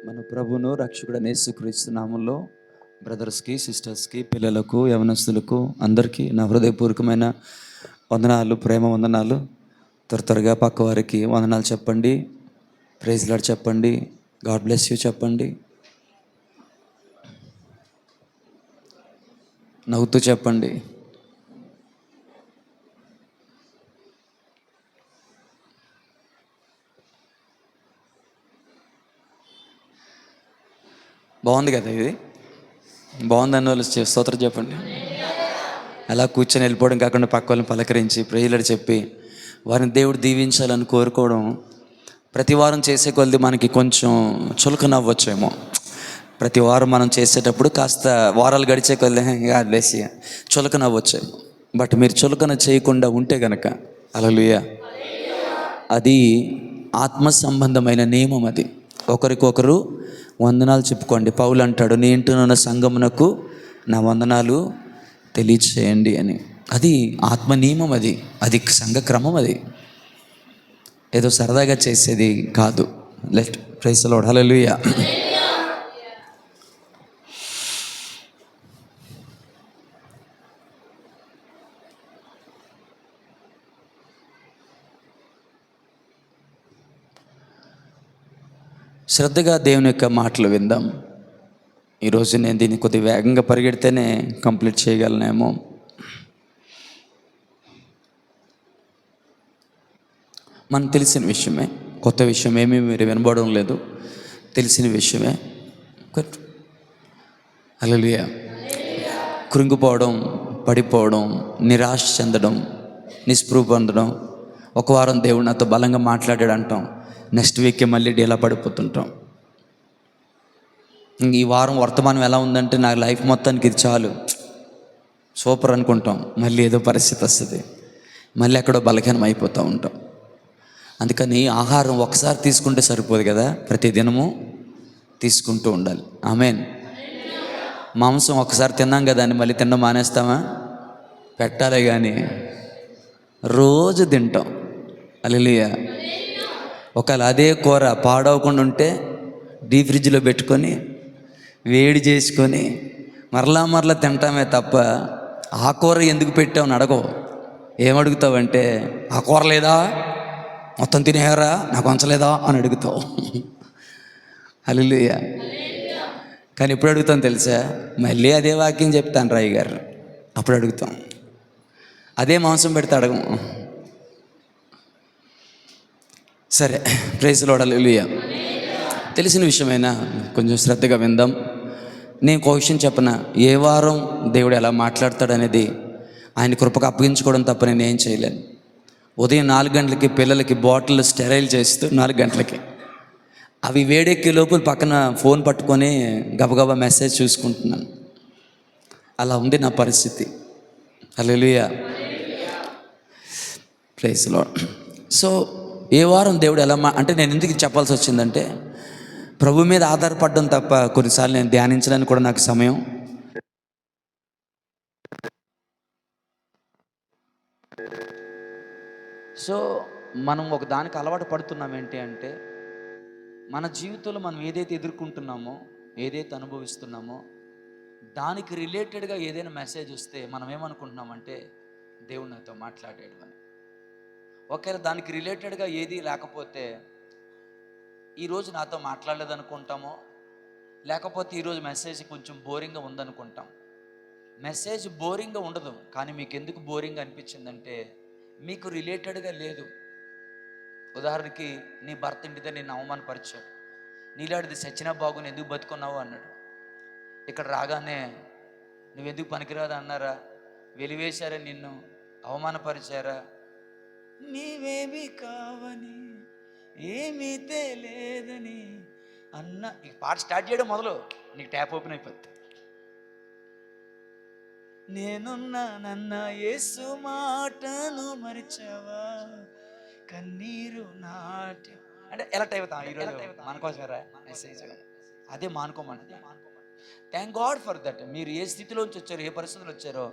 మన ప్రభును రక్షకుడైన యేసుక్రీస్తు నామములో బ్రదర్స్కి, సిస్టర్స్కి, పిల్లలకు, యవనస్తులకు అందరికీ నా హృదయపూర్వకమైన వందనాలు, ప్రేమ వందనాలు. త్వరగా పక్క వారికి వందనాలు చెప్పండి. ప్రైజ్ లార్డ్ చెప్పండి. గాడ్ బ్లెస్ యూ చెప్పండి. నవ్వుతూ చెప్పండి. బాగుంది కదా ఇది? బాగుందన్న వాళ్ళు స్తోత్రం చెప్పండి. అలా కూర్చొని వెళ్ళిపోవడం కాకుండా పక్క వాళ్ళని పలకరించి ప్రేయలడు చెప్పి వారిని దేవుడు దీవించాలని కోరుకోవడం ప్రతి వారం చేసే కొద్ది మనకి కొంచెం చులకన అవ్వచ్చేమో. ప్రతి వారం మనం చేసేటప్పుడు కాస్త వారాలు గడిచే కొద్ది లేసి చులకన అవ్వచ్చేమో. బట్ మీరు చులకన చేయకుండా ఉంటే గనక హల్లెలూయా, అది ఆత్మ సంబంధమైన నియమం. అది ఒకరికొకరు వందనాలు చెప్పుకోండి. పౌలు అంటాడు, నీ ఇంటినున్న సంఘమునకు నా వందనాలు తెలియచేయండి అని. అది ఆత్మ నియమం. అది సంఘ క్రమం. అది ఏదో సరదాగా చేసేది కాదు. Let praise the lord. Hallelujah. శ్రద్ధగా దేవుని యొక్క మాటలు విందాం. ఈరోజు నేను దీన్ని కొద్దిగా వేగంగా పరిగెడితేనే కంప్లీట్ చేయగలనేమో. మనకు తెలిసిన విషయమే, కొత్త విషయం ఏమీ మీరు వినబడడం లేదు, తెలిసిన విషయమే. హల్లెలూయా. కృంగిపోవడం, పడిపోవడం, నిరాశ చెందడం, నిస్పృహ పొందడం, ఒక వారం దేవుడు నాతో బలంగా మాట్లాడాడు అంటాం, నెక్స్ట్ వీకే మళ్ళీ డీలా పడిపోతుంటాం. ఈ వారం వర్తమానం ఎలా ఉందంటే నా లైఫ్ మొత్తానికి ఇది చాలు, సూపర్ అనుకుంటాం. మళ్ళీ ఏదో పరిస్థితి వస్తుంది, మళ్ళీ ఎక్కడో బలహీనం అయిపోతూ ఉంటాం. అందుకని ఆహారం ఒకసారి తీసుకుంటే సరిపోదు కదా, ప్రతి దినము తీసుకుంటూ ఉండాలి. ఆమేన్. మాంసం ఒకసారి తిన్నాం కదా అని మళ్ళీ తినడం మానేస్తామా? పెట్టాలి కానీ రోజు తింటాం. హల్లెలూయా. ఒకవేళ అదే కూర పాడవకుండా ఉంటే డీప్ ఫ్రిడ్జ్లో పెట్టుకొని వేడి చేసుకొని మరలా తింటామే తప్ప ఆ కూర ఎందుకు పెట్టామని అడగవు. ఏమడుగుతావంటే, ఆ కూర లేదా, మొత్తం తినేయారా, నాకు వంచలేదా అని అడుగుతావు. హల్లెలూయా. కానీ ఎప్పుడు అడుగుతాం తెలుసా? మళ్ళీ అదే వాక్యం చెప్తాను రాయి గారు, అప్పుడు అడుగుతాం. అదే మాంసం పెడితే అడగము. సరే, ప్రైజ్ ది లార్డ్. హల్లెలూయా. తెలిసిన విషయమైనా కొంచెం శ్రద్ధగా విందాం. నేను ఒక విషయం చెప్పనా, ఏ వారం దేవుడు ఎలా మాట్లాడతాడు అనేది ఆయన కృపకు అప్పగించుకోవడం తప్ప నేను ఏం చేయలేను. ఉదయం 4 గంటలకి పిల్లలకి బాటిల్ స్టెరైల్ చేస్తూ 4 గంటలకి అవి వేడెక్కే లోపల పక్కన ఫోన్ పట్టుకొని గబగబా మెసేజ్ చూసుకుంటున్నాను. అలా ఉంది నా పరిస్థితి. Hallelujah. Praise the lord. So ఏ వారం దేవుడు ఎలా అంటే నేను ఎందుకు చెప్పాల్సి వచ్చిందంటే, ప్రభు మీద ఆధారపడడం తప్ప కొన్నిసార్లు నేను ధ్యానించడానికి కూడా నాకు సమయం. సో మనం ఒక దానికి అలవాటు పడుతున్నాం. ఏంటి అంటే, మన జీవితంలో మనం ఏదైతే ఎదుర్కొంటున్నామో, ఏదైతే అనుభవిస్తున్నామో దానికి రిలేటెడ్గా ఏదైనా మెసేజ్ వస్తే మనం ఏమనుకుంటున్నామంటే దేవుడు నాతో మాట్లాడాడు అని. ఒకవేళ దానికి రిలేటెడ్గా ఏది లేకపోతే ఈరోజు నాతో మాట్లాడలేదు అనుకుంటామో, లేకపోతే ఈరోజు మెసేజ్ కొంచెం బోరింగ్గా ఉందనుకుంటాం. మెసేజ్ బోరింగ్గా ఉండదు, కానీ మీకు ఎందుకు బోరింగ్ అనిపించిందంటే మీకు రిలేటెడ్గా లేదు. ఉదాహరణకి, నీ భర్త ఇంటిదే నిన్ను అవమానపరిచాడు, నీలాంటిది సచ్చినా బాగుని ఎందుకు బతుకున్నావు అన్నాడు. ఇక్కడ రాగానే నువ్వెందుకు పనికిరాదు అన్నారా, వెలివేశారా, నిన్ను అవమానపరిచారా, నీవేమి కావని ఏమీ తెలియదని అన్న, ఈ పాట స్టార్ట్ చేయడం మొదలు నీకు ట్యాప్ ఓపెన్ అయిపోద్ది. నేనున్నానన్న యేసు మాటను మరిచావా, కన్నీరు నాట్యం అంటే ఎలా టైపుతాం ఈరోజు మన కోసమేరా మెసేజ్. అదే మానుకోమంటే. Thank god for that. మీరు ఏ స్థితిలోంచి వచ్చారో, ఏ పరిస్థితులు వచ్చారో,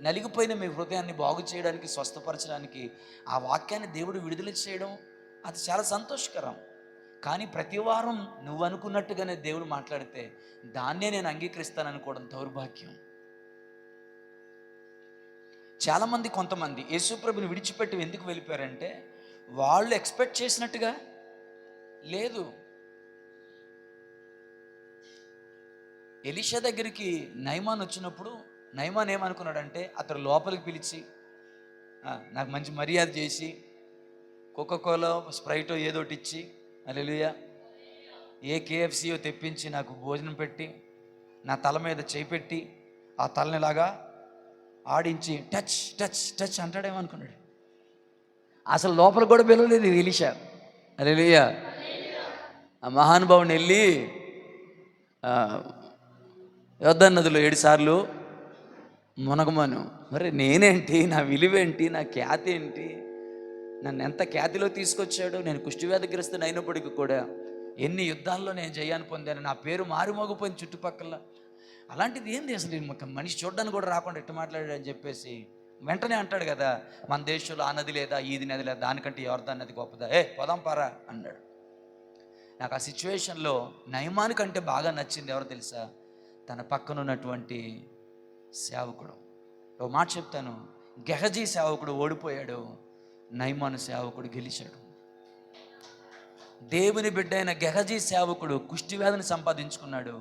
నలిగిపోయిన మీ హృదయాన్ని బాగు చేయడానికి, స్వస్థపరచడానికి ఆ వాక్యాన్ని దేవుడు విడుదల చేయడం, అది చాలా సంతోషకరం. కానీ ప్రతి వారం నువ్వు అనుకున్నట్టుగానే దేవుడు మాట్లాడితే దాన్నే నేను అంగీకరిస్తాననుకోవడం దౌర్భాగ్యం. చాలామంది కొంతమంది యేసుప్రభుని విడిచిపెట్టి ఎందుకు వెళ్ళిపోయారంటే వాళ్ళు ఎక్స్పెక్ట్ చేసినట్టుగా లేదు. ఎలీషా దగ్గరికి నయమాన్ వచ్చినప్పుడు నయమాన్ ఏమనుకున్నాడంటే అతను లోపలికి పిలిచి నాకు మంచి మర్యాద చేసి కోకోకోలా స్ప్రైటో ఏదోటి ఇచ్చి హల్లెలూయా ఏ కేఎఫ్సీయో తెప్పించి నాకు భోజనం పెట్టి నా తల మీద చేయి పెట్టి ఆ తలనిలాగా ఆడించి టచ్ టచ్ టచ్ అంటాడేమనుకున్నాడు. అసలు లోపల కూడా పిలవలేదు ఎలీషా. హల్లెలూయా. ఆ మహానుభావుని వెళ్ళి యోర్దాను నదిలో 7 సార్లు మునగమను. మరి నేనేంటి, నా విలువేంటి, నా ఖ్యాతి ఏంటి, నన్ను ఎంత ఖ్యాతిలో తీసుకొచ్చాడు. నేను కుష్ఠవ్యాధిగ్రస్తుని అయినప్పటికీ కూడా ఎన్ని యుద్ధాల్లో నేను జయాన్ని పొందాను, నా పేరు మారుమోగిపోయింది చుట్టుపక్కల. అలాంటిది ఏంది అసలు, మనిషి చూడడానికి కూడా రాకుండా ఎట్టు మాట్లాడాడు అని చెప్పేసి వెంటనే అంటాడు కదా, మన దేశంలో ఆ నది లేదా ఈది నది లేదా, దానికంటే యోర్దాను నది గొప్పదా, పోదాం పారా అన్నాడు. నాకు ఆ సిచ్యువేషన్లో నయమాను కంటే బాగా నచ్చింది ఎవరు తెలుసా, తన పక్కన ఉన్నటువంటి సేవకుడు. ఓ మాట చెప్తాను, గెహజీ సేవకుడు ఓడిపోయాడు, నయమాను సేవకుడు గెలిచాడు. దేవుని బిడ్డ అయిన గెహజీ సేవకుడు కుష్ఠవ్యాధిని సంపాదించుకున్నాడు,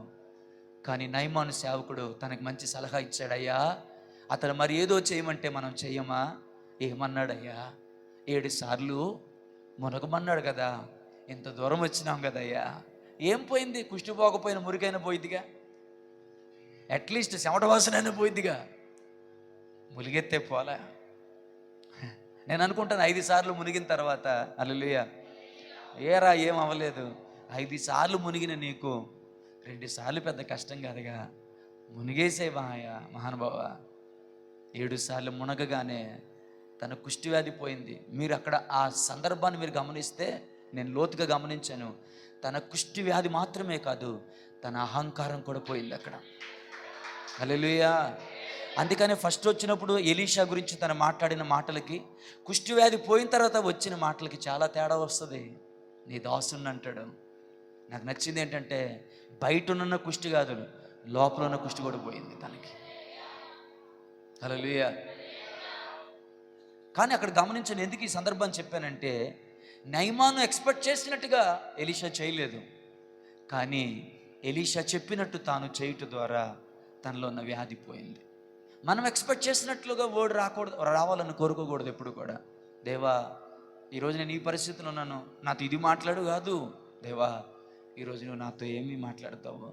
కానీ నయమాను సేవకుడు తనకు మంచి సలహా ఇచ్చాడు. అయ్యా అతను మరి ఏదో చేయమంటే మనం చెయ్యమా, ఏమన్నాడయ్యా, 7 సార్లు మునగమన్నాడు కదా, ఇంత దూరం వచ్చినాం కదయ్యా, ఏం పోయింది, కుష్టి పోకపోయిన మురికైనా పోయిద్దిగా, అట్లీస్ట్ చెమట వాసనైనా పోయిద్దిగా, ములిగెత్తే పోలే. నేను అనుకుంటాను 5 సార్లు మునిగిన తర్వాత హల్లెలూయా, ఏరా ఏం అవ్వలేదు, 5 సార్లు మునిగిన నీకు 2 సార్లు పెద్ద కష్టం కాదుగా, మునిగేసేవాయా మహానుభావ. 7 సార్లు మునగగానే తన కుష్టివ్యాధి పోయింది. మీరు అక్కడ ఆ సందర్భాన్ని మీరు గమనిస్తే, నేను లోతుగా గమనించాను, తన కుష్టివ్యాధి మాత్రమే కాదు, తన అహంకారం కూడా పోయింది అక్కడ. హల్లెలూయా. అందుకనే ఫస్ట్ వచ్చినప్పుడు ఎలీషా గురించి తను మాట్లాడిన మాటలకి, కుష్టివ్యాధి పోయిన తర్వాత వచ్చిన మాటలకి చాలా తేడా వస్తుంది. నీ దాసుని అంటాడు. నాకు నచ్చింది ఏంటంటే, బయట ఉన్న కుష్టి కాదు, లోపల ఉన్న కుష్టి కూడా పోయింది తనకి. హల్లెలూయా. కానీ అక్కడ గమనించండి, ఎందుకు ఈ సందర్భాన్ని చెప్పానంటే, నయమాను ఎక్స్పెక్ట్ చేసినట్టుగా ఎలీషా చేయలేదు, కానీ ఎలీషా చెప్పినట్టు తాను చేయుట ద్వారా తనలో ఉన్న వ్యాధి పోయింది. మనం ఎక్స్పెక్ట్ చేసినట్లుగా వర్డ్ రావాలని కోరుకోకూడదు ఎప్పుడు కూడా. దేవా ఈరోజు నేను ఈ పరిస్థితిలో ఉన్నాను, నాతో ఇది మాట్లాడు కాదు, దేవా ఈరోజు నువ్వు నాతో ఏమి మాట్లాడతావో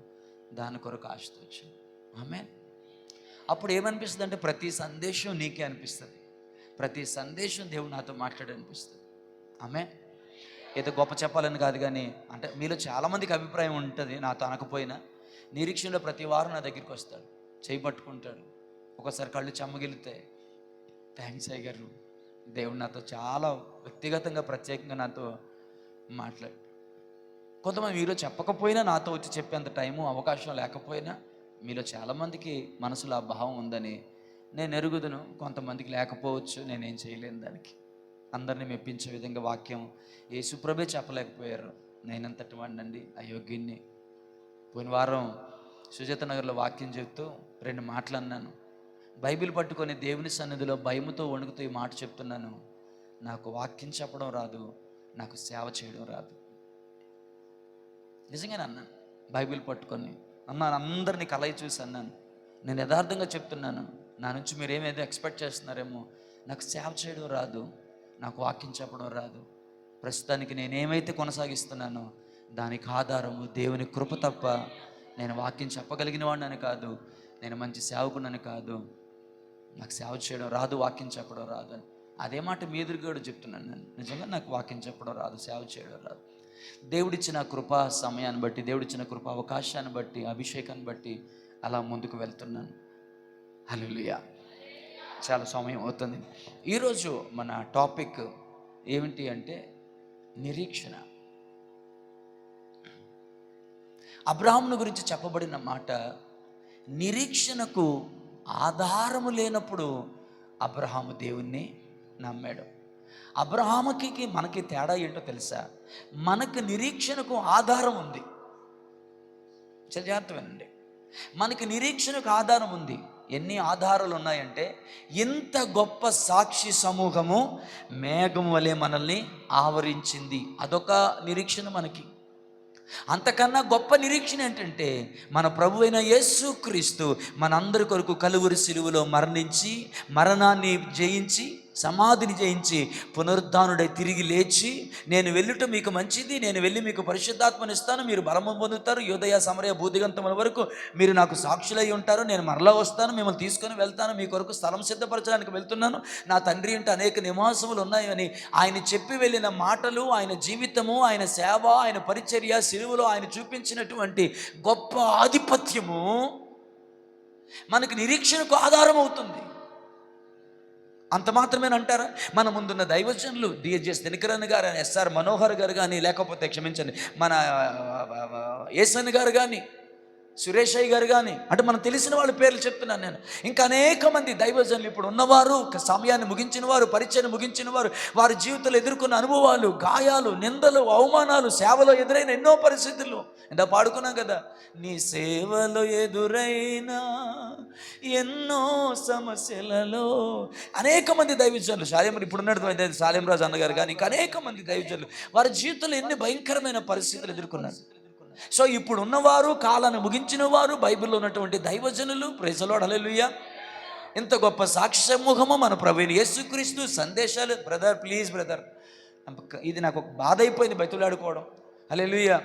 దాని కొరకు ఆశతో వచ్చు. ఆమేన్. అప్పుడు ఏమనిపిస్తుంది అంటే, ప్రతి సందేశం నీకే అనిపిస్తుంది, ప్రతి సందేశం దేవుడు నాతో మాట్లాడనిపిస్తుంది. ఆమేన్. ఏదో గొప్ప చెప్పాలని కాదు, కానీ అంటే మీలో చాలామందికి అభిప్రాయం ఉంటుంది, నాతో అనకపోయినా నిరీక్షణలో ప్రతి వారం నా దగ్గరికి వస్తాడు, చేయి పట్టుకుంటాడు, ఒకసారి కళ్ళు చెమ్మగిలుతాయి, థ్యాంక్స్ అయ్య గారు, దేవుడు నాతో చాలా వ్యక్తిగతంగా ప్రత్యేకంగా నాతో మాట్లాడు. కొంతమంది మీలో చెప్పకపోయినా నాతో వచ్చి చెప్పేంత టైము అవకాశం లేకపోయినా మీలో చాలామందికి మనసులో ఆ భావం ఉందని నేను ఎరుగుదును. కొంతమందికి లేకపోవచ్చు, నేనేం చేయలేను దానికి. అందరినీ మెప్పించే విధంగా వాక్యం యేసుప్రభే చెప్పలేకపోయారు, నేనంతటి వాడినండి, అయోగ్యుణ్ణి. పోయిన వారం సుజాత నగర్లో వాక్యం చెప్తూ 2 మాటలు అన్నాను. బైబిల్ పట్టుకొని దేవుని సన్నిధిలో భయముతో వణుకుతూ ఈ మాట చెప్తున్నాను, నాకు వాక్యం చెప్పడం రాదు, నాకు సేవ చేయడం రాదు. నిజంగానే అన్నాను, బైబిల్ పట్టుకొని అన్నాను, అందరినీ కలయి చూసి అన్నాను, నేను యథార్థంగా చెప్తున్నాను, నా నుంచి మీరు ఏమేదో ఎక్స్పెక్ట్ చేస్తున్నారేమో, నాకు సేవ చేయడం రాదు, నాకు వాక్యం చెప్పడం రాదు. ప్రస్తుతానికి నేనేమైతే కొనసాగిస్తున్నానో దానికి ఆధారము దేవుని కృప తప్ప, నేను వాక్యం చెప్పగలిగిన వాడిని కాదు, నేను మంచి సేవకునని కాదు, నాకు సేవ చేయడం రాదు, వాక్యం చెప్పడం రాదు అని. అదే మాట మీ ఎదురుగా కూడా చెప్తున్నాను. నేను నిజంగా నాకు వాక్యం చెప్పడం రాదు, సేవ చేయడం రాదు. దేవుడిచ్చిన కృపా సమయాన్ని బట్టి, దేవుడిచ్చిన కృపా అవకాశాన్ని బట్టి, అభిషేకాన్ని బట్టి అలా ముందుకు వెళ్తున్నాను. హల్లెలూయా. చాలా సమయం అవుతుంది. ఈరోజు మన టాపిక్ ఏమిటి అంటే నిరీక్షణ. అబ్రాహామును గురించి చెప్పబడిన మాట, నిరీక్షణకు ఆధారము లేనప్పుడు అబ్రహాము దేవుణ్ణి నమ్మాడు. అబ్రహాముకి మనకి తేడా ఏంటో తెలుసా? మనకు నిరీక్షణకు ఆధారం ఉంది. చాలా జాగ్రత్త వినండి. మనకి నిరీక్షణకు ఆధారం ఉంది. ఎన్ని ఆధారాలు ఉన్నాయంటే, ఇంత గొప్ప సాక్షి సమూహము మేఘం వలె మనల్ని ఆవరించింది. అదొక నిరీక్షణ మనకి. అంతకన్నా గొప్ప నిరీక్షణ ఏంటంటే, మన ప్రభు అయిన యేసుక్రీస్తు మనందరి కొరకు కలువరి శిలువలో మరణించి, మరణాన్ని జయించి, సమాధిని జయించి, పునరుద్ధానుడై తిరిగి లేచి, నేను వెళ్ళుట మీకు మంచిది, నేను వెళ్ళి మీకు పరిశుద్ధాత్మను ఇస్తాను, మీరు బలము పొందుతారు, యోదయ సమరయ భూదిగంతముల వరకు మీరు నాకు సాక్షులై ఉంటారు, నేను మరలా వస్తాను, మిమ్మల్ని తీసుకొని వెళ్తాను, మీ కొరకు స్థలం సిద్ధపరచడానికి వెళ్తున్నాను, నా తండ్రి ఇంట అనేక నివాసములు ఉన్నాయని ఆయన చెప్పి వెళ్ళిన మాటలు, ఆయన జీవితము, ఆయన సేవ, ఆయన పరిచర్య, సిలువలో ఆయన చూపించినటువంటి గొప్ప ఆధిపత్యము మనకు నిరీక్షణకు ఆధారం అవుతుంది. అంత మాత్రమేనంటారా? మన ముందున్న దైవజనులు డిఎస్ దినకరన్ గారు, ఎస్ఆర్ మనోహర్ గారు కానీ, లేకపోతే క్షమించండి మన ఏసన్ గారు కానీ, సురేష్ అయ్య గారు కానీ, అంటే మనం తెలిసిన వాళ్ళ పేర్లు చెప్తున్నాను నేను. ఇంకా అనేక మంది దైవజనులు ఇప్పుడు ఉన్నవారు, సమయాన్ని ముగించిన వారు, పరిచయం ముగించిన వారు, వారి జీవితంలో ఎదుర్కొన్న అనుభవాలు, గాయాలు, నిందలు, అవమానాలు, సేవలో ఎదురైన ఎన్నో పరిస్థితులు. ఇంత పాడుకున్నాం కదా, నీ సేవలో ఎదురైన ఎన్నో సమస్యలలో. అనేక మంది దైవజనులు, ఇప్పుడున్నట్టు సాలెం రాజు అన్నగారు కానీ, ఇంకా అనేక మంది దైవజనులు వారి జీవితంలో ఎన్ని భయంకరమైన పరిస్థితులు ఎదుర్కొన్నారు. సో ఇప్పుడు ఉన్నవారు, కాలాన్ని ముగించిన వారు, బైబిల్లో ఉన్నటువంటి దైవజనులు, ప్రైజ్ ది లార్డ్, హల్లెలూయా. ఇంత గొప్ప సాక్షి సమూహము మన ప్రభువైన యేసుక్రీస్తు సందేశాలు. బ్రదర్ ప్లీజ్ బ్రదర్, ఇది నాకు ఒక బాధ అయిపోయింది బతులాడుకోవడం. హల్లెలూయా.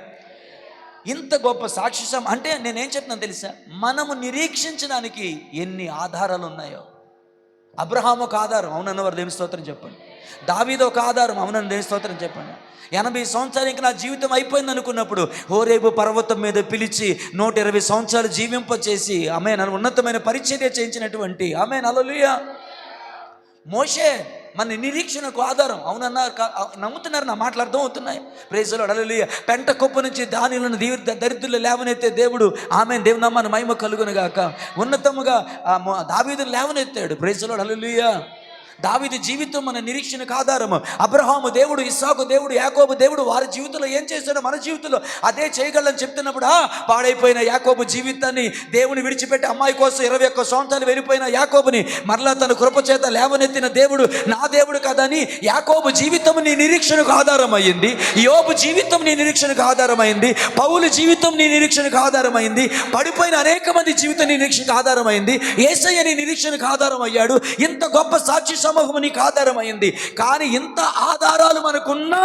ఇంత గొప్ప సాక్షి అంటే నేనేం చెప్తున్నాను తెలుసా? మనము నిరీక్షించడానికి ఎన్ని ఆధారాలు ఉన్నాయో. అబ్రహాము ఒక ఆధారం, అవునన్నవారు దేవుని స్తోత్రం చెప్పండి. దావీదు ఒక ఆధారం, అవునన్న దేవుని స్తోత్రం చెప్పండి. 80 సంవత్సరాలు ఇంకా నా జీవితం అయిపోయింది అనుకున్నప్పుడు హోరేబు పర్వతం మీద పిలిచి 120 సంవత్సరాలు జీవింపచేసి ఆమె ఉన్నతమైన పరిచర్య చేయించినటువంటి ఆమె హల్లెలూయా మోషే మన నిరీక్షణకు ఆధారం. అవునన్నారు, నమ్ముతున్నారు, నా మాటలు అర్థం అవుతున్నాయి. ప్రైజ్ ది లార్డ్, హల్లెలూయా. పెంట కుప్ప నుంచి దానిలను దరిద్రులు లేవనెత్తే దేవుడు, ఆమె దేవుని నామానికి మహిమ కలుగును గాక. ఉన్నతముగా దావీదును లేవనెత్తాడు. ప్రైజ్ ది లార్డ్, హల్లెలూయా. దావీదు జీవితం మన నిరీక్షణకు ఆధారము. అబ్రహాము దేవుడు, ఇస్సాకు దేవుడు, యాకోబు దేవుడు వారి జీవితంలో ఏం చేశాడో మన జీవితంలో అదే చేయగలని చెప్తున్నప్పుడు, పాడైపోయిన యాకోబు జీవితాన్ని దేవుని విడిచిపెట్టి అమ్మాయి కోసం 21 సంవత్సరాలు వెళ్ళిపోయిన యాకోబుని మరలా తన కృపచేత లేవనెత్తిన దేవుడు నా దేవుడు కదని యాకోబు జీవితం నీ నిరీక్షణకు ఆధారమైంది. యోబు జీవితం నీ నిరీక్షణకు ఆధారమైంది. పౌలు జీవితం నీ నిరీక్షణకు ఆధారమైంది. పడిపోయిన అనేక మంది జీవితం నీ నిరీక్షణకు ఆధారమైంది. యేసయ్య నీ నిరీక్షణకు ఆధారం అయ్యాడు. ఇంత గొప్ప సాక్షి సమూహం నీకు ఆధారమైంది. కానీ ఇంత ఆధారాలు మనకున్నా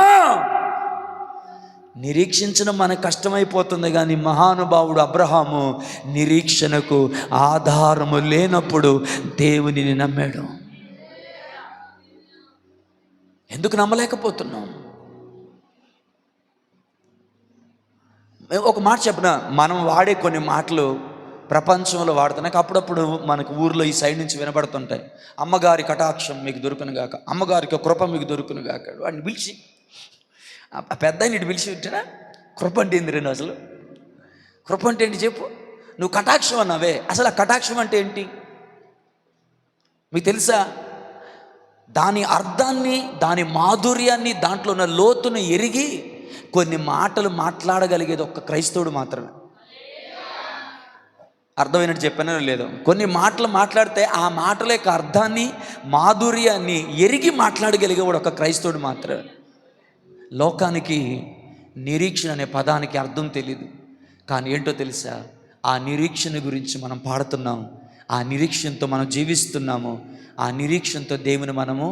నిరీక్షించడం మనకు కష్టమైపోతుంది. కానీ మహానుభావుడు అబ్రహాము నిరీక్షణకు ఆధారము లేనప్పుడు దేవునిని నమ్మాడు. ఎందుకు నమ్మలేకపోతున్నాం? ఒక మాట చెప్పిన, మనం వాడే కొన్ని మాటలు ప్రపంచంలో వాడుతున్నాక అప్పుడప్పుడు మనకు ఊర్లో ఈ సైడ్ నుంచి వినబడుతుంటాయి. అమ్మగారి కటాక్షం మీకు దొరుకును గాక, అమ్మగారికి కృప మీకు దొరుకును గాక. వాడిని పిలిచి, ఆ పెద్ద ఇటు పిలిచి వింటున్నా, కృప అంటే ఏంది రేను? అసలు కృప అంటే ఏంటి చెప్పు? నువ్వు కటాక్షం అన్నావే, అసలు ఆ కటాక్షం అంటే ఏంటి మీకు తెలుసా? దాని అర్థాన్ని, దాని మాధుర్యాన్ని, దాంట్లో ఉన్న లోతును ఎరిగి కొన్ని మాటలు మాట్లాడగలిగేది ఒక్క క్రైస్తవుడు మాత్రమే. అర్థమైనట్టు చెప్పానో లేదో? కొన్ని మాటలు మాట్లాడితే ఆ మాటల యొక్క అర్థాన్ని, మాధుర్యాన్ని ఎరిగి మాట్లాడగలిగేవాడు ఒక క్రైస్తవుడు మాత్రమే. లోకానికి నిరీక్షణ అనే పదానికి అర్థం తెలీదు. కానీ ఏంటో తెలుసా? ఆ నిరీక్షణ గురించి మనం పాడుతున్నాం, ఆ నిరీక్షణతో మనం జీవిస్తున్నాము, ఆ నిరీక్షణతో దేవుని మనము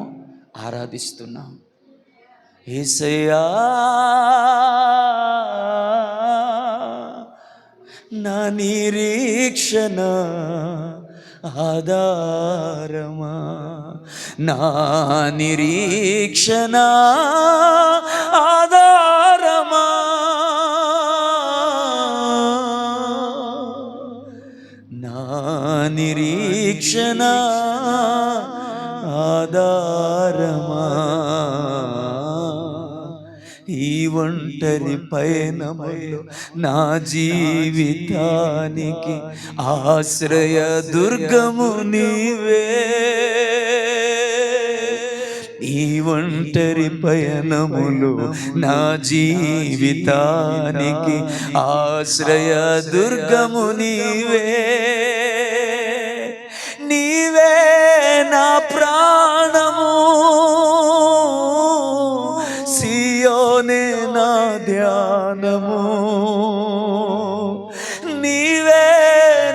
ఆరాధిస్తున్నాం. యేసయ్యా నా నిరీక్షణ ఆధారమా, నా నిరీక్షణ ఆధారమా, నా నిరీక్షణ ఆధారమా. ఈ ఒంటరి పయనములో నా జీవితానికి ఆశ్రయ దుర్గము నీవే. ఈ ఒంటరి పయనములు నా జీవితానికి ఆశ్రయ దుర్గము నీవే, నీవే నా ప్రాణము, సియోనే నా ధ్యానము, నీవే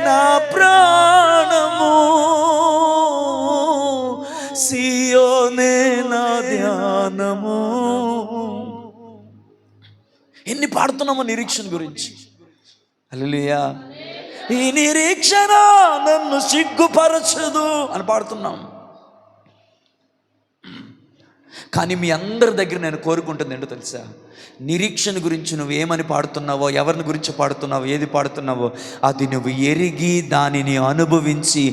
నా ప్రాణము, సియోనే నా ధ్యానము. ఎన్ని పాడుతున్నామో నిరీక్షణ గురించి. హల్లెలూయా. ఈ నిరీక్షణ నన్ను సిగ్గుపరచదు అని పాడుతున్నాం. కానీ మీ అందరి దగ్గర నేను కోరుకుంటుంది ఏంటో తెలుసా? నిరీక్షణ గురించి నువ్వు ఏమని పాడుతున్నావో, ఎవరిని గురించి పాడుతున్నావో, ఏది పాడుతున్నావో అది నువ్వు ఎరిగి దానిని అనుభవించి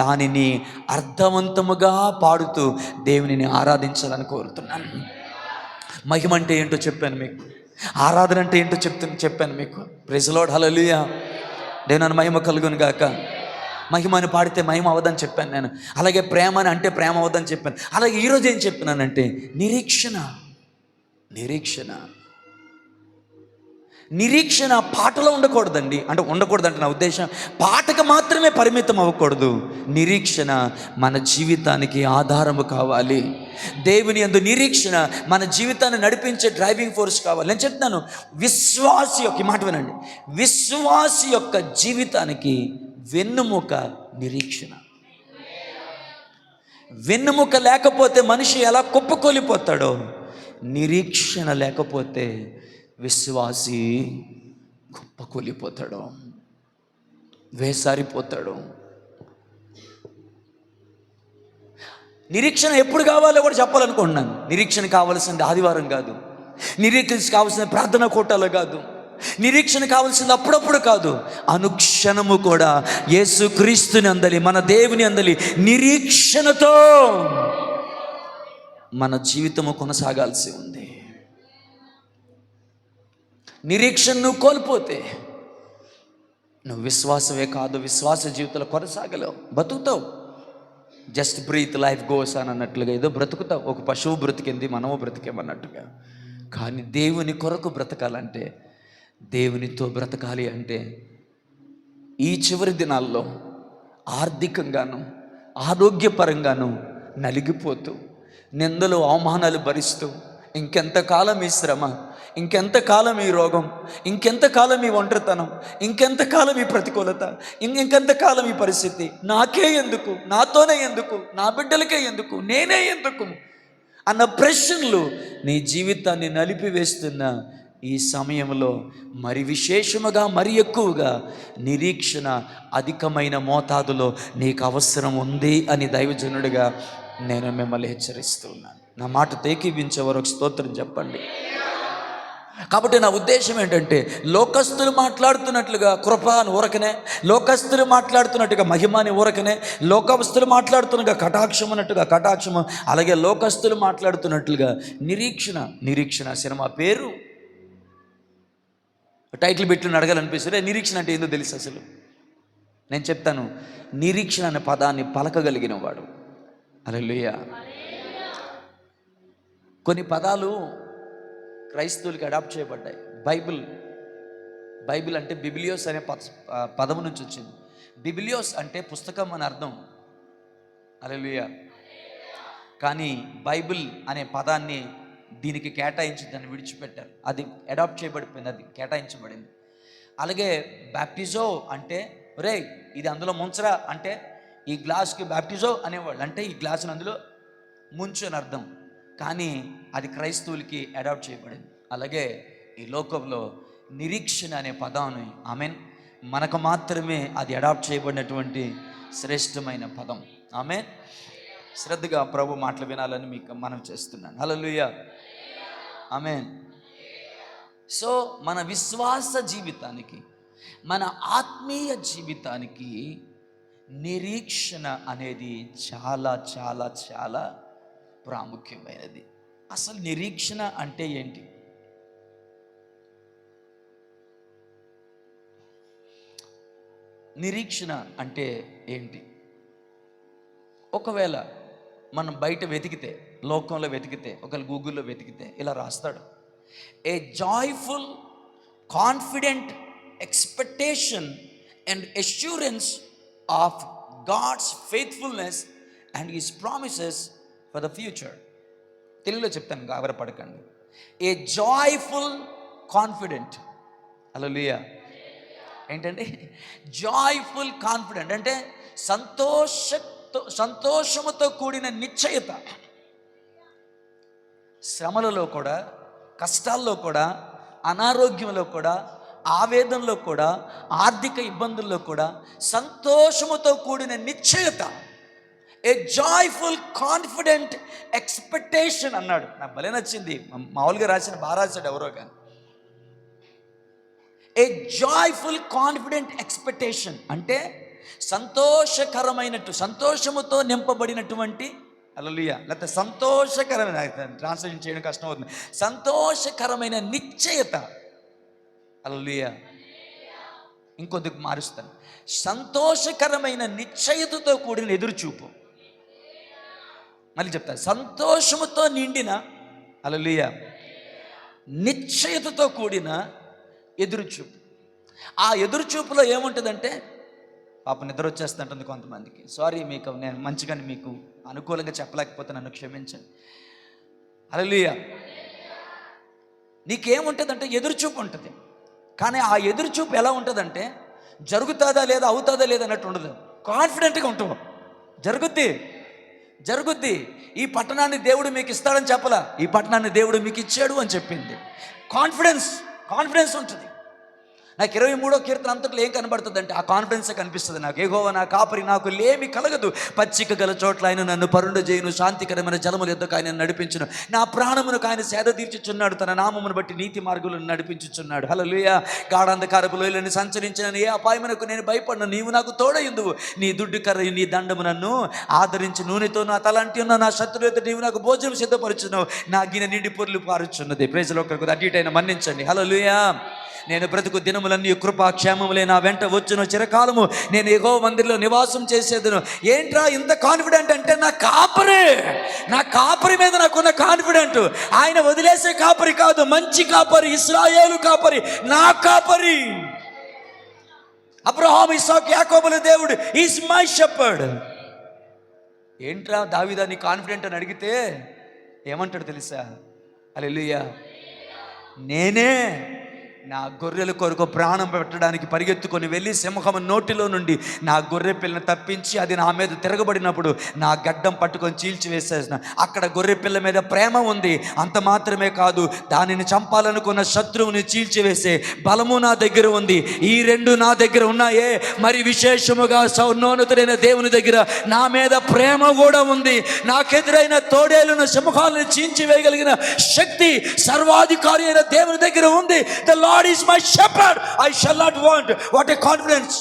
దానిని అర్థవంతముగా పాడుతూ దేవునిని ఆరాధించాలని కోరుతున్నాను. మహిమ అంటే ఏంటో చెప్పాను మీకు, ఆరాధన అంటే ఏంటో చెప్పాను మీకు. ప్రైజ్ లార్డ్, హల్లెలూయా. దేవుని మహిమ కలుగును గాక. మహిమని పాడితే మహిమ అవ్వదని చెప్పాను నేను. అలాగే ప్రేమ అని అంటే ప్రేమ అవ్వదని చెప్పాను. అలాగే ఈరోజు ఏం చెప్పినానంటే నిరీక్షణ. నిరీక్షణ నిరీక్షణ పాటలో ఉండకూడదండి. అంటే ఉండకూడదంటే నా ఉద్దేశం పాటకు మాత్రమే పరిమితం అవ్వకూడదు. నిరీక్షణ మన జీవితానికి ఆధారము కావాలి. దేవుని యందు నిరీక్షణ మన జీవితాన్ని నడిపించే డ్రైవింగ్ ఫోర్స్ కావాలి. నేను చెప్తున్నాను, విశ్వాసి యొక్క, ఈ మాట వినండి, విశ్వాసి యొక్క జీవితానికి వెన్నుముక నిరీక్షణ. వెన్నుముక లేకపోతే మనిషి ఎలా కుప్పకూలిపోతాడో, నిరీక్షణ లేకపోతే విశ్వాసి కుప్పకూలిపోతాడు, వేసారిపోతాడు. నిరీక్షణ ఎప్పుడు కావాలో కూడా చెప్పాలనుకుంటున్నాను. నిరీక్షణ కావాల్సింది ఆదివారం కాదు, నిరీక్షణ కావాల్సింది ప్రార్థనా కూటాలు కాదు, నిరీక్షణ కావాల్సింది అప్పుడప్పుడు కాదు, అనుక్షణము కూడా యేసుక్రీస్తుని అందలి, మన దేవుని అందలి నిరీక్షణతో మన జీవితము కొనసాగాల్సి ఉంది. నిరీక్షణ నువ్వు కోల్పోతే నువ్వు విశ్వాసమే కాదు, విశ్వాస జీవితంలో కొనసాగలేవు, బతుకుతావు. జస్ట్ బ్రీత్ లైఫ్ గోస్ అని అన్నట్లుగా ఏదో బ్రతుకుతావు. ఒక పశువు బ్రతికింది, మనము బ్రతికేమన్నట్టుగా. కానీ దేవుని కొరకు బ్రతకాలంటే, దేవునితో బ్రతకాలి అంటే ఈ చివరి దినాల్లో ఆర్థికంగాను ఆరోగ్యపరంగాను నలిగిపోతూ, నిందలు అవమానాలు భరిస్తూ, ఇంకెంతకాలం ఈ శ్రమ, ఇంకెంతకాలం ఈ రోగం, ఇంకెంతకాలం ఈ ఒంటరితనం, ఇంకెంతకాలం ఈ ప్రతికూలత, ఇంకెంతకాలం ఈ పరిస్థితి, నాకే ఎందుకు, నాతోనే ఎందుకు, నా బిడ్డలకే ఎందుకు, నేనే ఎందుకు అన్న ప్రశ్నలు నీ జీవితాన్ని నలిపివేస్తున్న ఈ సమయంలో మరి విశేషముగా, మరి ఎక్కువగా నిరీక్షణ అధికమైన మోతాదులో నీకు అవసరం ఉంది అని దైవజనుడిగా నేను మిమ్మల్ని హెచ్చరిస్తూ ఉన్నాను. నా మాట తేకీవించేవారు ఒక స్తోత్రం చెప్పండి. కాబట్టి నా ఉద్దేశం ఏంటంటే, లోకస్తులు మాట్లాడుతున్నట్లుగా కృప అని ఊరకనే, లోకస్తులు మాట్లాడుతున్నట్టుగా మహిమాని ఊరకనే, లోకస్తులు మాట్లాడుతున్నట్టుగా కటాక్షం అన్నట్టుగా కటాక్షము, అలాగే లోకస్తులు మాట్లాడుతున్నట్లుగా నిరీక్షణ. నిరీక్షణ సినిమా పేరు టైటిల్ పెట్టి అడగాలనిపిస్తుంది. నిరీక్షణ అంటే ఏందో తెలుసు అసలు? నేను చెప్తాను. నిరీక్షణ అనే పదాన్ని పలకగలిగిన వాడు. హల్లెలూయా. కొన్ని పదాలు క్రైస్తవులకి అడాప్ట్ చేయబడ్డాయి. బైబిల్ అంటే బిబిలియోస్ అనే పదము నుంచి వచ్చింది. బిబిలియోస్ అంటే పుస్తకం అని అర్థం. హల్లెలూయా. కానీ బైబిల్ అనే పదాన్ని దీనికి కేటాయించి దాన్ని విడిచిపెట్టారు. అది అడాప్ట్ చేయబడిపోయింది, అది కేటాయించబడింది. అలాగే బ్యాప్టిజో అంటే, రే ఇది అందులో ముంచరా అంటే, ఈ గ్లాస్కి బ్యాప్టిజో అనేవాళ్ళు, అంటే ఈ గ్లాసుని అందులో ముంచు అని అర్థం. కానీ అది క్రైస్తవులకి అడాప్ట్ చేయబడింది. అలాగే ఈ లోకంలో నిరీక్షణ అనే పదాన్ని మనకు మాత్రమే అది అడాప్ట్ చేయబడినటువంటి శ్రేష్టమైన పదం. శ్రద్ధగా ప్రభు మాటలు వినాలని మీకు మనం చేస్తున్నాను. హల్లెలూయా. ఆమేన్. సో మన విశ్వాస జీవితానికి, మన ఆత్మీయ జీవితానికి నిరీక్షణ అనేది చాలా చాలా చాలా ప్రాముఖ్యమైనది. అసలు నిరీక్షణ అంటే ఏంటి? నిరీక్షణ అంటే ఏంటి? ఒకవేళ మనం బయట వెతికితే, లోకంలో వెతికితే, ఒకవేళ గూగుల్లో వెతికితే ఇలా రాస్తాడు, a joyful confident expectation and assurance of God's faithfulness and his promises for the future. తెలుగులో చెప్తాను, గాబరపడకండి. ఏ జాయ్ఫుల్ కాన్ఫిడెంట్, హల్లెలూయా. ఏంటండి జాయ్ఫుల్ కాన్ఫిడెంట్ అంటే సంతోషముతో కూడిన నిశ్చయత. శ్రమలలో కూడా, కష్టాల్లో కూడా, అనారోగ్యంలో కూడా, ఆవేదనలో కూడా, ఆర్థిక ఇబ్బందుల్లో కూడా సంతోషముతో కూడిన నిశ్చయత, ఏ జాయ్ఫుల్ కాన్ఫిడెంట్ ఎక్స్పెక్టేషన్ అన్నాడు. నాకు భలే నచ్చింది. మామూలుగా బాగా రాశాడు ఎవరో కానీ. ఏ జాయ్ఫుల్ కాన్ఫిడెంట్ ఎక్స్పెక్టేషన్ అంటే సంతోషముతో నింపబడినటువంటి, హల్లెలూయా, లేకపోతే సంతోషకరమైన, ట్రాన్స్లేషన్ చేయడం కష్టం అవుతుంది, సంతోషకరమైన నిశ్చయత, హల్లెలూయా. ఇంకొద్దికి మారుస్తాను, సంతోషకరమైన నిశ్చయతతో కూడిన ఎదురుచూపు. మళ్ళీ చెప్తాను, సంతోషముతో నిండిన, హల్లెలూయా, నిశ్చయతతో కూడిన ఎదురుచూపు. ఆ ఎదురుచూపులో ఏముంటుందంటే, పాప నిద్ర వచ్చేస్తుంటుంది కొంతమందికి. సారీ, మీకు నేను మంచిగా మీకు అనుకూలంగా చెప్పలేకపోతే నన్ను క్షమించండి. హల్లెలూయా. నీకేముంటుందంటే ఎదురుచూపు ఉంటుంది. కానీ ఆ ఎదురుచూపు ఎలా ఉంటుందంటే, జరుగుతుందా లేదా, అవుతుందా లేదా అన్నట్టు ఉండదు. కాన్ఫిడెంట్గా ఉంటావు, జరుగుద్ది. ఈ పట్టణాన్ని దేవుడు మీకు ఇస్తాడని చెప్పలా, ఈ పట్టణాన్ని దేవుడు మీకు ఇచ్చాడు అని చెప్పింది. కాన్ఫిడెన్స్ ఉంటుంది. నాకు 23వ కీర్తన అంతట్లో ఏం కనబడుతుంది అంటే, ఆ కాన్ఫిడెన్సే కనిపిస్తుంది నాకు. యెహోవా నా కాపరి, నాకు లేమి కలగదు. పచ్చిక గల చోట్ల ఆయన నన్ను పరుండ చేయును, శాంతికరమైన జలముల యొద్దకు ఆయన నడిపించును. నా ప్రాణమునకు ఆయన సేద తీర్చుచున్నాడు, తన నామమును బట్టి నీతి మార్గులను నడిపించుచున్నాడు. హల్లెలూయా. గాఢాంధకారపు లోయలను సంచరించిన ఏ అపాయమునకు నేను భయపడను, నీవు నాకు తోడయుందువు. నీ దుడ్డు కర్ర, నీ దండము నన్ను ఆదరించి, నూనెతో నా తలంటి ఉన్న నా శత్రువుతో నీవు నాకు భోజనం సిద్ధపరచును. నా గిన్నె నిండి పొర్లు పారుచున్నది. ప్రైజ్లో ఒకరికి అటు ఇటైనా మన్నించండి. హల్లెలూయా. నేను బ్రతుకు దినములన్నీ కృపాక్షేమములే నా వెంట వచ్చును, చిరకాలము నేను యెహోవా మందిరంలో నివాసం చేసేదను. ఏంట్రా ఇంత కాన్ఫిడెంట్ అంటే, నా కాపరి మీద నాకున్న కాన్ఫిడెంట్. ఆయన వదిలేసే కాపరి కాదు, మంచి కాపరి, ఇశ్రాయేలు కాపరి, నా కాపరి. అబ్రహాము, ఇస్సాకు, యాకోబుల దేవుడు ఈజ్ మై షెపర్డ్. ఏంట్రా దావీదా నీ కాన్ఫిడెంట్ అని అడిగితే ఏమంటాడు తెలుసా? హల్లెలూయా. నేనే నా గొర్రెల కొరకు ప్రాణం పెట్టడానికి పరిగెత్తుకొని వెళ్ళి సింహము నోటిలో నుండి నా గొర్రె పిల్లని తప్పించి, అది నా మీద తిరగబడినప్పుడు నా గడ్డం పట్టుకొని చీల్చివేసేసిన. అక్కడ గొర్రె పిల్ల మీద ప్రేమ ఉంది. అంత మాత్రమే కాదు, దానిని చంపాలనుకున్న శత్రువుని చీల్చివేసే బలము నా దగ్గర ఉంది. ఈ రెండు నా దగ్గర ఉన్నాయే, మరి విశేషముగా సౌన్నోన్నతుడైన దేవుని దగ్గర నా మీద ప్రేమ కూడా ఉంది. నాకెదురైన తోడేలను, సింహాలను చీల్చివేయగలిగిన శక్తి సర్వాధికారి అయిన దేవుని దగ్గర ఉంది. The Lord is my shepherd, I shall not want. What a confidence.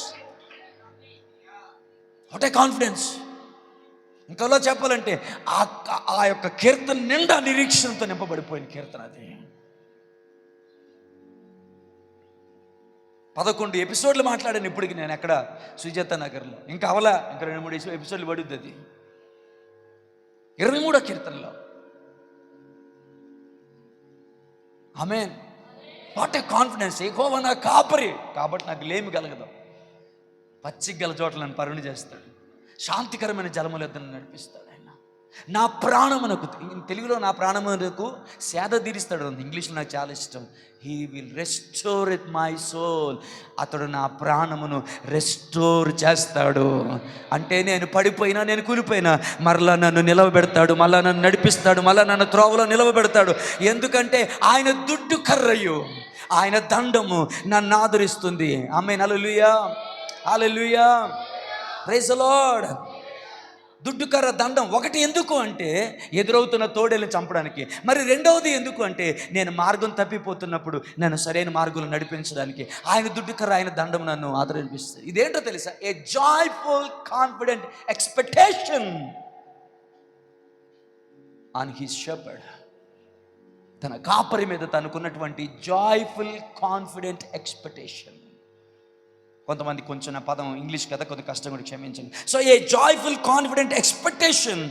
ఇంకలో చెప్పాలంటే ఆ యొక్క కీర్తన నిండా నిరీక్షణతో నింపబడిపోయిన కీర్తన అది. 11 ఎపిసోడ్లు మాట్లాడాను ఇప్పటికి నేను ఎక్కడ, సుజాత నగర్లో. ఇంకా 2-3 ఎపిసోడ్లు పడుద్ది అది. 23వ కీర్తనలో. ఆమేన్. What a confidence. యెహోవా నా కాపరి కాబట్టి నాకు లేమి కలగదు. పచ్చిక గల చోట్ల నన్ను పరుణ చేస్తాడు, శాంతికరమైన జలముల యొద్దకు నడిపిస్తాడు. ఆయన నా ప్రాణమునకు, తెలుగులో నా ప్రాణమునకు సేద తీరుస్తాడు, ఇంగ్లీష్లో నాకు చాలా ఇష్టం. He will restore it my soul. అతడు నా ప్రాణమును రెస్టోర్ చేస్తాడు. అంటే నేను పడిపోయినా, నేను కూలిపోయినా మరలా నన్ను నిలవబెడతాడు, మళ్ళా నన్ను నడిపిస్తాడు, మళ్ళా నన్ను త్రోవలో నిలవబెడతాడు. ఎందుకంటే ఆయన దుడ్డు కర్రయు, ఆయన దండము నన్ను ఆదరిస్తుంది. ఆమేన్. హల్లెలూయా, హల్లెలూయా, ప్రైజ్ ది లార్డ్. దుడ్డు కర్ర, దండం. ఒకటి ఎందుకు అంటే ఎదురవుతున్న తోడేలను చంపడానికి. మరి రెండవది ఎందుకు అంటే నేను మార్గం తప్పిపోతున్నప్పుడు నన్ను సరైన మార్గంలో నడిపించడానికి. ఆయన దుడ్డు కర్ర, ఆయన దండం నన్ను ఆదరిస్తుంది. ఇదేంటో తెలుసా? ఏ joyful confident expectation on his shepherd. తన కాపరి మీద తనకున్నటువంటి జాయ్ఫుల్ కాన్ఫిడెంట్ ఎక్స్పెక్టేషన్. కొంతమంది కొంచెం నా పదం ఇంగ్లీష్ కదా, కొంచెం కష్టం కూడా క్షమించండి. So a joyful confident expectation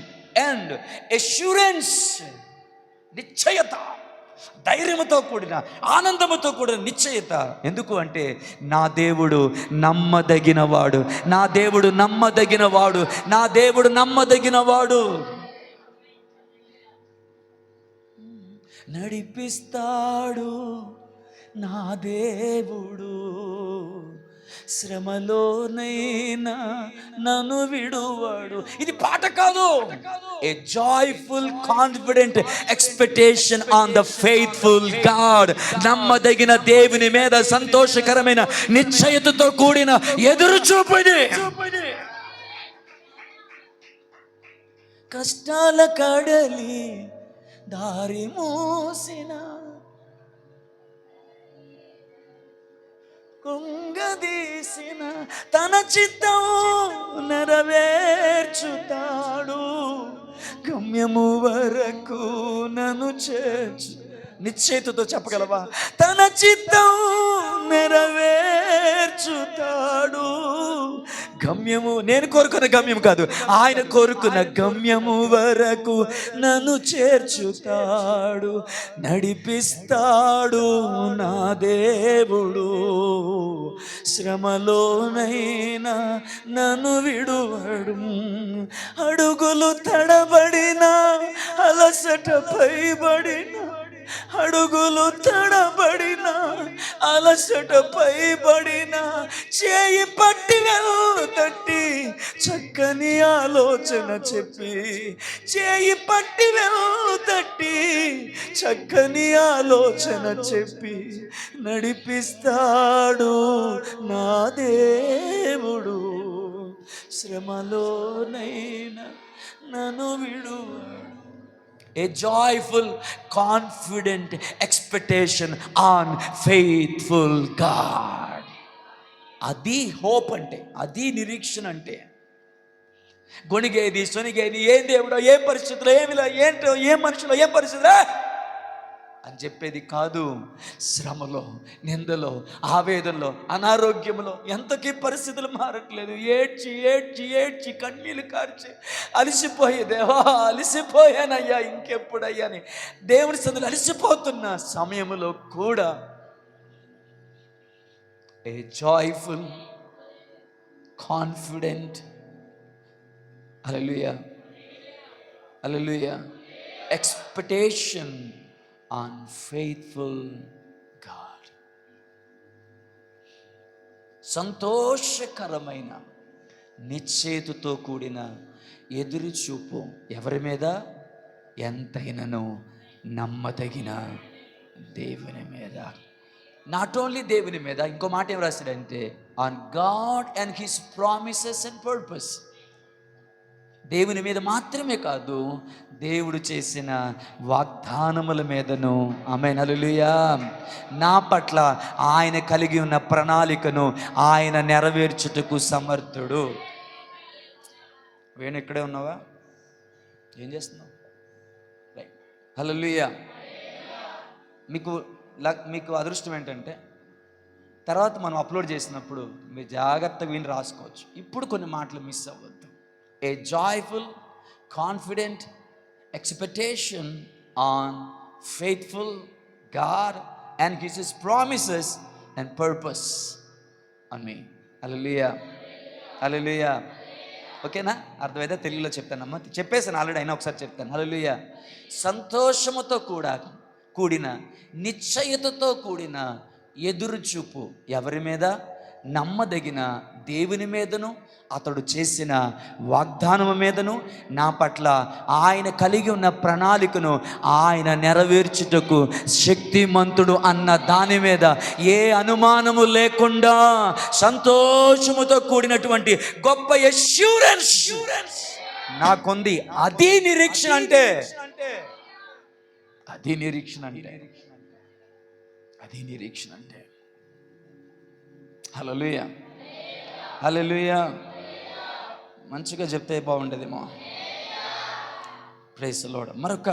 and assurance, నిశ్చయత, ధైర్యముతో కూడిన, ఆనందముతో కూడిన నిశ్చయత. ఎందుకు అంటే నా దేవుడు నమ్మదగినవాడు, నా దేవుడు నమ్మదగినవాడు, నా దేవుడు నమ్మదగినవాడు. నడిపిస్తాడు నా దేవుడు, శ్రమలోనైనా నన్ను విడువాడు. ఇది పాట కాదు, ఏ joyful confident expectation on the faithful God. నమ్మదగిన దేవుని మీద సంతోషకరమైన నిశ్చయతతో కూడిన ఎదురు చూపుది. కష్టాల కడలి దారి మోసిన, కుంగదీసిన తన చిత్తం నెరవేర్చుతాడు, గమ్యము వరకు నన్ను చేర్చు. నిశ్చయితతో చెప్పగలవా? తన చిత్తం నెరవేర్చుతాడు. గమ్యము, నేను కోరుకున్న గమ్యం కాదు, ఆయన కోరుకున్న గమ్యము వరకు నన్ను చేర్చుతాడు. నడిపిస్తాడు నా దేవుడు, శ్రమలోనైనా నన్ను విడువడు. అడుగులు తడబడినా, అలసట పైబడినా, అడుగులు తడబడిన, అలసట పైబడిన, చేయి పట్టి తట్టి చక్కని ఆలోచన చెప్పి, చేయి పట్టి తట్టి చక్కని ఆలోచన చెప్పి నడిపిస్తాడు నా దేవుడు, శ్రమలోనైనా నన్ను విడువాడు. A joyful, confident expectation on faithful God. అది హోప్ అంటే, అది నిరీక్షణ అంటే. గొణిగేది, సొనిగేది, ఏం దేవుడో, ఏ పరిస్థితుల్లో, ఏమిలా, ఏంటో, ఏ మనుషులో, ఏ పరిస్థితుల్లో అని చెప్పేది కాదు. శ్రమలో, నిందలో, ఆవేదనలో, అనారోగ్యంలో ఎంతకీ పరిస్థితులు మారట్లేదు. ఏడ్చి ఏడ్చి ఏడ్చి కన్నీళ్ళు కార్చి అలసిపోయి, దేవా అలసిపోయానయ్యా, ఇంకెప్పుడయ్యా అని దేవుని సన్నిధిలో అలసిపోతున్న సమయంలో కూడా ఏ joyful confident, hallelujah hallelujah, expectation on faithful God. సంతోషకరమైన నిశ్చయతతో కూడిన ఎదురు చూపు ఎవరి మీద? ఎంతైనను నమ్మదగిన దేవుని మీద. నాట్ ఓన్లీ దేవుని మీద, ఇంకో మాట ఏం రాశాడంటే on god and his promises and purpose. దేవుని మీద మాత్రమే కాదు, దేవుడు చేసిన వాగ్దానముల మీదను. ఆమేన్, హల్లెలూయా. నా పట్ల ఆయన కలిగి ఉన్న ప్రణాళికను ఆయన నెరవేర్చుటకు సమర్థుడు. వేణు ఇక్కడే ఉన్నావా? ఏం చేస్తున్నావు? రైట్, హల్లెలూయా. మీకు అదృష్టం ఏంటంటే తర్వాత మనం అప్లోడ్ చేసినప్పుడు మీరు జాగ్రత్తగా విని రాసుకోవచ్చు. ఇప్పుడు కొన్ని మాటలు మిస్ అవ్వద్దు. A joyful, confident expectation on faithful God and His promises and purpose on me. Hallelujah. Hallelujah. ఓకేనా? అర్థమైతే తెలుగులో చెప్తానమ్మా. చెప్పేసాను ఆల్రెడీ, అయినా ఒకసారి చెప్తాను. హల్లెలూయా. సంతోషముతో కూడిన నిశ్చయతతో కూడిన ఎదురు చూపు ఎవరి మీద? నమ్మదగిన దేవుని మీదను, అతడు చేసిన వాగ్దానము మీదను, నా పట్ల ఆయన కలిగి ఉన్న ప్రణాళికను ఆయన నెరవేర్చుటకు శక్తిమంతుడు అన్న దాని మీద ఏ అనుమానము లేకుండా సంతోషముతో కూడినటువంటి గొప్ప అష్యూరెన్స్ నాకుంది. అది నిరీక్షణ అంటే, అది నిరీక్షణ అంటే, అది నిరీక్షణ అంటే. హల్లెలూయా హల్లెలూయా. మంచిగా చెప్తే బాగుండేదేమో. Praise the lord. మరొక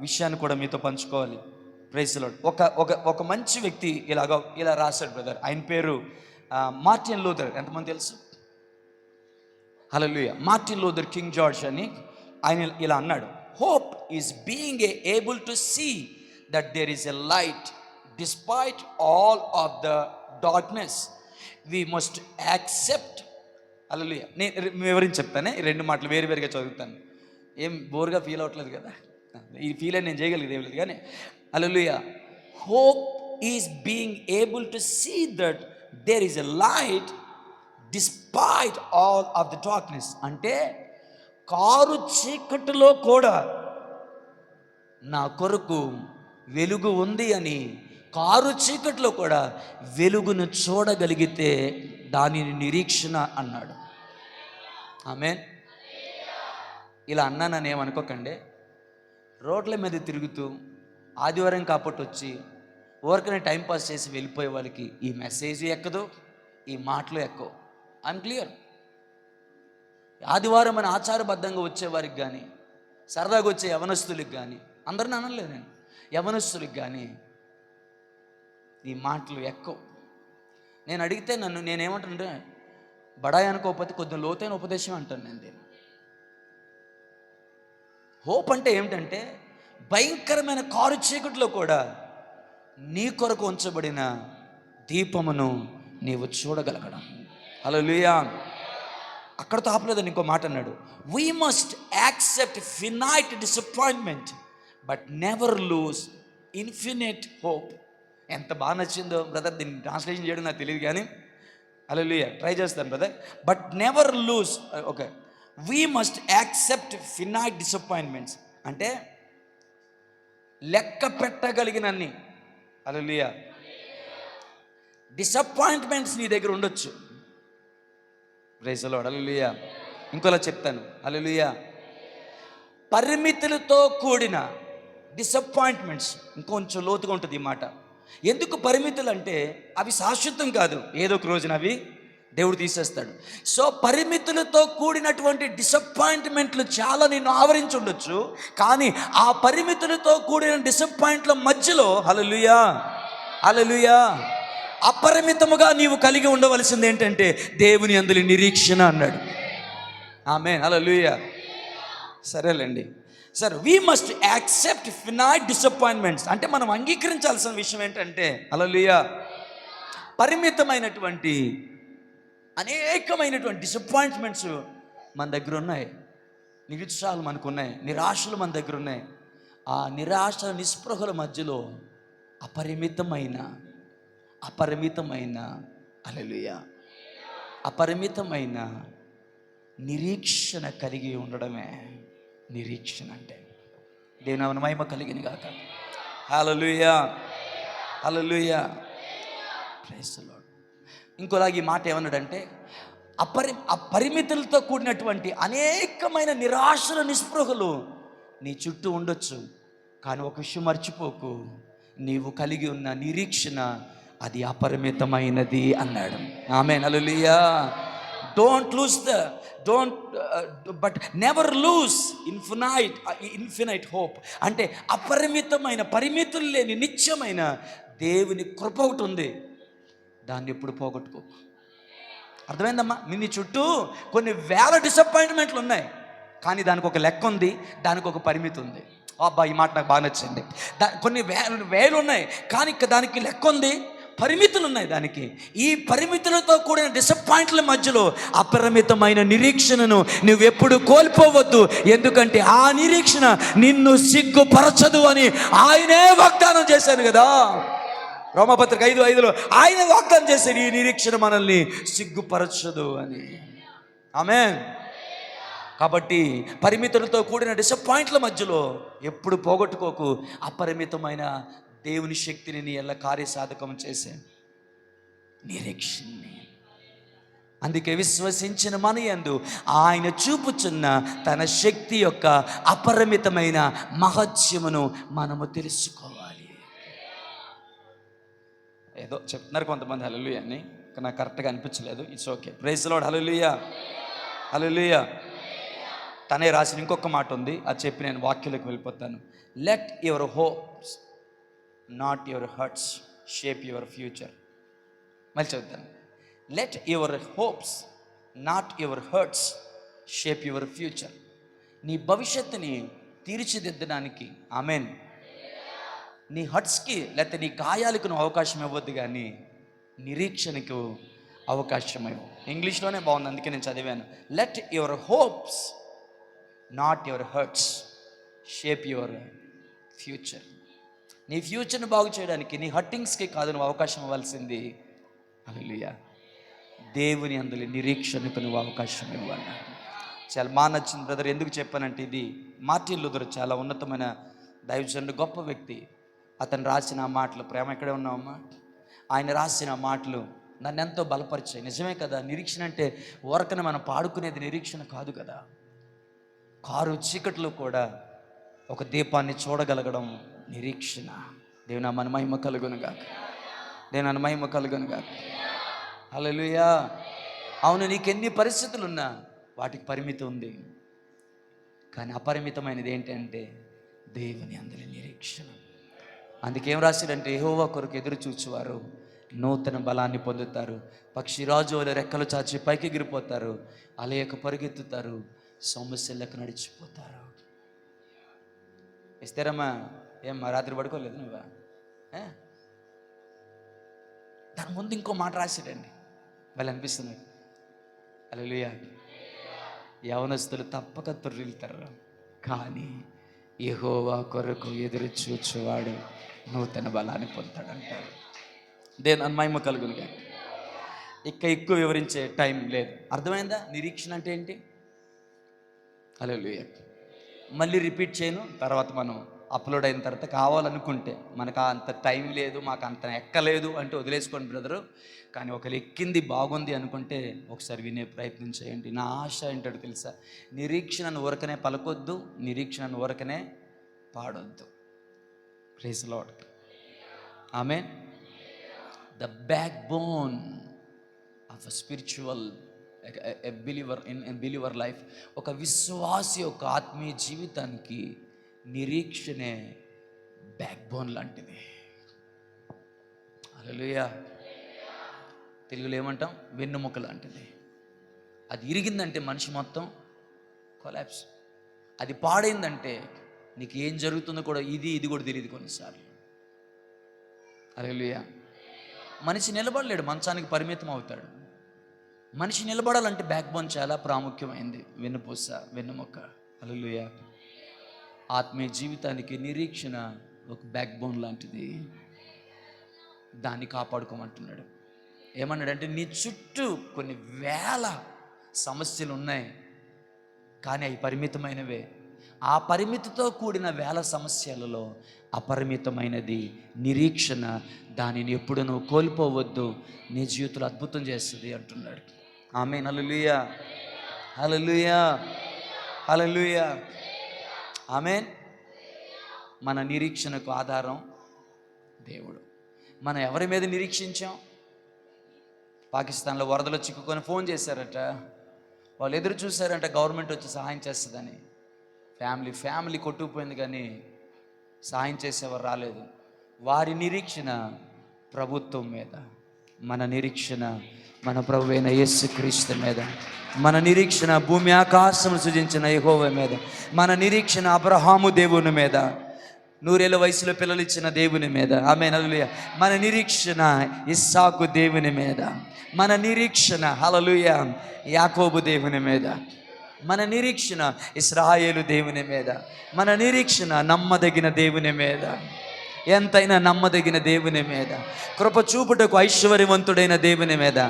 విషయాన్ని కూడా మీతో పంచుకోవాలి. Praise the lord. ఒక మంచి వ్యక్తి ఇలా రాశాడు బ్రదర్. ఆయన పేరు మార్టిన్ లూథర్. ఎంతమంది తెలుసు? Hallelujah. Martin Luther King George అని ఆయన ఇలా అన్నాడు, hope is being able to see that there is a light despite all of the darkness we must accept. Hallelujah. నేను వివరించి చెప్తానే, ఈ రెండు మాటలు వేరువేరుగా చదువుతాను. ఏం బోర్గా ఫీల్ అవ్వట్లేదు కదా, ఈ ఫీల్ అని నేను చేయగలిగేది ఏం లేదు కానీ. Hallelujah. Hope is being able to see that there is a light despite all of the darkness. అంటే కారు చీకటిలో కూడా నా కొరకు వెలుగు ఉంది అని, కారు చీకటిలో కూడా వెలుగును చూడగలిగితే దానిని నిరీక్షణ అన్నాడు. ఆమేన్. ఇలా అన్నానని ఏమనుకోకండి. రోడ్ల మీద తిరుగుతూ ఆదివారం కాపట్టు వచ్చి ఊరికనే టైంపాస్ చేసి వెళ్ళిపోయే వాళ్ళకి ఈ మెసేజ్ ఎక్కదు, ఈ మాటలు ఎక్కవు. I'm clear. ఆదివారం అని ఆచారబద్ధంగా వచ్చేవారికి కానీ, సరదాగా వచ్చే యవనస్తులకు కానీ, అందరిని అనలేదు నేను, యవనస్తులకు కానీ ఈ మాటలు ఎక్కవు. నేను అడిగితే నేనేమంటానంటే, బడాయి అనుకోకపోతే కొద్దిగా లోతైన ఉపదేశం అంటాను నేను దీన్ని. హోప్ అంటే ఏమిటంటే భయంకరమైన కారు చీకటిలో కూడా నీ కొరకు ఉంచబడిన దీపమును నీవు చూడగలగడం. హల్లెలూయా. అక్కడతో ఆపలేదని ఇంకో మాట అన్నాడు, we must accept finite disappointment but never loose infinite hope. ఎంత బాగా నచ్చిందో బ్రదర్, దీన్ని ట్రాన్స్లేషన్ చేయడం నాకు తెలియదు కానీ హల్లెలూయా ట్రై చేస్తాను brother. But never lose, okay, we must accept finite disappointments అంటే లెక్క పెట్టగలిగినన్ని, హల్లెలూయా, డిసప్పాయింట్మెంట్స్ నీ దగ్గర ఉండొచ్చు. Praise the lord. హల్లెలూయా. ఇంకోలా చెప్తాను, హల్లెలూయా, పరిమితులతో కూడిన డిసప్పాయింట్మెంట్స్. ఇంకొంచెం లోతుగా ఉంటుంది ఈ మాట. ఎందుకు పరిమితులు అంటే అవి శాశ్వతం కాదు, ఏదో ఒక రోజున అవి దేవుడు తీసేస్తాడు. సో పరిమితులతో కూడినటువంటి డిసప్పాయింట్మెంట్లు చాలా నిన్ను ఆవరించి ఉండొచ్చు, కానీ ఆ పరిమితులతో కూడిన డిసప్పాయింట్ల మధ్యలో హల్లెలూయా హల్లెలూయా అపరిమితముగా నీవు కలిగి ఉండవలసింది ఏంటంటే దేవుని యందు నిరీక్షణ అన్నాడు. ఆమేన్. హల్లెలూయా. సరేలేండి sir, we must accept finite disappointments అంటే మనం అంగీకరించాల్సిన విషయం ఏంటంటే హల్లెలూయా, పరిమితమైనటువంటి అనేకమైనటువంటి డిసప్పాయింట్మెంట్స్ మన దగ్గర ఉన్నాయి, నిరుత్సాహాలు మనకున్నాయి, నిరాశలు మన దగ్గర ఉన్నాయి. ఆ నిరాశ నిస్పృహల మధ్యలో అపరిమితమైన హల్లెలూయా అపరిమితమైన నిరీక్షణ కలిగి ఉండడమే నిరీక్షణ అంటే. దేవుని నామమున మహిమ కలిగిన గాక. Hallelujah hallelujah. Praise the lord. ఇంకోలాగా ఈ మాట ఏమన్నాడంటే అపరిమితులతో కూడినటువంటి అనేకమైన నిరాశల నిస్పృహలు నీ చుట్టూ ఉండొచ్చు, కానీ ఒక విషయం మర్చిపోకు, నీవు కలిగి ఉన్న నిరీక్షణ అది అపరిమితమైనది అన్నాడు. Amen. Hallelujah. But never lose infinite hope అంటే అపరిమితమైన, పరిమితులు లేని నిత్యమైన దేవుని కృప ఒకటి ఉంది, దాన్ని ఎప్పుడు పోగొట్టుకో. అర్థమైందమ్మా? నీ చుట్టూ కొన్ని వేల డిసప్పాయింట్మెంట్లు ఉన్నాయి, కానీ దానికి ఒక లెక్క ఉంది, దానికి ఒక పరిమితి ఉంది. అబ్బా, ఈ మాట నాకు బాగా నచ్చింది. కొన్ని వేలు ఉన్నాయి, కానీ దానికి లెక్క ఉంది, పరిమితులు ఉన్నాయి దానికి. ఈ పరిమితులతో కూడిన డిసప్పాయింట్ల మధ్యలో అపరిమితమైన నిరీక్షణను నువ్వెప్పుడు కోల్పోవద్దు, ఎందుకంటే ఆ నిరీక్షణ నిన్ను సిగ్గుపరచదు అని ఆయనే వాగ్దానం చేశాను కదా. రోమపత్రిక 5:5 ఆయన వాగ్దానం చేశాడు, ఈ నిరీక్షణ మనల్ని సిగ్గుపరచదు అని. ఆమేన్. కాబట్టి పరిమితులతో కూడిన డిసప్పాయింట్ల మధ్యలో ఎప్పుడు పోగొట్టుకోకు అపరిమితమైన దేవుని శక్తిని నీ ఎల్ల కార్యసాధకం చేసే నిరీక్షణని. అందుకే విశ్వసించిన మన యందు ఆయన చూపుచున్న తన శక్తి యొక్క అపరిమితమైన మహత్యమును మనము తెలుసుకోవాలి. ఏదో చెప్తున్నారు కొంతమంది హల్లెలూయా అని, నాకు కరెక్ట్గా అనిపించలేదు. It's okay. Praise the lord. Hallelujah hallelujah. తనే రాసిన ఇంకొక మాట ఉంది, అది చెప్పి నేను వాక్యంలోకి వెళ్ళిపోతాను. Let your hopes not your hurts shape your future. మళ్ళీ చదువుతాను. Let your hopes not your hurts shape your future. నీ భవిష్యత్తుని తీర్చిదిద్దడానికి, ఆమెన్, నీ హర్ట్స్కి లేకపోతే నీ గాయాలకు నువ్వు అవకాశం ఇవ్వద్దు, కానీ నిరీక్షణకు అవకాశం ఇవ్వు. ఇంగ్లీష్లోనే బాగుంది, అందుకే నేను చదివాను. Let your hopes not your hurts shape your future. నీ ఫ్యూచర్ని బాగు చేయడానికి నీ హర్టింగ్స్కి కాదు నువ్వు అవకాశం ఇవ్వాల్సింది, హల్లెలూయా, దేవుని అందులో నిరీక్షణకు నువ్వు అవకాశం ఇవ్వాలి. చాలా బాగా నచ్చింది బ్రదర్. ఎందుకు చెప్పానంటే, ఇది మార్టిన్ లూథర్ చాలా ఉన్నతమైన దైవజనుడు, గొప్ప వ్యక్తి. అతను రాసిన మాటలు, ప్రేమ ఎక్కడే ఉన్నావమ్మా, ఆయన రాసిన మాటలు నన్ను ఎంతో బలపరిచాయి. నిజమే కదా, నిరీక్షణ అంటే ఊరకనే మనం పాడుకునేది నిరీక్షణ కాదు కదా. కారు చీకట్లో కూడా ఒక దీపాన్ని చూడగలగడం నిరీక్షణ. దేవుని మన మహిమ కలుగునుగా, దేవుని మహిమ కలుగునుగా. హల్లెలూయా. అవును, నీకెన్ని పరిస్థితులు ఉన్నా వాటికి పరిమితి ఉంది, కానీ అపరిమితమైనది ఏంటంటే దేవుని అందులో నిరీక్షణ. అందుకేం రాశాడంటే, యెహోవా కొరకు ఎదురు చూచువారు నూతన బలాన్ని పొందుతారు, పక్షిరాజు వలె రెక్కలు చాచి పైకి ఎగిరిపోతారు, అలయక పరిగెత్తుతారు, సమస్యలకు నడిచిపోతారు. ఇస్తారమ్మా, ఏమ్మా రాత్రి పడుకోలేదు నువ్వా? దాని ముందు ఇంకో మాట రాశాడండి, వాళ్ళు అనిపిస్తుంది. హల్లెలూయా. యవనస్తులు తప్పక తొర్రిల్తారు, కానీ యెహోవా కొరకు ఎదురు చూచువాడు నూతన బలాన్ని పొందుతాడంటారు. దేవుని మహిమ కలుగునుగా. ఎక్కువ వివరించే టైం లేదు. అర్థమైందా నిరీక్షణ అంటే ఏంటి? హల్లెలూయా. మళ్ళీ రిపీట్ చేయను, తర్వాత మనం అప్లోడ్ అయిన తర్వాత కావాలనుకుంటే, మనకు అంత టైం లేదు, మాకు అంత ఎక్కలేదు అంటే వదిలేసుకోండి బ్రదరు. కానీ ఒకరు ఎక్కింది బాగుంది అనుకుంటే ఒకసారి వినే ప్రయత్నం చేయండి. నా ఆశ ఏంటో తెలుసా, నిరీక్షణను ఊరకనే పలకొద్దు, నిరీక్షణను ఊరకనే పాడొద్దు. Praise lord. Amen. The backbone of a spiritual believer in believer life, ఒక విశ్వాసి యొక్క ఆత్మీయ జీవితానికి నిరీక్షణే బ్యాక్ బోన్ లాంటిది. హల్లెలూయా. తెలుగులో ఏమంటాం? వెన్నుముక లాంటిది. అది ఇరిగిందంటే మనిషి మొత్తం కొలాప్స్. అది పాడైందంటే నీకు ఏం జరుగుతుందో కూడా ఇది కూడా తెలియదు కొన్నిసార్లు. హల్లెలూయా. మనిషి నిలబడలేడు, మంచానికి పరిమితం అవుతాడు. మనిషి నిలబడాలంటే బ్యాక్ బోన్ చాలా ప్రాముఖ్యమైంది, వెన్నుపూస, వెన్నుముక. హల్లెలూయా. ఆత్మీయ జీవితానికి నిరీక్షణ ఒక బ్యాక్ బోన్ లాంటిది. దాన్ని కాపాడుకోమంటున్నాడు. ఏమన్నాడంటే, నీ చుట్టూ కొన్ని వేల సమస్యలు ఉన్నాయి, కానీ అవి పరిమితమైనవే. ఆ పరిమితితో కూడిన వేల సమస్యలలో అపరిమితమైనది నిరీక్షణ. దానిని ఎప్పుడు నువ్వు కోల్పోవద్దు, నీ జీవితంలో అద్భుతం చేస్తుంది అంటున్నాడు. ఆమేన్. హల్లెలూయా, హల్లెలూయా, హల్లెలూయా, ఆమేన్. మన నిరీక్షణకు ఆధారం దేవుడు. మనం ఎవరి మీద నిరీక్షించాం? పాకిస్తాన్లో వరదలు చిక్కుకొని ఫోన్ చేశారట, వాళ్ళు ఎదురు చూశారంట గవర్నమెంట్ వచ్చి సహాయం చేస్తుందని. ఫ్యామిలీ కొట్టుకుపోయింది, కానీ సహాయం చేసేవారు రాలేదు. వారి నిరీక్షణ ప్రభుత్వం మీద, మన నిరీక్షణ మన ప్రభువైన యేసుక్రీస్తు మీద. మన నిరీక్షణ భూమి ఆకాశం సృజించిన యెహోవా మీద. మన నిరీక్షణ అబ్రహాము దేవుని మీద, 100 ఏళ్ల వయసులో పిల్లలు ఇచ్చిన దేవుని మీద. ఆమేన్. హల్లెలూయా. మన నిరీక్షణ ఇస్సాకు దేవుని మీద. మన నిరీక్షణ హల్లెలూయా యాకోబు దేవుని మీద. మన నిరీక్షణ ఇశ్రాయేలు దేవుని మీద. మన నిరీక్షణ నమ్మదగిన దేవుని మీద, ఎంతైనా నమ్మదగిన దేవుని మీద, కృప చూపుటకు ఐశ్వర్యవంతుడైన దేవుని మీద.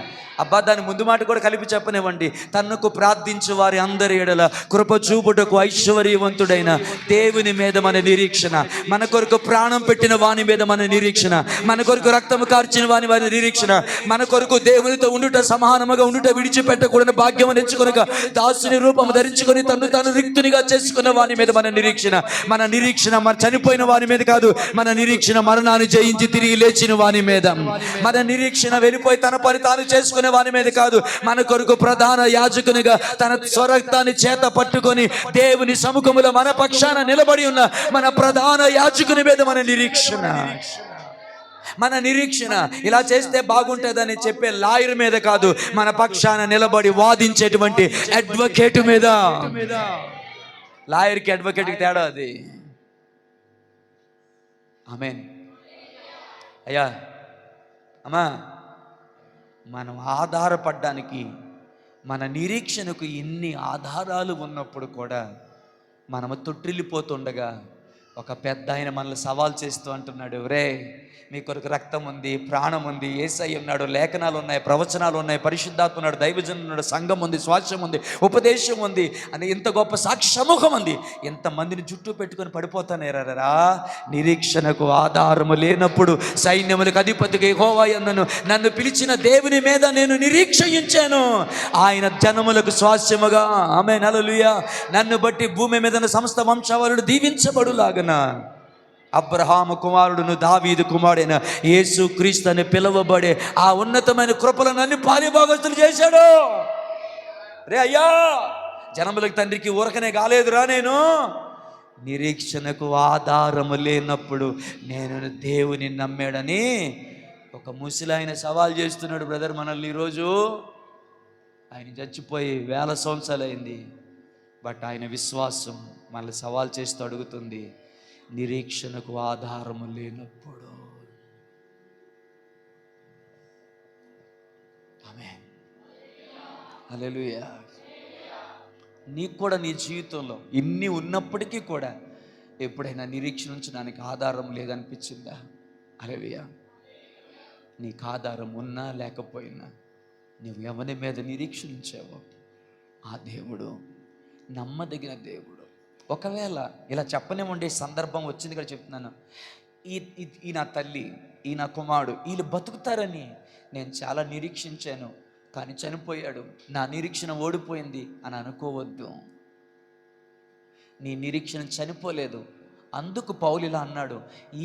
అబ్బా, దాని ముందు మాట కూడా కలిపి చెప్పనివ్వండి. తనకు ప్రార్థించు వారి అందరి ఎడల కృప చూపుటకు ఐశ్వర్యవంతుడైన దేవుని మీద మన నిరీక్షణ. మన కొరకు ప్రాణం పెట్టిన వాని మీద మన నిరీక్షణ. మన కొరకు రక్తము కార్చిన వాని నిరీక్షణ. మన కొరకు దేవునితో ఉండుట, సమానముగా ఉండుట, విడిచిపెట్టకూడని భాగ్యము తెచ్చుకొనక దాసుని రూపము ధరించుకొని తను రిక్తునిగా చేసుకున్న వాని మీద మన నిరీక్షణ. మన నిరీక్షణ మన చనిపోయిన వాని మీద కాదు, మన నిరీక్షణ మరణాన్ని జయించి తిరిగి లేచిన వాని మీద. మన నిరీక్షణ వెళ్ళిపోయి తన పని తాను చేసుకునే వాని మీద కాదు, మన కొరకు ప్రధాన యాజకునిగా తన స్వరక్తాన్ని చేత పట్టుకొని దేవుని సముఖములో మన పక్షాన నిలబడి ఉన్న మన ప్రధాన యాజకుని మీద మన నిరీక్షణ. మన నిరీక్షణ ఇలా చేస్తే బాగుంటుందని చెప్పే లాయర్ మీద కాదు, మన పక్షాన నిలబడి వాదించేటువంటి అడ్వకేట్ మీద. లాయర్కి అడ్వకేట్కి తేడా అది. ఆమేన్. అయ్యా అమ్మా, మనం ఆధారపడ్డానికి, మన నిరీక్షణకు ఇన్ని ఆధారాలు ఉన్నప్పుడు కూడా మనము తొట్టిల్లిపోతుండగా ఒక పెద్ద ఆయన మనల్ని సవాల్ చేస్తూ అంటున్నాడు, రే మీ కొరకు రక్తం ఉంది, ప్రాణం ఉంది, యేసయ్య ఉన్నాడు, లేఖనాలు ఉన్నాయి, ప్రవచనాలు ఉన్నాయి, పరిశుద్ధాత్మ ఉన్నాడు, దైవజనుడు ఉన్నాడు, సంఘం ఉంది, స్వాస్థ్యం ఉంది, ఉపదేశం ఉంది అని ఇంత గొప్ప సాక్షి సమూహం ఉంది. ఎంతమందిని చుట్టూ పెట్టుకొని పడిపోతానేరారా? నిరీక్షణకు ఆధారము లేనప్పుడు సైన్యములకు అధిపతిగా యెహోవా యందు నన్ను పిలిచిన దేవుని మీద నేను నిరీక్షించాను, ఆయన జనములకు స్వాస్థ్యముగా. ఆమేన్, హల్లెలూయా. నన్ను బట్టి భూమి మీద సమస్త వంశావళులు దీవించబడులాగన అబ్రహాము కుమారుడును దావీదు కుమారుడైన యేసు క్రీస్తు అని పిలువబడే ఆ ఉన్నతమైన కృపలను అన్ని పాలిభాగస్తులు చేశాడు. రే అయ్యా, జనములకు తండ్రికి ఊరకనే కాలేదురా నేను. నిరీక్షణకు ఆధారము లేనప్పుడు నేను దేవుని నమ్మాడని ఒక ముసలాయన సవాల్ చేస్తున్నాడు బ్రదర్ మనల్ని ఈరోజు. ఆయన చచ్చిపోయి 1000 సంవత్సరాలు అయింది. బట్ ఆయన విశ్వాసం మనల్ని సవాల్ చేస్తూ అడుగుతుంది, నిరీక్షణకు ఆధారము లేనప్పుడు. ఆమేన్, హల్లెలూయా. నీకు కూడా నీ జీవితంలో ఇన్ని ఉన్నప్పటికీ కూడా ఎప్పుడైనా నిరీక్షణ ఉంచడానికి ఆధారం లేదనిపించిందా? హల్లెలూయా. నీకు ఆధారం ఉన్నా లేకపోయినా నువ్వు ఎవరి మీద నిరీక్షణ ఉంచావో ఆ దేవుడు నమ్మదగిన దేవుడు. ఒకవేళ ఇలా చెప్పనే ఉండే సందర్భం వచ్చింది కదా చెప్తున్నాను, ఈ నా తల్లి, ఈ నా కుమారుడు వీళ్ళు బతుకుతారని నేను చాలా నిరీక్షించాను, కానీ చనిపోయాడు, నా నిరీక్షణ ఓడిపోయింది అని అనుకోవద్దు. నీ నిరీక్షణ చనిపోలేదు. అందుకు పౌలు ఇలా అన్నాడు,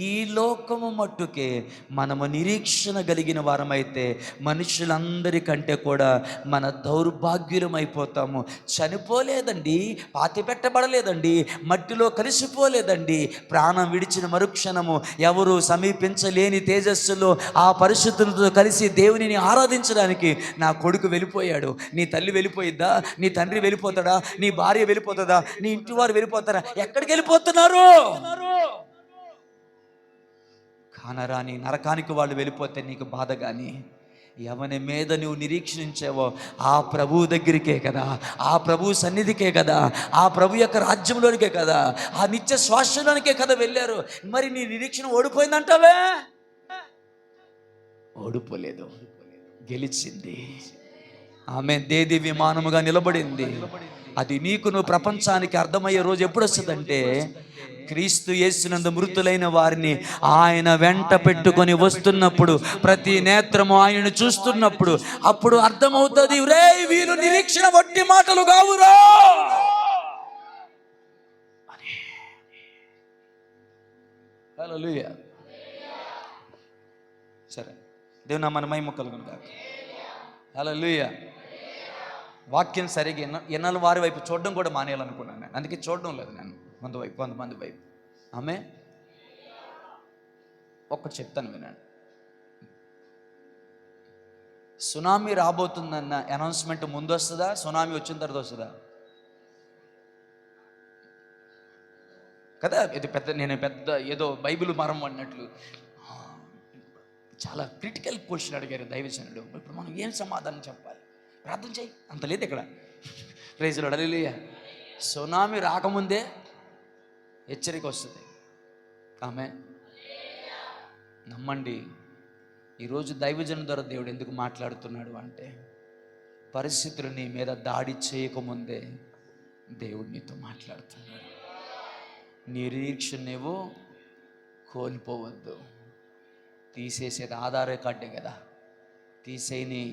ఈ లోకము మట్టుకే మనము నిరీక్షణ కలిగిన వారమైతే మనుషులందరికంటే కూడా మన దౌర్భాగ్యులం అయిపోతాము. చనిపోలేదండి, పాతి పెట్టబడలేదండి, మట్టిలో కలిసిపోలేదండి. ప్రాణం విడిచిన మరుక్షణము ఎవరు సమీపించలేని తేజస్సులో ఆ పరిశుద్ధులతో కలిసి దేవునిని ఆరాధించడానికి నా కొడుకు వెళ్ళిపోయాడు. నీ తల్లి వెళ్ళిపోయిద్దా? నీ తండ్రి వెళ్ళిపోతాడా? నీ భార్య వెళ్ళిపోతుందా? నీ ఇంటి వారు వెళ్ళిపోతారా? ఎక్కడికి వెళ్ళిపోతున్నారు? కానరాని నరకానికి వాళ్ళు వెళ్ళిపోతే నీకు బాధ, కానీ ఎవని మీద నువ్వు నిరీక్షించావో ఆ ప్రభువు దగ్గరికే కదా, ఆ ప్రభు సన్నిధికే కదా, ఆ ప్రభు యొక్క రాజ్యంలోనికే కదా, ఆ నిత్య శ్వాసలోనికే కదా వెళ్ళారు. మరి నీ నిరీక్షణ ఓడిపోయిందంటావే? ఓడిపోలేదు, గెలిచింది. ఆమె దేది విమానముగా నిలబడింది. అది నీకు నువ్వు ప్రపంచానికి అర్థమయ్యే రోజు ఎప్పుడు వస్తుందంటే, క్రీస్తు యేసునందు మృతులైన వారిని ఆయన వెంట పెట్టుకొని వస్తున్నప్పుడు, ప్రతి నేత్రము ఆయనను చూస్తున్నప్పుడు అప్పుడు అర్థమవుతుంది, రే వీరు నిరీక్షణ వట్టి మాటలు కావురా. హల్లెలూయా. సరే, దేవుని నామమున మహిమ కలుగును గాక. హల్లెలూయా. వాక్యం సరిగా ఎన్నల వారి వైపు చూడడం కూడా మానేయాలనుకున్నాను నేను, అందుకే చూడడం లేదు నేను కొంతమంది వైపు. ఆమె ఒక్కటి చెప్తాను వినండి. సునామీ రాబోతుందన్న అనౌన్స్మెంట్ ముందు వస్తుందా, సునామీ వచ్చిన తర్వాత వస్తుందా? కదా, ఇది నేను పెద్ద ఏదో బైబిల్ మరం అన్నట్లు చాలా క్రిటికల్ క్వశ్చన్ అడిగారు దైవజనుడు. ఇప్పుడు మనం ఏం సమాధానం చెప్పాలి? ప్రార్థన చేయి, అంత లేదు ఇక్కడ. ప్రైజ్ లార్డ్, హల్లెలూయా. సునామీ రాకముందే హెచ్చరిక వస్తుంది. ఆమె నమ్మండి. ఈరోజు దైవజనుల ద్వారా దేవుడు ఎందుకు మాట్లాడుతున్నాడు అంటే, పరిస్థితులు నీ మీద దాడి చేయకముందే దేవుడు నీతో మాట్లాడుతున్నాడు. నిరీక్షణ నువ్వు కోల్పోవద్దు. తీసేసేది ఆధార్ కార్డే కదా, తీసేని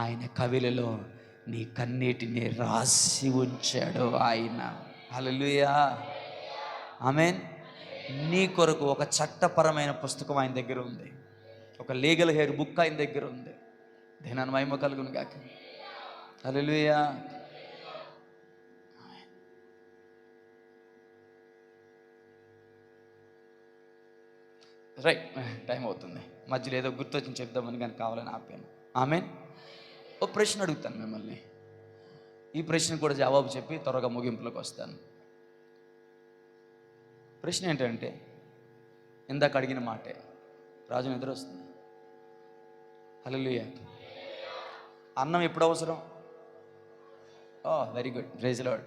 ఆయన కవిలలో నీ కన్నీటిని రాసి ఉంచాడు ఆయన. హల్లెలూయా, ఆమేన్. నీ కొరకు ఒక చట్టపరమైన పుస్తకం ఆయన దగ్గర ఉంది, ఒక లీగల్ హెయిర్ బుక్ ఆయన దగ్గర ఉంది. దేనాన్ని మహిమ కలుగును గాక. హల్లెలూయా. రైట్, టైం అవుతుంది. మధ్యలో ఏదో గుర్తొచ్చి చెప్దామని కానీ కావాలని ఆపాను. ఆమేన్. ఒక ప్రశ్న అడుగుతాను మిమ్మల్ని, ఈ ప్రశ్న కూడా జవాబు చెప్పి త్వరగా ముగింపులోకి వస్తాను. ప్రశ్న ఏంటంటే, ఇందాక అడిగిన మాటే, రాజు నిద్ర వస్తుంది. హల్లెలూయా. అన్నం ఎప్పుడు అవసరం? Very good, praise lord.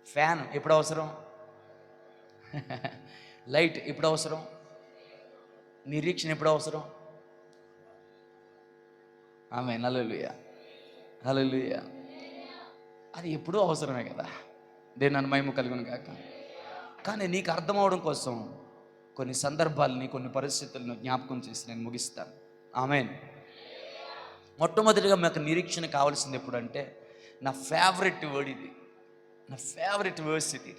Fan ఎప్పుడు అవసరం? లైట్ ఎప్పుడు అవసరం? నిరీక్షణ ఎప్పుడు అవసరం? ఆమేన్. హల్లెలూయా, హల్లెలూయా. అది ఎప్పుడూ అవసరమే కదా. దేవుని మహిమ కలుగును గాక. కానీ నీకు అర్థం అవడం కోసం కొన్ని సందర్భాలని, కొన్ని పరిస్థితులను జ్ఞాపకం చేసి నేను ముగిస్తాను. ఆమేన్. మొట్టమొదటిగా మాకు నిరీక్షణ కావాల్సింది ఎప్పుడంటే, నా ఫేవరెట్ వర్డ్ ఇది, నా ఫేవరెట్ వర్స్ ఇది.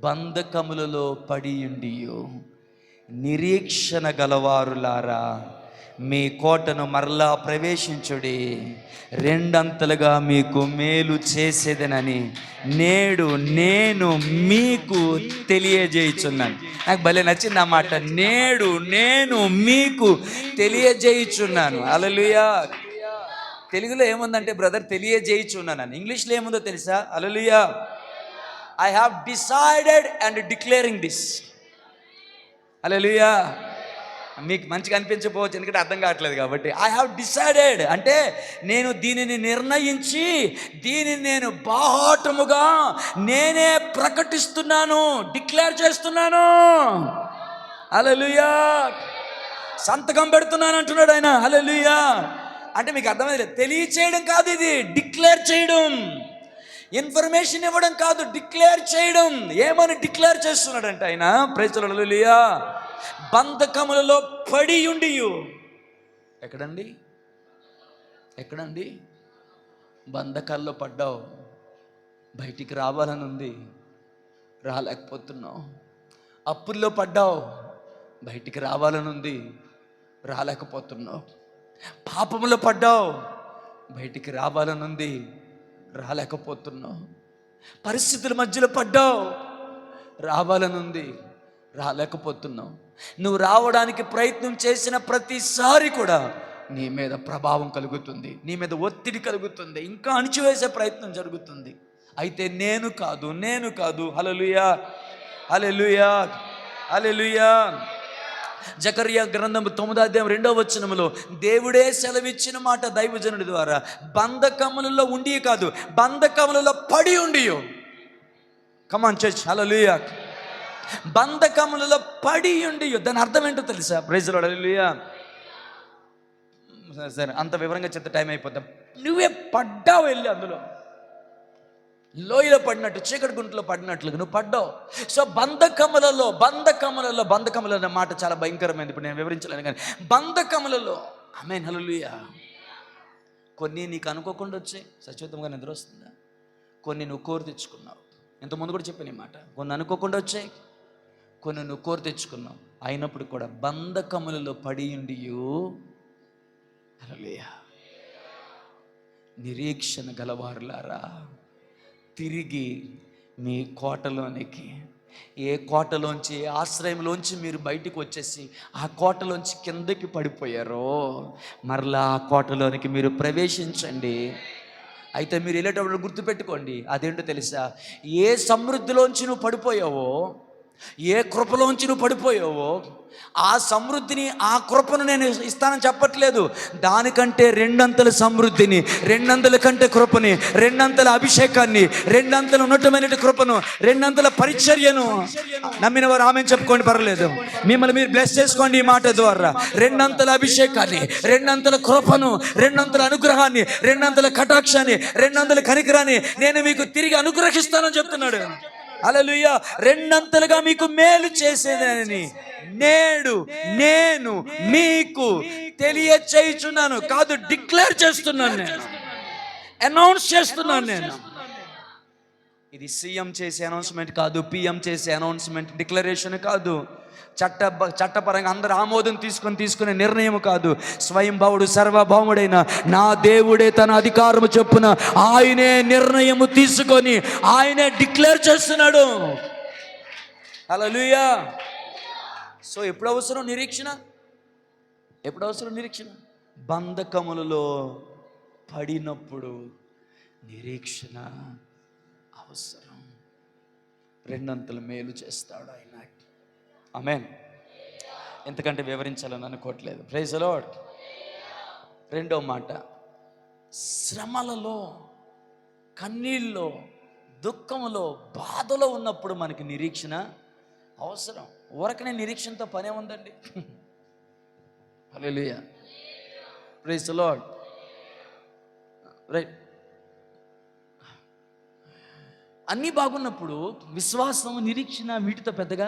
బంధకములలో పడియుండియు నిరీక్షణ గలవారులారా మీ కోటను మరలా ప్రవేశించుడి, రెండంతలుగా మీకు మేలు చేసేదనని నేడు నేను మీకు తెలియజేయుచున్నాను. నాకు భలే నచ్చింది ఆ మాట, నేడు నేను మీకు తెలియజేయుచున్నాను. హల్లెలూయా. తెలుగులో ఏముందంటే బ్రదర్ తెలియజేయుచున్నాను, ఇంగ్లీష్లో ఏముందో తెలుసా? Hallelujah. I have decided and declaring this. Hallelujah. మీకు మంచిగా అనిపించకపోవచ్చు, ఎందుకంటే అర్థం కావట్లేదు కాబట్టి. ఐ హ్యావ్ డిసైడెడ్ అంటే నేను దీనిని నిర్ణయించి, దీనిని నేను బాహాటముగా నేనే ప్రకటిస్తున్నాను, డిక్లేర్ చేస్తున్నాను. హల్లెలూయా. సంతకం పెడుతున్నాను అంటున్నాడు ఆయన. హల్లెలూయా. అంటే మీకు అర్థమైంది, తెలియచేయడం కాదు ఇది, డిక్లేర్ చేయడం. ఇన్ఫర్మేషన్ ఇవ్వడం కాదు, డిక్లేర్ చేయడం. ఏమని డిక్లేర్ చేస్తున్నాడంటే ఆయన, ప్రైజ్ ది లార్డ్. హల్లెలూయా. బంధకములలో పడి ఉండియు. ఎక్కడండి? ఎక్కడండి? బంధకాల్లో పడ్డావు, బయటికి రావాలని ఉంది, రాలేకపోతున్నావు. అప్పుల్లో పడ్డావు, బయటికి రావాలని ఉంది, రాలేకపోతున్నావు. పాపంలో పడ్డావు, బయటికి రావాలని ఉంది, రాలేకపోతున్నావు. పరిస్థితుల మధ్యలో పడ్డావు, రావాలని ఉంది, రాలేకపోతున్నావు. నువ్వు రావడానికి ప్రయత్నం చేసిన ప్రతిసారి కూడా నీ మీద ప్రభావం కలుగుతుంది, నీ మీద ఒత్తిడి కలుగుతుంది, ఇంకా అణిచివేసే ప్రయత్నం జరుగుతుంది. అయితే నేను కాదు. హల్లెలూయా, హల్లెలూయా, హల్లెలూయా. జకర్యా గ్రంథం 9:2 దేవుడే సెలవిచ్చిన మాట దైవజనుడి ద్వారా, బంధకములలో ఉండి కాదు, బంధకములలో పడి ఉండియో. కమాన్ చర్చ్. హల్లెలూయా. బంధకములలో పడి ఉండియో, దాని అర్థం ఏంటో తెలుసా? Praise the lord. హల్లెలూయా. సరే, అంత వివరంగా చెప్తే టైం అయిపోతాం. నువ్వే పడ్డావు, వెళ్ళి అందులో లోయలో పడినట్టు, చీకటి గుంటలో పడినట్లుగా నువ్వు పడ్డావు. సో బంధకములలో అనే మాట చాలా భయంకరమైనది, ఇప్పుడు నేను వివరించలేను. కానీ బంధకములలో, ఆమేన్, హల్లెలూయా. కొన్ని నీకు అనుకోకుండా వచ్చాయి, సత్యవంతంగా నిద్ర వస్తుందా? కొన్ని నువ్వు కోరి తెచ్చుకున్నావు, ఇంతకుముందు కూడా చెప్పాను ఈ మాట. కొన్ని అనుకోకుండా వచ్చాయి, కొన్ని నువ్వు కోరి తెచ్చుకున్నావు. అయినప్పుడు కూడా బంధకములలో పడి ఉండియు, హల్లెలూయా, నిరీక్షణ గలవారులారా తిరిగి మీ కోటలోనికి, ఏ కోటలోంచి, ఏ ఆశ్రయంలోంచి మీరు బయటికి వచ్చేసి ఆ కోటలోంచి కిందకి పడిపోయారో, మరలా ఆ కోటలోనికి మీరు ప్రవేశించండి. అయితే మీరు వెళ్ళేటప్పుడు గుర్తుపెట్టుకోండి, అదేంటో తెలుసా? ఏ సమృద్ధిలోంచి నువ్వు పడిపోయావో, ఏ కృపలోంచి నువ్వు పడిపోయావో, ఆ సమృద్ధిని, ఆ కృపను నేను ఇస్తానని చెప్పట్లేదు. దానికంటే రెండంతల సమృద్ధిని, రెండంతల కంటే కృపని, రెండంతల అభిషేకాన్ని, రెండంతల ఉన్నతమైన కృపను, రెండంతల పరిచర్యను నమ్మిన వారు ఆమెను చెప్పుకోండి, పర్లేదు. మిమ్మల్ని మీరు బ్లెస్ చేసుకోండి ఈ మాట ద్వారా. రెండంతల అభిషేకాన్ని, రెండంతల కృపను, రెండంతల అనుగ్రహాన్ని, రెండంతల కటాక్షాన్ని, రెండంతల కనికరాన్ని నేను మీకు తిరిగి అనుగ్రహిస్తానని చెప్తున్నాడు. హల్లెలూయా. రెండంతలుగా మీకు మేలు చేసేదని నేడు నేను మీకు తెలియచేయుచున్నాను. కాదు, డిక్లేర్ చేస్తున్నాను, నేను అనౌన్స్ చేస్తున్నాను. నేను ఇది సీఎం చేసే అనౌన్స్మెంట్ కాదు, పిఎం చేసే అనౌన్స్మెంట్, డిక్లరేషన్ కాదు, చట్టపరంగా అందరు ఆమోదం తీసుకునే నిర్ణయం కాదు. స్వయంభవుడు, సర్వభౌముడైన నా దేవుడే తన అధికారము చొప్పున ఆయనే నిర్ణయము తీసుకొని ఆయనే డిక్లేర్ చేస్తున్నాడు. హల్లెలూయా. సో ఎప్పుడు అవసరం నిరీక్షణ? బంధకములలో పడినప్పుడు నిరీక్షణ అవసరం. రెండంతల మేలు చేస్తాడు ఆయన. ఆమేన్. ఎంతకంటే వివరించాలని అనుకోవట్లేదు. Praise the lord. రెండో మాట, శ్రమలలో, కన్నీళ్ళలో, దుఃఖంలో, బాధలో ఉన్నప్పుడు మనకి నిరీక్షణ అవసరం. ఊరకనే నిరీక్షణతో పనే ఉందండి. Hallelujah. Praise the lord. Right. అన్నీ బాగున్నప్పుడు విశ్వాసం, నిరీక్షణ వీటితో పెద్దగా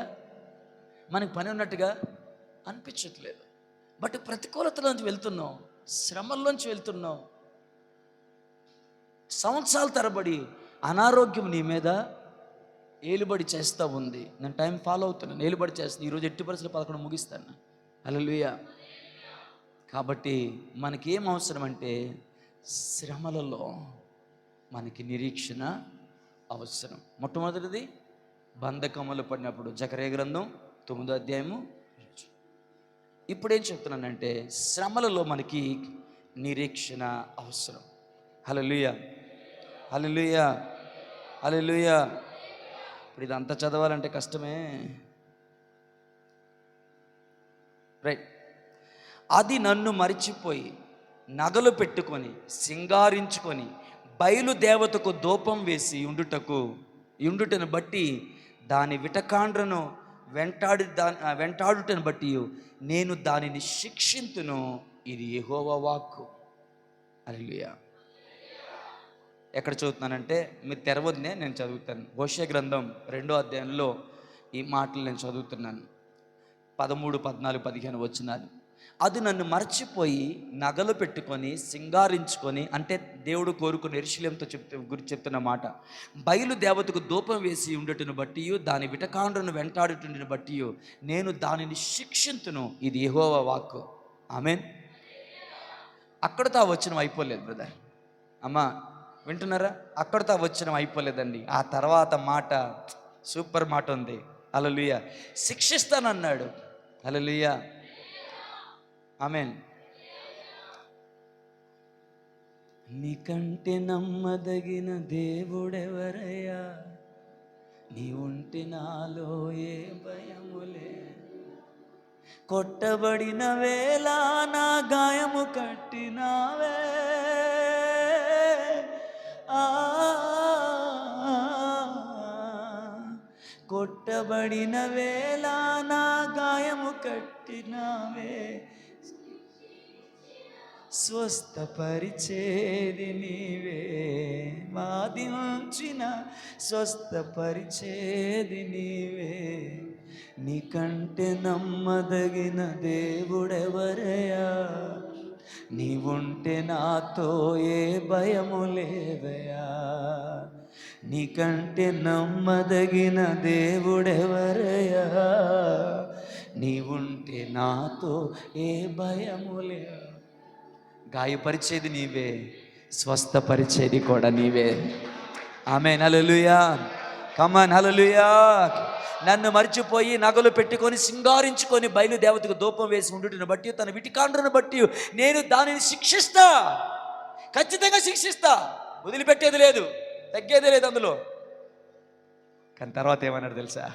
మనకు పని ఉన్నట్టుగా అనిపించట్లేదు. బట్ ప్రతికూలతలోంచి వెళ్తున్నాం, శ్రమల్లోంచి వెళ్తున్నాం, సంవత్సరాల తరబడి అనారోగ్యం నీ మీద ఏలుబడి చేస్తూ ఉంది. నేను టైం ఫాలో అవుతున్నాను, ఏలుబడి చేస్తాను. ఈరోజు ఎట్టి పరిస్థితులు 11 ముగిస్తాను. హల్లెలూయా. కాబట్టి మనకేం అవసరం అంటే శ్రమలలో మనకి నిరీక్షణ అవసరం. మొట్టమొదటిది బంధకములు పడినప్పుడు, జకర్యా గ్రంథం 9వ అధ్యాయము. ఇప్పుడేం చెప్తున్నానంటే శ్రమలలో మనకి నిరీక్షణ అవసరం. హల్లెలూయా, హల్లెలూయా, హల్లెలూయా. ఇప్పుడు ఇదంతా చదవాలంటే కష్టమే. రైట్. అది నన్ను మరిచిపోయి నగలు పెట్టుకొని సింగారించుకొని బయలుదేవతకు ధూపం వేసి ఉండుటను బట్టి దాని విటకాండ్రను వెంటాడుటను బట్టి నేను దానిని శిక్షింతును. ఇది యెహోవా వాక్కు. హల్లెలూయా. ఎక్కడ చదువుతున్నానంటే మీరు తెరవద్దునే, నేను చదువుతాను. హోషేయ గ్రంథం 2వ అధ్యాయంలో ఈ మాటలు నేను చదువుతున్నాను. 13, 14, 15 వచనాలు. అది నన్ను మర్చిపోయి నగలు పెట్టుకొని సింగారించుకొని, అంటే దేవుడు కోరుకుని యెరూషలేముతో గురించి చెప్తున్న మాట. బయలుదేవతకు ధూపం వేసి ఉండటను బట్టి దాని విటకాండ్రను వెంటాడుటను బట్టి నేను దానిని శిక్షింతును. ఇది యెహోవా వాక్కు. ఆమేన్. అక్కడతో ఆ వచనం అయిపోలేదు బ్రదర్. అమ్మా వింటున్నారా? అక్కడతో ఆ వచనం అయిపోలేదండి. ఆ తర్వాత మాట సూపర్ మాట ఉంది. హల్లెలూయా. శిక్షిస్తానన్నాడు. హల్లెలూయా, ఆమేన్. నీకంటే నమ్మదగిన దేవుడెవరయ్యా, నీ ఉంటే నాలో ఏ భయములే. కొట్టబడిన వేళ నా గాయము కట్టినావే, కొట్టబడిన వేళ నా గాయము కట్టినావే, స్వస్థపరిచేది నీవే, బాధించిన స్వస్థపరిచేది నీవే. నీకంటే నమ్మదగిన దేవుడెవరయ్యా, నీవుంటే నాతో ఏ భయము లేదయా. నీకంటే నమ్మదగిన దేవుడెవరయ్యా, నీవుంటే నాతో ఏ భయము లేదు. గాయపరిచేది నీవే, స్వస్థపరిచేది కూడా నీవే. ఆమేన్. హల్లెలూయా. కమాన్. హల్లెలూయా. నన్ను మర్చిపోయి నగలు పెట్టుకొని సింగారించుకొని బయలుదేవతకు ధూపం వేసి ఉండుటను బట్టి తన విటికాండ్రను బట్టి నేను దానిని శిక్షిస్తా. ఖచ్చితంగా శిక్షిస్తా, వదిలిపెట్టేది లేదు, తగ్గేది లేదు అందులో. కానీ తర్వాత ఏమన్నాడు తెలుసా?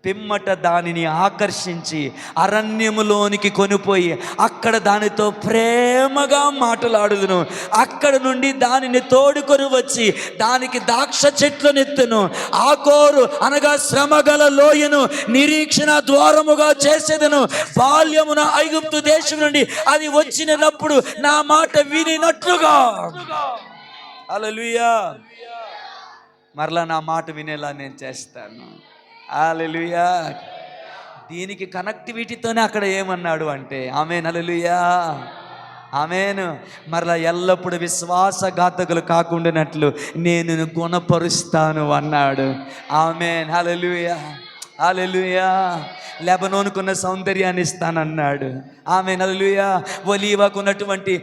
పిమ్మట దానిని ఆకర్షించి అరణ్యములోనికి కొనిపోయి అక్కడ దానితో ప్రేమగా మాట్లాడుదును. అక్కడ నుండి దానిని తోడుకొని వచ్చి దానికి ద్రాక్ష చెట్లనెత్తును. ఆకోరు అనగా శ్రమగల లోయను నిరీక్షణ ద్వారముగా చేసేదను. బాల్యమున ఐగుప్తు దేశం నుండి అది వచ్చినప్పుడు నా మాట వినినట్లుగా. హల్లెలూయా. మరలా నా మాట వినేలా నేను చేస్తాను. హల్లెలూయా. దీనికి కనెక్టివిటీతోనే అక్కడ ఏమన్నాడు అంటే ఆమేన్. హల్లెలూయా, ఆమేన్. మరలా ఎల్లప్పుడు విశ్వాసఘాతకులు కాకుండానట్లు నేను గుణపరుస్తాను అన్నాడు. ఆమేన్. హల్లెలూయా, హల్లెలూయా. లెబనోనుకున్న సౌందర్యాన్ని ఇస్తానన్నాడు. ఆమేన్. హల్లెలూయా. ఒలీవకున్నటువంటి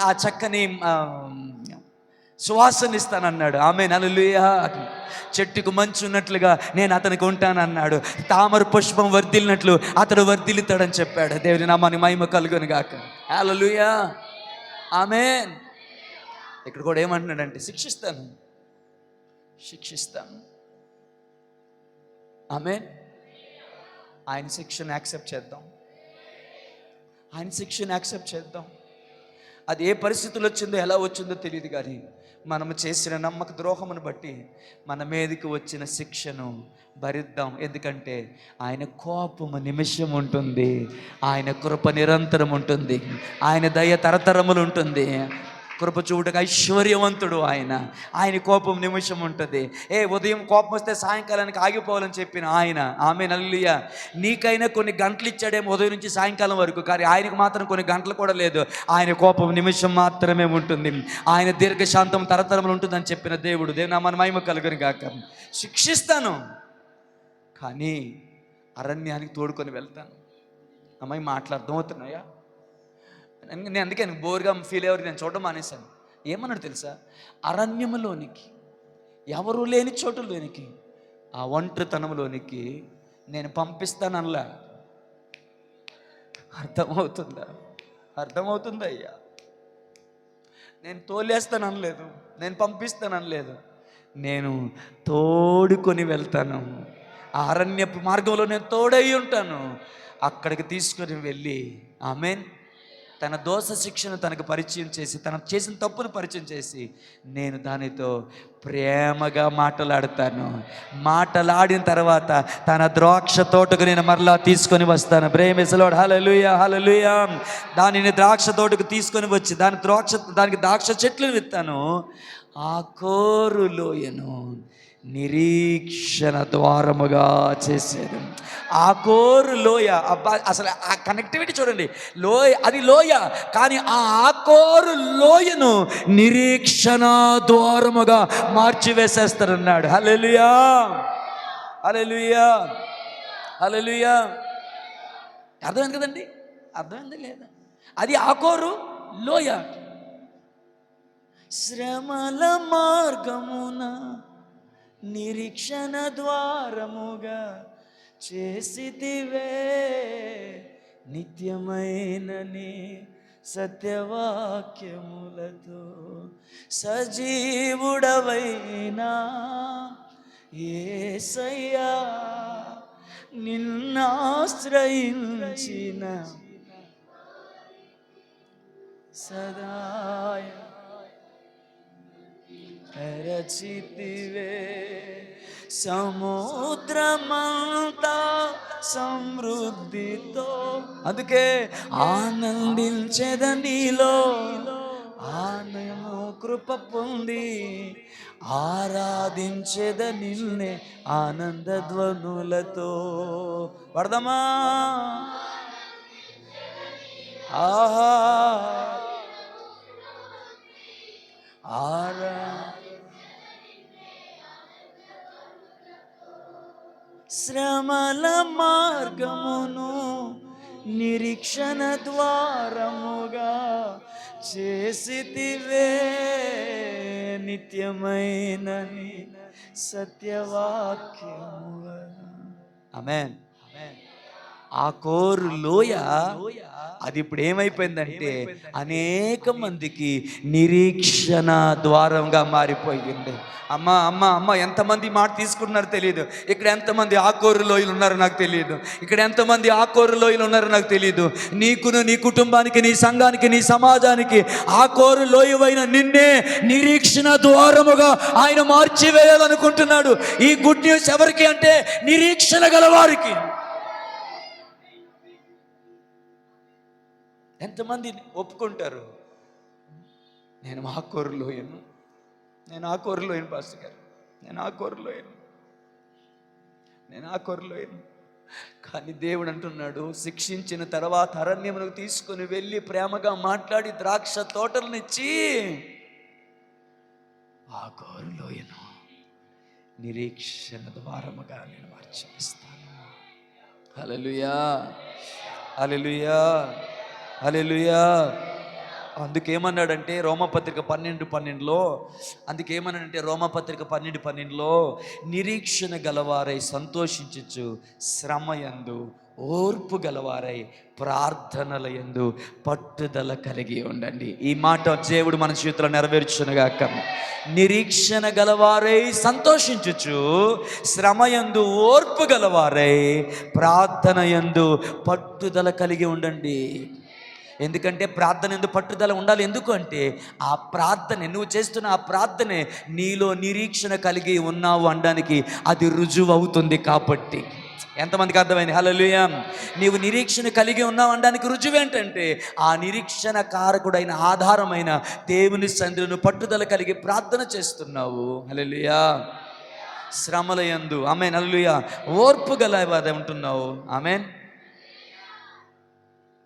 ఆ చక్కని సువాసన ఇస్తానన్నాడు. ఆమేన్. హల్లెలూయా. చెట్టుకు మంచు ఉన్నట్లుగా నేను అతనికి ఉంటానన్నాడు. తామర పుష్పం వర్ధిల్లినట్లు అతడు వర్ధిల్లుతాడని చెప్పాడు. దేవుని నామానికి మహిమ కలుగును గాక. హల్లెలూయా, ఆమేన్. ఇక్కడ కూడా ఏమంటున్నాడంటే శిక్షిస్తాను. ఆమేన్. ఆయన శిక్షను యాక్సెప్ట్ చేద్దాం. ఆయన శిక్షను యాక్సెప్ట్ చేద్దాం. అది ఏ పరిస్థితులు వచ్చిందో, ఎలా వచ్చిందో తెలియదు, కానీ మనము చేసిన నమ్మక ద్రోహమును బట్టి మన మీదకి వచ్చిన శిక్షను భరిద్దాం. ఎందుకంటే ఆయన కోపము నిమిషం ఉంటుంది, ఆయన కృప నిరంతరం ఉంటుంది, ఆయన దయ తరతరములు ఉంటుంది. కృప చూడక ఐశ్వర్యవంతుడు ఆయన కోపం నిమిషం ఉంటుంది. ఉదయం కోపం వస్తే సాయంకాలానికి ఆగిపోవాలని చెప్పిన ఆయన, ఆమె హల్లెలూయా. నీకైనా కొన్ని గంటలు ఇచ్చాడేమో ఉదయం నుంచి సాయంకాలం వరకు, కానీ ఆయనకు మాత్రం కొన్ని గంటలు కూడా లేదు. ఆయన కోపం నిమిషం మాత్రమే ఉంటుంది. ఆయన దీర్ఘశాంతం తరతరములు ఉంటుందని చెప్పిన దేవుడు. దేవుని మహిమ కలుగును గాక. శిక్షిస్తాను, కానీ అరణ్యానికి తోడుకొని వెళ్తాను. అమ్మాయి మాటలు అర్థమవుతున్నాయా? నేను అందుకే బోర్గా ఫీల్ అయ్యేవారికి నేను చూడడం మానేశాను. ఏమన్నాడు తెలుసా? అరణ్యములోనికి, ఎవరు లేని చోటులోనికి, ఆ ఒంటరితనంలోనికి నేను పంపిస్తానల్లా. అర్థమవుతుందా? అర్థమవుతుందా అయ్యా? నేను తోలేస్తాను అనలేదు, నేను పంపిస్తాను అనలేదు, నేను తోడుకొని వెళ్తాను. ఆ అరణ్యపు మార్గంలో నేను తోడై ఉంటాను. అక్కడికి తీసుకొని వెళ్ళి, ఆమేన్, తన దోష శిక్షను తనకు పరిచయం చేసి, తన చేసిన తప్పును పరిచయం చేసి, నేను దానితో ప్రేమగా మాట్లాడతాను. మాట్లాడిన తర్వాత తన ద్రాక్ష తోటకు నేను మరలా తీసుకొని వస్తాను. ప్రేమిస్ లార్డ్, హల్లెలూయా, హల్లెలూయా. దానిని ద్రాక్ష తోటకు తీసుకొని వచ్చి దానికి ద్రాక్ష చెట్లు విత్తాను. ఆ కోరు లోయను నిరీక్షణ ద్వారముగా చేశారు. ఆ కోరు లోయ, అబ్బా, అసలు ఆ కనెక్టివిటీ చూడండి. లోయ, అది లోయ, కానీ ఆ ఆకోరు లోయను నిరీక్షణ ద్వారముగా మార్చివేసేస్తారన్నాడు. హల్లెలూయా, హల్లెలూయా, హల్లెలూయా. అర్థమైంది కదండి? అర్థమైంది లేదా? అది ఆకోరు లోయ. శ్రమల మార్గమున నిరీక్షణ ద్వారముగా చేసితివే, నిత్యమైనని సత్యవాక్యములతో సజీవుడవైనా యేసయ్యా, నిన్నాశ్రయించిన సదాయ రచితివే. సముద్రమంతా సమృద్ధితో, అందుకే ఆనందించెద నీలో, ఆనందము కృప పొంది ఆరాధించెద నిన్నే ఆనంద ధ్వనులతో. పడదామా? ఆహా, శ్రమల మార్గమును నిరీక్షణ ద్వారముగా చేసితివే, నిత్యమైనని సత్యవాక్యము. ఆమేన్. ఆ కోరు లోయ అది ఇప్పుడు ఏమైపోయిందంటే అనేక మందికి నిరీక్షణ ద్వారంగా మారిపోయింది. అమ్మ అమ్మ అమ్మ, ఎంతమంది మాట తీసుకుంటున్నారో తెలియదు. ఇక్కడ ఎంతమంది ఆకోరు లోయలు ఉన్నారో నాకు తెలియదు. ఇక్కడ ఎంతమంది ఆకోరు లోయలు ఉన్నారో నాకు తెలియదు. నీకును, నీ కుటుంబానికి, నీ సంఘానికి, నీ సమాజానికి ఆకోరు లోయవైన నిన్నే నిరీక్షణ ద్వారముగా ఆయన మార్చివేయాలనుకుంటున్నాడు. ఈ గుడ్ న్యూస్ ఎవరికి అంటే నిరీక్షణ గలవారికి. ఎంతమంది ఒప్పుకుంటారు? నేను ఆకోరు లోయను, నేను ఆకోరు లోయను పాస్టర్ గారు, నేను ఆకోరు లోయను. కానీ దేవుడు అంటున్నాడు, శిక్షించిన తర్వాత అరణ్యమునకు తీసుకుని వెళ్ళి ప్రేమగా మాట్లాడి ద్రాక్ష తోటలనిచ్చి ఆకోరు లోయను నిరీక్షణ ద్వారముగా నేను మార్చిస్తాను. హల్లెలూయా, హల్లెలూయా, హల్లెలూయా, అందుకేమన్నాడంటే రోమపత్రిక 12:12లో అందుకేమన్నాడంటే రోమపత్రిక 12:12లో నిరీక్షణ గలవారై సంతోషించుచు శ్రమయందు ఓర్పు గలవారై ప్రార్థనల యందు పట్టుదల కలిగి ఉండండి. ఈ మాట దేవుడు మన జీవితంలో నెరవేర్చునుగాక. నిరీక్షణ గలవారై సంతోషించుచు శ్రమయందు ఓర్పు గలవారై ప్రార్థన యందు పట్టుదల కలిగి ఉండండి. ఎందుకంటే ప్రార్థన ఎందుకు పట్టుదల ఉండాలి? ఎందుకు అంటే ఆ ప్రార్థన, నువ్వు చేస్తున్న ఆ ప్రార్థనే నీలో నిరీక్షణ కలిగి ఉన్నావు అనడానికి అది రుజువు అవుతుంది. కాబట్టి ఎంతమందికి అర్థమైంది? హల్లెలూయా. నీవు నిరీక్షణ కలిగి ఉన్నావు అనడానికి రుజువు ఏంటంటే ఆ నిరీక్షణ కారకుడైన ఆధారమైన దేవుని సన్నిధిలో పట్టుదల కలిగి ప్రార్థన చేస్తున్నావు. హల్లెలూయా. శ్రమల యందు ఆమేన్. హల్లెలూయా. ఓర్పు గలవారై ఉంటున్నావు. ఆమేన్.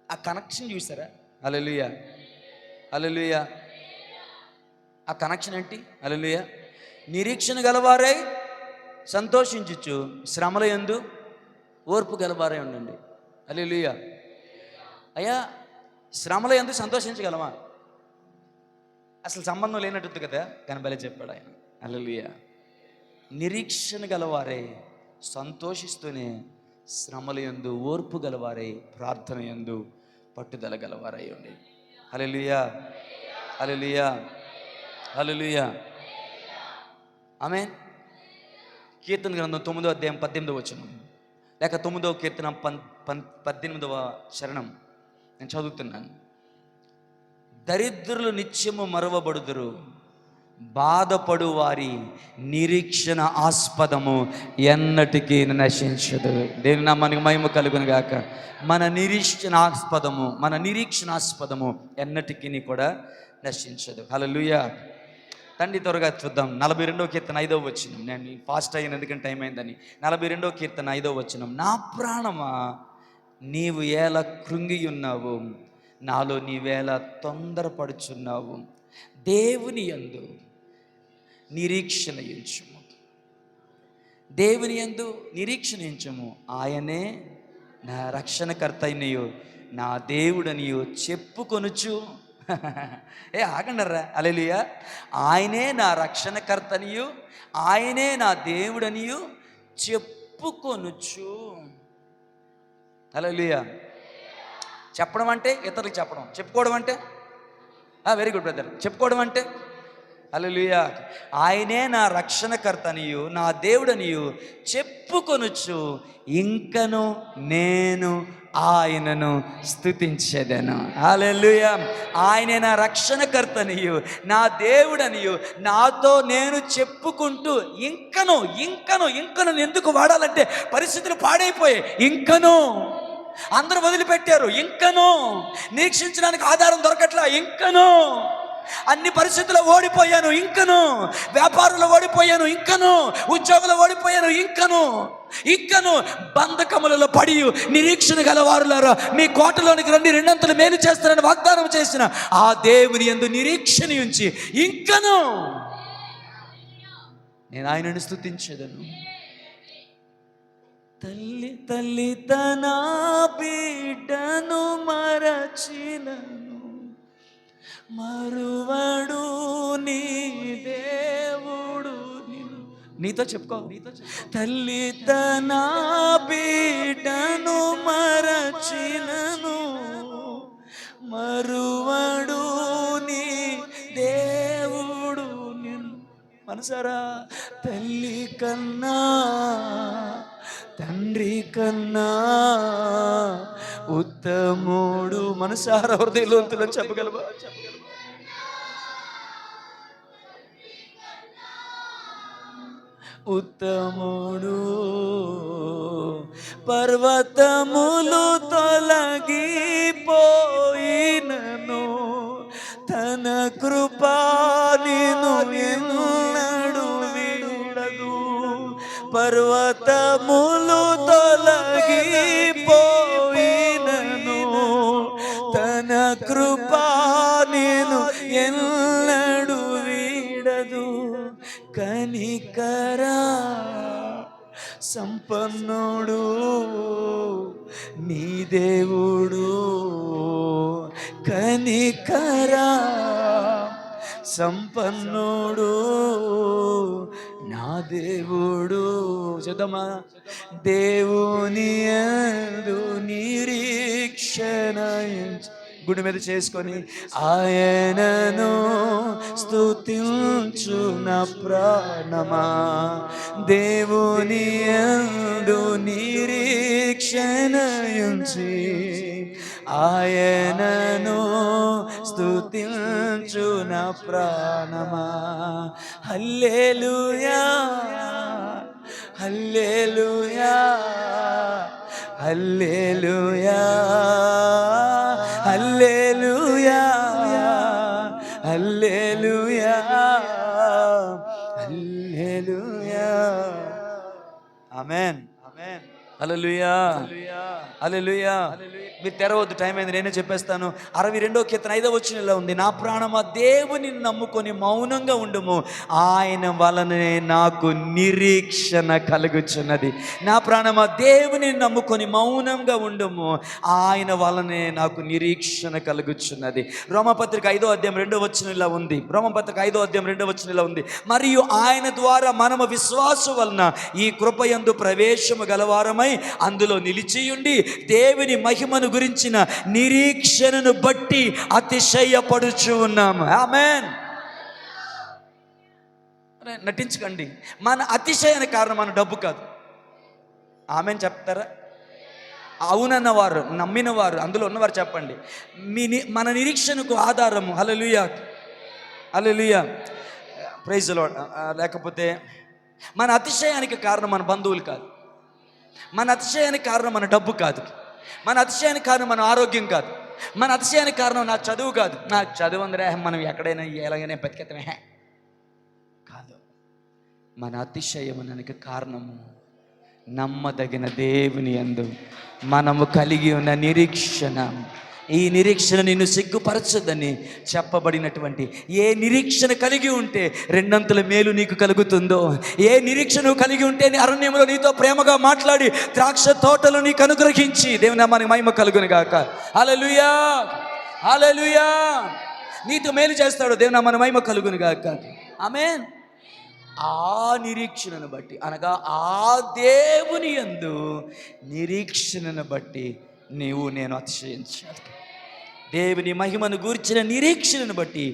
ఆ కనెక్షన్ చూసారా? హల్లెలూయా. హల్లెలూయా. ఆ కనెక్షన్ ఏంటి? హల్లెలూయా. నిరీక్షణ గలవారై సంతోషించుచు శ్రమల యందు ఓర్పు గలవారై ఉండండి. హల్లెలూయా. అయ్యా, శ్రమల యందు సంతోషించగలమా? అసలు సంబంధం లేనట్టు కదా, కానీ భలే చెప్పాడు ఆయన. హల్లెలూయా. నిరీక్షణ గలవారై సంతోషిస్తూనే శ్రమల యందు ఓర్పు గలవారై ప్రార్థన యందు పట్టుదల గలవారై ఉండి. హల్లెలూయా. హల్లెలూయా. హల్లెలూయా. ఆమేన్. కీర్తన గ్రంథం 9వ అధ్యాయం 18వ వచనం, లేక 9వ కీర్తన 18వ చరణం నేను చదువుతున్నాను. దరిద్రులు నిత్యము మరువబడుదురు, బాధపడు వారి నిరీక్షణ ఆస్పదము ఎన్నటికీ నశించదు. దేవుని నామానికి మహిమ కలుగును గాక. మన నిరీక్షణాస్పదము ఎన్నటికీ కూడా నశించదు. హల్లెలూయా. తండ్రి, త్వరగా చూద్దాం. 42వ కీర్తన 5వ వచనం. నేను ఫాస్ట్ అయ్యాను ఎందుకంటే టైం అయిందని. 42వ కీర్తన 5వ వచనం. నా ప్రాణమా నీవు ఎలా కృంగి ఉన్నావు, నాలో నీవేళ తొందరపడుచున్నావు. దేవుని యందు నిరీక్షణ ఉంచుము. దేవుని యందు నిరీక్షణ ఉంచుము. ఆయనే నా రక్షణకర్త అయినయో నా దేవుడనియో చెప్పుకొనుచు. ఆగండర్రా. హల్లెలూయా. ఆయనే నా రక్షణకర్తనియు ఆయనే నా దేవుడనియు చెప్పుకొనుచు. హల్లెలూయా. చెప్పడం అంటే ఇతరులకు చెప్పడం. చెప్పుకోవడం అంటే వెరీ గుడ్ బ్రదర్. చెప్పుకోవడం అంటే హల్లెలూయా. ఆయనే నా రక్షణకర్తనియు నా దేవుడనియు చెప్పుకొనుచు ఇంకను నేను ఆయనను స్తుతించెదను. హల్లెలూయా. ఆయనే నా రక్షణకర్తనియు నా దేవుడనియు నాతో నేను చెప్పుకుంటూ ఇంకను ఎందుకు వాడాలంటే పరిస్థితులు పాడైపోయాయి. ఇంకను అందరూ వదిలిపెట్టారు. ఇంకను నిరీక్షించడానికి ఆధారం దొరకట్లా. ఇంకను అన్ని పరిస్థితుల్లో ఓడిపోయాను. ఇంకను వ్యాపారంలో ఓడిపోయాను. ఇంకను ఉద్యోగంలో ఓడిపోయాను. ఇంకను బంధకములలో పడి నిరీక్షణ గలవారులారా మీ కోటలోనికి రండి, రెండంతలు మేలు చేస్తారని వాగ్దానం చేసిన ఆ దేవుని యందు నిరీక్షణ ఉంచి ఇంకను నేను ఆయనను స్తుతించెదను. తల్లి తన బిడ్డను మరచినను, మరువడు నీ దేవుడు. నీతో చెప్పుకో. తల్లి తన బిడ్డను మరచినను, మరువడు నీ దేవుడు. మనసారా, తల్లి కన్నా తండ్రి కన్నా ఉత్తముడు. మనసారా హృదయలోతులో చెప్పగలవా? ఉత్తముడు. పర్వతములు తొలగిపోయినను తన కృపా నిన్ను ఎన్నడూ వీడదు. పర్వతములు తొలగిపోయినను తన కృపా నిన్ను ఎన్నడూ వీడదు. కనికరా సంపన్నుడు నీ దేవుడు, కనికరా సంపన్నుడు నా దేవుడు. చూద్దామా? దేవుని యందు నిరీక్షణ గుడి మీద చేసుకొని ఆయనను స్తుతించు నా ప్రాణమా. దేవుని యందు నిరీక్షణ ఉంచి ఆయనను స్తుతించు నా ప్రాణమా. హల్లెలూయా హల్లెలూయా హల్లెలూయా హల్లెలూయా హల్లెలూయా హల్లెలూయా. ఆమేన్ ఆమేన్. హల్లెలూయా హల్లెలూయా. మీరు తెరవద్దు, టైం అయింది, నేనే చెప్పేస్తాను. 62వ కీర్తన 5వ వచనంలో ఉంది, నా ప్రాణమా దేవుని నమ్ముకొని మౌనంగా ఉండుము, ఆయన వలనే నాకు నిరీక్షణ కలుగుచున్నది. నా ప్రాణమా దేవుని నమ్ముకొని మౌనంగా ఉండుము, ఆయన వలనే నాకు నిరీక్షణ కలుగుచున్నది. రోమపత్రిక 5వ అధ్యాయం 2వ వచనంలో ఉంది. రోమపత్రిక 5వ అధ్యాయం 2వ వచనంలో ఉంది, మరియు ఆయన ద్వారా మనము విశ్వాసం వలన ఈ కృపయందు ప్రవేశము గలవారమై అందులో నిలిచియుండి దేవుని మహిమను గురించిన నిరీక్షణను బట్టి అతిశయపడుచు ఉన్నాము. ఆమేన్. నటించకండి. మన అతిశయానికి కారణం మన డబ్బు కాదు. ఆమేన్ చెప్తారా? అవునన్నవారు, నమ్మినవారు, అందులో ఉన్నవారు చెప్పండి. మన నిరీక్షణకు ఆధారము హల్లెలూయా హల్లెలూయా ప్రైజ్ లార్డ్. లేకపోతే మన అతిశయానికి కారణం మన బంధువులు కాదు, మన అతిశయానికి కారణం మన డబ్బు కాదు, మన అతిశయానికి కారణం మన ఆరోగ్యం కాదు, మన అతిశయానికి కారణం నా చదువు కాదు. నా చదువు అందరే మనం ఎక్కడైనా ఎలాగైనా బతికేతమే కాదు. మన అతిశయమునకు కారణము నమ్మదగిన దేవుని యందు మనము కలిగి ఉన్న నిరీక్షణ. ఈ నిరీక్షణ నిన్ను సిగ్గుపరచదని చెప్పబడినటువంటి ఏ నిరీక్షణ కలిగి ఉంటే రెండంతుల మేలు నీకు కలుగుతుందో, ఏ నిరీక్షణ కలిగి ఉంటే అరణ్యంలో నీతో ప్రేమగా మాట్లాడి ద్రాక్ష తోటలు నీకు అనుగ్రహించి దేవుని నామానికి మహిమ కలుగును గాక. హల్లెలూయా హల్లెలూయా. నీతో మేలు చేస్తాడు, దేవుని నామానికి మహిమ కలుగును గాక. ఆమేన్. ఆ నిరీక్షణను బట్టి, అనగా ఆ దేవుని యందు నిరీక్షణను బట్టి నీవు నేను అతిశయించాలి. దేవుని మహిమను గూర్చిన నిరీక్షణను బట్టి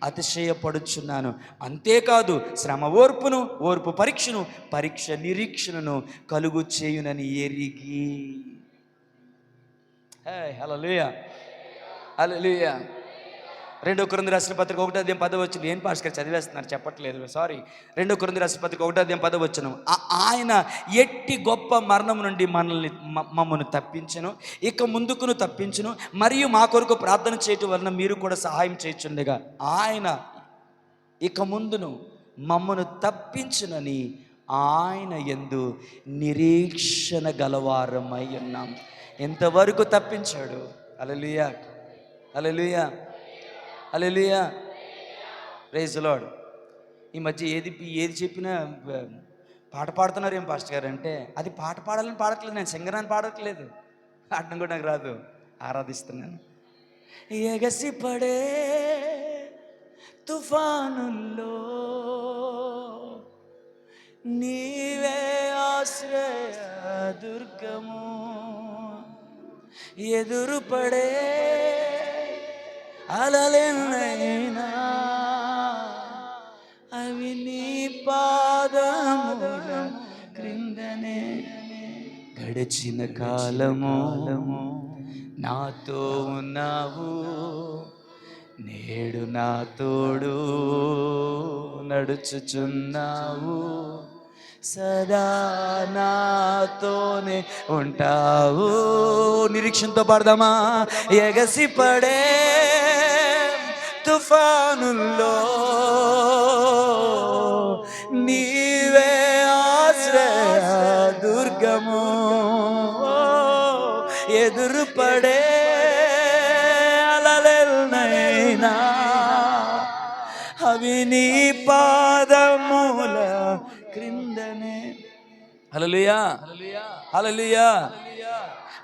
అతిశయపడుచున్నాను. అంతేకాదు శ్రమ ఓర్పును, ఓర్పు పరీక్షను, పరీక్ష నిరీక్షణను కలుగు చేయునని ఎరిగి. హల్లెలూయా హల్లెలూయా. 2 కొరింథీ రాసిన పత్రిక 1వ అధ్యాయం 10వ వచనం. ఏం పాస్టర్ చదివేస్తున్నారు, చెప్పట్లేదు, సారీ. 2 కొరింథీ రాసిన పత్రిక 1వ అధ్యాయం 10వ వచనం. ఆయన ఎట్టి గొప్ప మరణం నుండి మమ్మను తప్పించెను, ఇక ముందుకును తప్పించును, మరియు మా కొరకు ప్రార్థన చేయటం వలన మీరు కూడా సహాయం చేయుచుండగా ఆయన ఇక ముందును మమ్మను తప్పించునని ఆయన యందు నిరీక్షణ గలవారమై ఉన్నాం. ఎంతవరకు తప్పించాడు. హల్లెలూయా హల్లెలూయా హల్లెలూయా ప్రైజ్ ది లార్డ్. ఈ మధ్య ఏది చెప్పినా పాట పాడుతున్నారు ఏం పాస్టర్ గారు అంటే, అది పాట పాడాలని పాడట్లేదు, నేను సింగరాన్ని పాడట్లేదు, పాడడం కూడా నాకు రాదు, ఆరాధిస్తున్నాను. ఎగసి పడే తుఫానుల్లో నీవే ఆశ్రయ దుర్గము, ఎదురు పడే అలలెన్నైనా అవి నీ పాదముల క్రిందనే. గడిచిన కాలము నాతో ఉన్నావు, నేడు నా తోడు నడుచుచున్నావు, సదా నాతోనే ఉంటావు. నిరీక్షణతో పాడదామా? ఎగసి పడే తుఫానుల్లో నీవే ఆశ్రయ దుర్గము, ఎదురు పడే అలలెన్నైనా అవి నీ పాదముల క్రిందనే. హల్లెలూయా హల్లెలూయా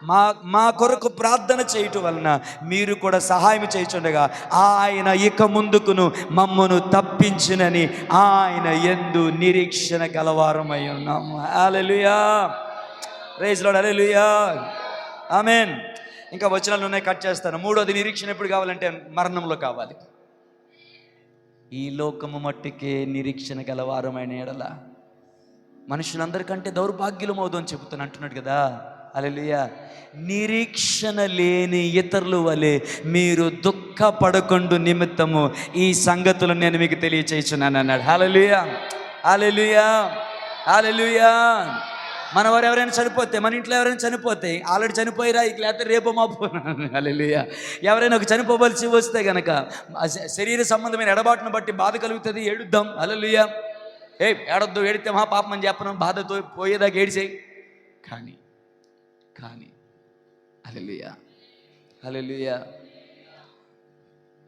మా మా కొరకు ప్రార్థన చేయటం వలన మీరు కూడా సహాయం చేయుచుండగా ఆయన ఇక ముందుకును మమ్మను తప్పించునని ఆయన యందు నిరీక్షణ గలవారమై ఉన్నాము. హల్లెలూయా, ప్రైజ్ లార్డ్, హల్లెలూయా, ఆమేన్. ఇంకా వచనాలు ఉన్నాయి, కట్ చేస్తాను. మూడోది, నిరీక్షణ ఎప్పుడు కావాలంటే మరణంలో కావాలి. ఈ లోకము మట్టికే నిరీక్షణ గలవారమైన ఎడల మనుషులందరికంటే దౌర్భాగ్యులమవుదు అని చెబుతాను అంటున్నాడు కదా. హల్లెలూయా. నిరీక్షణ లేని ఇతరుల వలె మీరు దుఃఖపడకుండు నిమిత్తము ఈ సంగతులు నేను మీకు తెలియచేస్తున్నాను అన్నాడు. హల్లెలూయా, హల్లెలూయా, హల్లెలూయా. మన వారు ఎవరైనా చనిపోతే, మన ఇంట్లో ఎవరైనా చనిపోతే, ఆల్రెడీ చనిపోయిరా ఇక లేకపోతే రేపు మాపు. హల్లెలూయా. ఎవరైనా ఒక చనిపోవలసి వస్తే గనక శరీర సంబంధమైన ఎడబాటును బట్టి బాధ కలుగుతుంది, ఏడుద్దాం. హల్లెలూయా. ఏడొద్దు, ఏడితే మా పాపం అని చెప్పను, బాధతో పోయేదాకా ఏడిసేయి. కానీ హల్లెలూయా, హల్లెలూయా,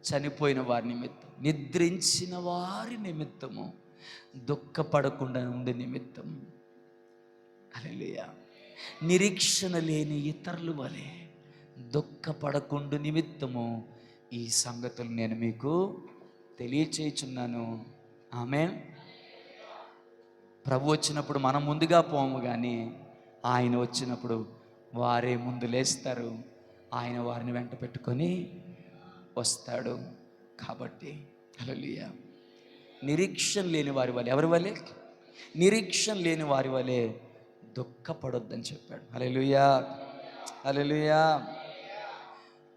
చనిపోయిన వారి నిమిత్తం, నిద్రించిన వారి నిమిత్తము, దుఃఖపడకుండా ఉండే నిమిత్తం, హల్లెలూయా, నిరీక్షణ లేని ఇతరుల వలె దుఃఖపడకుండా నిమిత్తము ఈ సంగతులు నేను మీకు తెలియచేయుచున్నాను. ఆమేన్. ప్రభు వచ్చినప్పుడు మనం ముందుగా పోము, కానీ ఆయన వచ్చినప్పుడు వారే ముందు లేస్తారు, ఆయన వారిని వెంట పెట్టుకొని వస్తాడు. కాబట్టి హల్లెలూయా, నిరీక్షణ లేని వారి వలె, ఎవరి వలె? నిరీక్షణ లేని వారి వలె దుఃఖపడొద్దని చెప్పాడు. Hallelujah, hallelujah.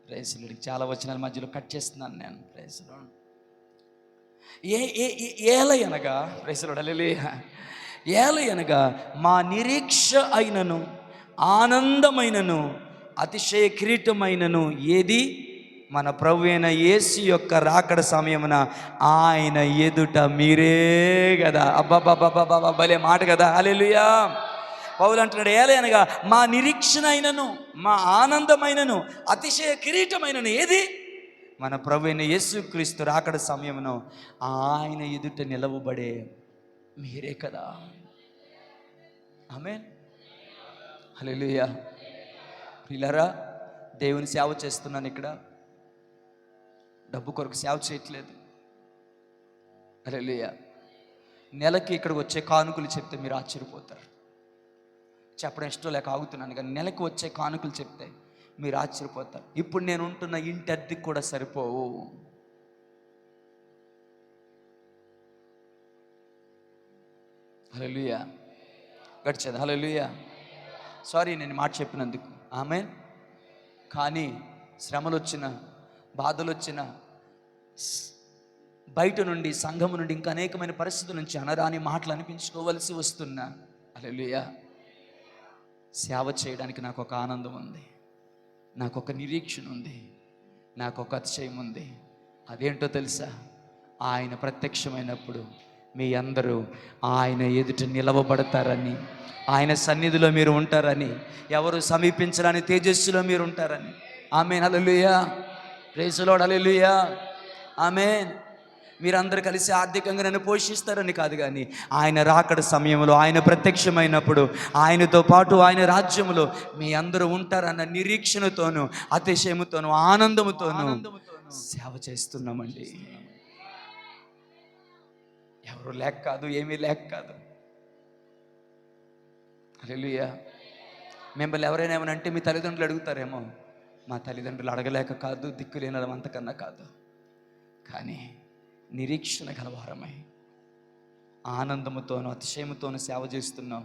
Praise lord. చాలా వచనాల మధ్యలో కట్ చేస్తున్నాను నేను. Praise lord. ఏలయనగా, ప్రైజ్ లార్డ్, హల్లెలూయా, ఏలయనగా మా నిరీక్ష అయినను ఆనందమైనను అతిశయ కిరీటమైనను ఏది? మన ప్రభు అయిన యేసు యొక్క రాకడ సమయమున ఆయన ఎదుట మీరే కదా. అబ్బాబాబాబా, భలే మాట కదా. హల్లెలూయా. పౌలు అంటున్నాడు, ఏలయనగా మా నిరీక్షణ అయినను మా ఆనందమైనను అతిశయ కిరీటమైనను ఏది? మన ప్రభు అయిన యేసుక్రీస్తు రాకడ సమయమును ఆయన ఎదుట నిలవబడే మీరే కదా. ఆమేన్, హల్లెలూయా. ప్రియులారా, దేవుని సేవ చేస్తున్నాను ఇక్కడ, డబ్బు కొరకు సేవ చేయట్లేదు. హల్లెలూయా. నెలకి ఇక్కడికి వచ్చే కానుకలు చెప్తే మీరు ఆశ్చర్యపోతారు. చెప్పడం ఇష్టం లేక ఆగుతున్నాను, కానీ నెలకి వచ్చే కానుకలు చెప్తే మీరు ఆశ్చర్యపోతారు. ఇప్పుడు నేను ఉంటున్న ఇంటి అద్దెకి కూడా సరిపోవు. హల్లెలూయా, గడిచేది. హల్లెలూయా. సారీ నేను మాట చెప్పినందుకు. ఆమేన్. కానీ శ్రమలు వచ్చిన, బాధలు వచ్చిన, బయట నుండి, సంఘము నుండి, ఇంకా అనేకమైన పరిస్థితుల నుంచి అనరాని మాటలు అనిపించుకోవలసి వస్తున్నా, హల్లెలూయా, సేవ చేయడానికి నాకు ఒక ఆనందం ఉంది, నాకు ఒక నిరీక్షణ ఉంది, నాకు ఒక అతిశయం ఉంది. అదేంటో తెలుసా? ఆయన ప్రత్యక్షమైనప్పుడు మీ అందరూ ఆయన ఎదుట నిలవబడతారని, ఆయన సన్నిధిలో మీరు ఉంటారని, ఎవరు సమీపించరాని తేజస్సులో మీరు ఉంటారని. ఆమేన్, హల్లెలూయా, ప్రైజ్ లార్డ్, హల్లెలూయా, ఆమేన్. మీరందరూ కలిసి ఆర్థికంగా నన్ను పోషిస్తారని కాదు, కానీ ఆయన రాకడ సమయంలో, ఆయన ప్రత్యక్షమైనప్పుడు ఆయనతో పాటు ఆయన రాజ్యములో మీ అందరూ ఉంటారన్న నిరీక్షణతోనూ, అతిశయముతోనూ, ఆనందముతోనూ సేవ చేస్తున్నామండి. ఎవరు లేక కాదు, ఏమీ లేక కాదు. హల్లెలూయా. మిమ్మల్ని ఎవరైనా ఏమైనా అంటే మీ తల్లిదండ్రులు అడుగుతారేమో. మా తల్లిదండ్రులు అడగలేక కాదు, దిక్కులేనడం అంతకన్నా కాదు, కానీ నిరీక్షణ గలవారమై ఆనందముతోనూ అతిశయముతోనూ సేవ చేస్తున్నాం.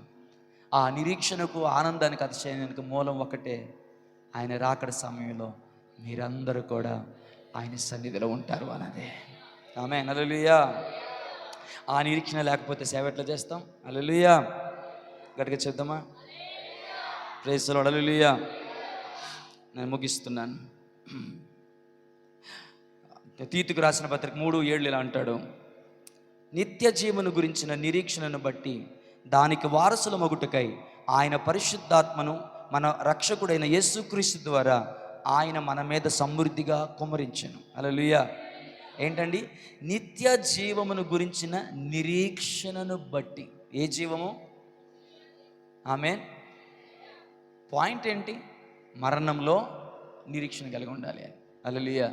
ఆ నిరీక్షణకు, ఆనందానికి, అతిశయానికి మూలం ఒకటే, ఆయన రాకడ సమయంలో మీరందరూ కూడా ఆయన సన్నిధిలో ఉంటారు అన్నదే. ఆమేన్, హల్లెలూయా. ఆ నిరీక్షణ లేకపోతే సేవ ఎట్లా చేస్తాం? హల్లెలూయా, గట్టిగా చెప్దామా? ప్రైజ్ లార్డ్, హల్లెలూయా. నేను ముగిస్తున్నాను. తీతుకు రాసిన పత్రిక 3:7 ఇలా అంటాడు, నిత్య జీవను గురించిన నిరీక్షణను బట్టి దానికి వారసుల మగుటకై ఆయన పరిశుద్ధాత్మను మన రక్షకుడైన యేసుక్రీస్తు ద్వారా ఆయన మన మీద సమృద్ధిగా కుమ్మరించెను. హల్లెలూయా. ఏంటండి? నిత్య జీవమును గురించిన నిరీక్షణను బట్టి. ఏ జీవము? ఆమేన్. పాయింట్ ఏంటి? మరణంలో నిరీక్షణ కలిగి ఉండాలి. హల్లెలూయా.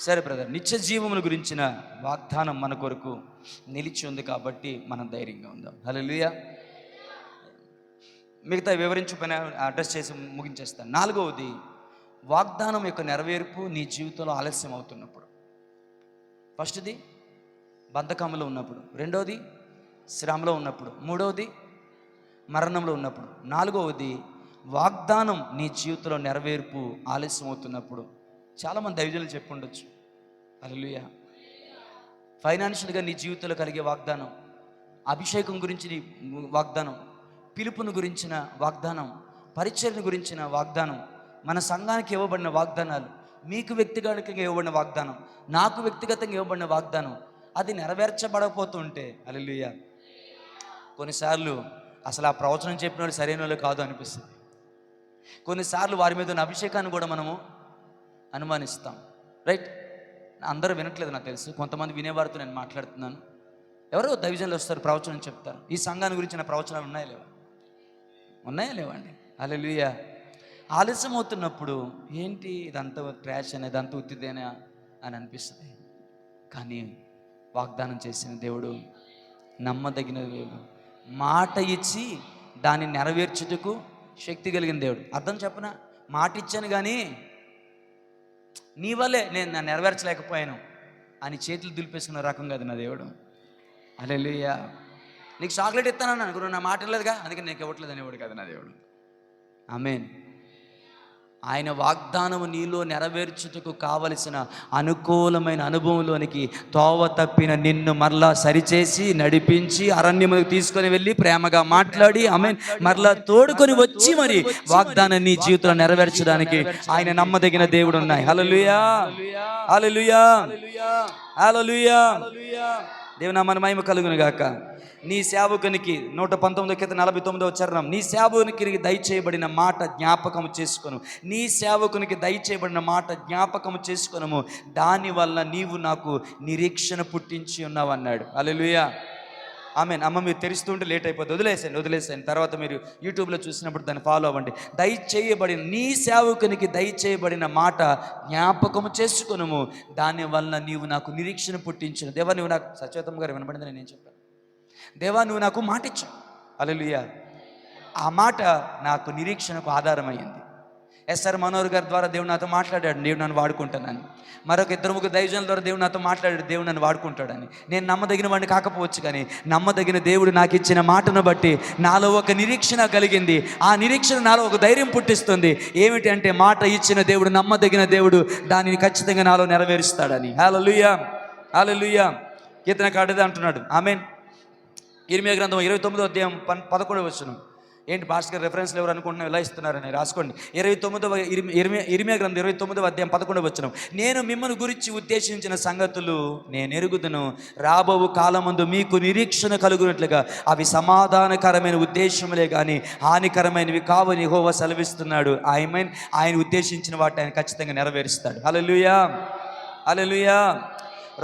సరే బ్రదర్, నిత్య జీవముల గురించిన వాగ్దానం మన కొరకు నిలిచి ఉంది కాబట్టి మనం ధైర్యంగా ఉందాం. హల్లెలూయా. మిగతా వివరించుకుని అడ్రస్ చేసి ముగించేస్తాను. 4వది, వాగ్దానం యొక్క నెరవేర్పు నీ జీవితంలో ఆలస్యం అవుతున్నప్పుడు. ఫస్ట్ది బంధకంలో ఉన్నప్పుడు, 2వది శ్రమలో ఉన్నప్పుడు, 3వది మరణంలో ఉన్నప్పుడు, 4వది వాగ్దానం నీ జీవితంలో నెరవేర్పు ఆలస్యం అవుతున్నప్పుడు. చాలామంది దైవజనులు చెప్పి ఉండొచ్చు. హల్లెలూయా. ఫైనాన్షియల్గా నీ జీవితంలో కలిగే వాగ్దానం, అభిషేకం గురించి నీ వాగ్దానం, పిలుపును గురించిన వాగ్దానం, పరిచర్యను గురించిన వాగ్దానం, మన సంఘానికి ఇవ్వబడిన వాగ్దానాలు, మీకు వ్యక్తిగతంగా ఇవ్వబడిన వాగ్దానం, నాకు వ్యక్తిగతంగా ఇవ్వబడిన వాగ్దానం, అది నెరవేర్చబడకపోతుంటే హల్లెలూయా, కొన్నిసార్లు అసలు ఆ ప్రవచనం చెప్పిన వాళ్ళు సరైన వాళ్ళు కాదు అనిపిస్తుంది. కొన్నిసార్లు వారి మీద ఉన్న అభిషేకాన్ని కూడా మనము అనుమానిస్తాం. రైట్? అందరూ వినట్లేదు నాకు తెలుసు, కొంతమంది వినేవారితో నేను మాట్లాడుతున్నాను. ఎవరో దైవజనులు వస్తారు, ప్రవచనం చెప్తారు. ఈ సంఘాన్ని గురించిన ప్రవచనాలు ఉన్నాయా లేవా? ఉన్నాయా లేవండి? హల్లెలూయా. ఆలస్యం అవుతున్నప్పుడు ఏంటి ఇదంతా ట్రాష్ అనేది, ఇదంతా ఉత్తిదేనా అని అనిపిస్తుంది. కానీ వాగ్దానం చేసిన దేవుడు నమ్మదగిన దేవుడు, మాట ఇచ్చి దాన్ని నెరవేర్చుటకు శక్తి కలిగిన దేవుడు. అర్థం చెప్పనా? మాట ఇచ్చాను కానీ నీ వల్లే నేను నెరవేర్చలేకపోయాను అని చేతులు దులిపేసుకున్న రకం కాదు నా దేవుడు. హల్లెలూయా. నీకు చాక్లెట్ ఇస్తానని అనుకో, నా మాట లేదుగా, అందుకని నీకు ఇవ్వట్లేదు అనేవాడు కాదు నా దేవుడు. ఆమేన్. ఆయన వాగ్దానము నీలో నెరవేర్చుటకు కావలసిన అనుకూలమైన అనుభవంలోనికి తోవ తప్పిన నిన్ను మరలా సరిచేసి నడిపించి అరణ్యముకు తీసుకొని వెళ్ళి ప్రేమగా మాట్లాడి ఆమేన్ మరలా తోడుకొని వచ్చి మరి వాగ్దానం నీ జీవితంలో నెరవేర్చడానికి ఆయన నమ్మదగిన దేవుడు ఉన్నాయి. హల్లెలూయా. హల్లెలూయా. హల్లెలూయా. దేవుని నామమున మహిమ కలుగును గాక. నీ సేవకునికి 119:49 చరణం, నీ సేవకునికి దయచేయబడిన మాట జ్ఞాపకము చేసుకొను, నీ సేవకునికి దయచేయబడిన మాట జ్ఞాపకము చేసుకొనము, దానివల్ల నీవు నాకు నిరీక్షణ పుట్టించి ఉన్నావు అన్నాడు. హల్లెలూయా. ఆమేన్. అమ్మ మీరు తెరుస్తుంటే లేట్ అయిపోతుంది, వదిలేసాను. తర్వాత మీరు యూట్యూబ్లో చూసినప్పుడు దాన్ని ఫాలో అవ్వండి. దయచేయబడిన నీ సేవకునికి దయచేయబడిన మాట జ్ఞాపకము చేసుకొనుము, దానివల్ల నీవు నాకు నిరీక్షణ పుట్టించిన. దేవా నువ్వు నాకు, సత్యవతం గారు వినబడింది నేను చెప్పాను, దేవా నువ్వు నాకు మాట ఇచ్చావు. హల్లెలూయా. ఆ మాట నాకు నిరీక్షణకు ఆధారమైంది. ఎస్ఆర్ మనోహర్ గారి ద్వారా దేవుడు నాతో మాట్లాడాడు, దేవుడు నన్ను వాడుకుంటానని. మరొక 2-3 దైవజనుల ద్వారా దేవుడు నాతో మాట్లాడాడు, దేవుడు నన్ను వాడుకుంటాడని. నేను నమ్మదగిన వాడిని కాకపోవచ్చు, కానీ నమ్మదగిన దేవుడు నాకు ఇచ్చిన మాటను బట్టి నాలో ఒక నిరీక్షణ కలిగింది. ఆ నిరీక్షణ నాలో ఒక ధైర్యం పుట్టిస్తుంది. ఏమిటి అంటే, మాట ఇచ్చిన దేవుడు నమ్మదగిన దేవుడు, దానిని ఖచ్చితంగా నాలో నెరవేరుస్తాడని. హల్లెలూయా. హల్లెలూయా. కీర్తనకారుడు అంటున్నాడు. ఆమేన్. ఇర్మియా గ్రంథం 29:11. ఏంటి భాస్కర్ రెఫరెన్స్లు ఎవరు అనుకుంటున్నా ఇలా ఇస్తున్నారని రాసుకోండి. 29వ ఇర్మియా గ్రంథం 29:11. నేను మిమ్మల్ని గురించి ఉద్దేశించిన సంగతులు నేను ఎరుగుదును, రాబోవు కాలమందు మీకు నిరీక్షణ కలుగునట్లుగా అవి సమాధానకరమైన ఉద్దేశములే కానీ హానికరమైనవి కావని యెహోవా సెలవిస్తున్నాడు. ఆయన ఉద్దేశించిన వాటిని ఆయన ఖచ్చితంగా నెరవేరుస్తాడు. హల్లెలూయా. హల్లెలూయా.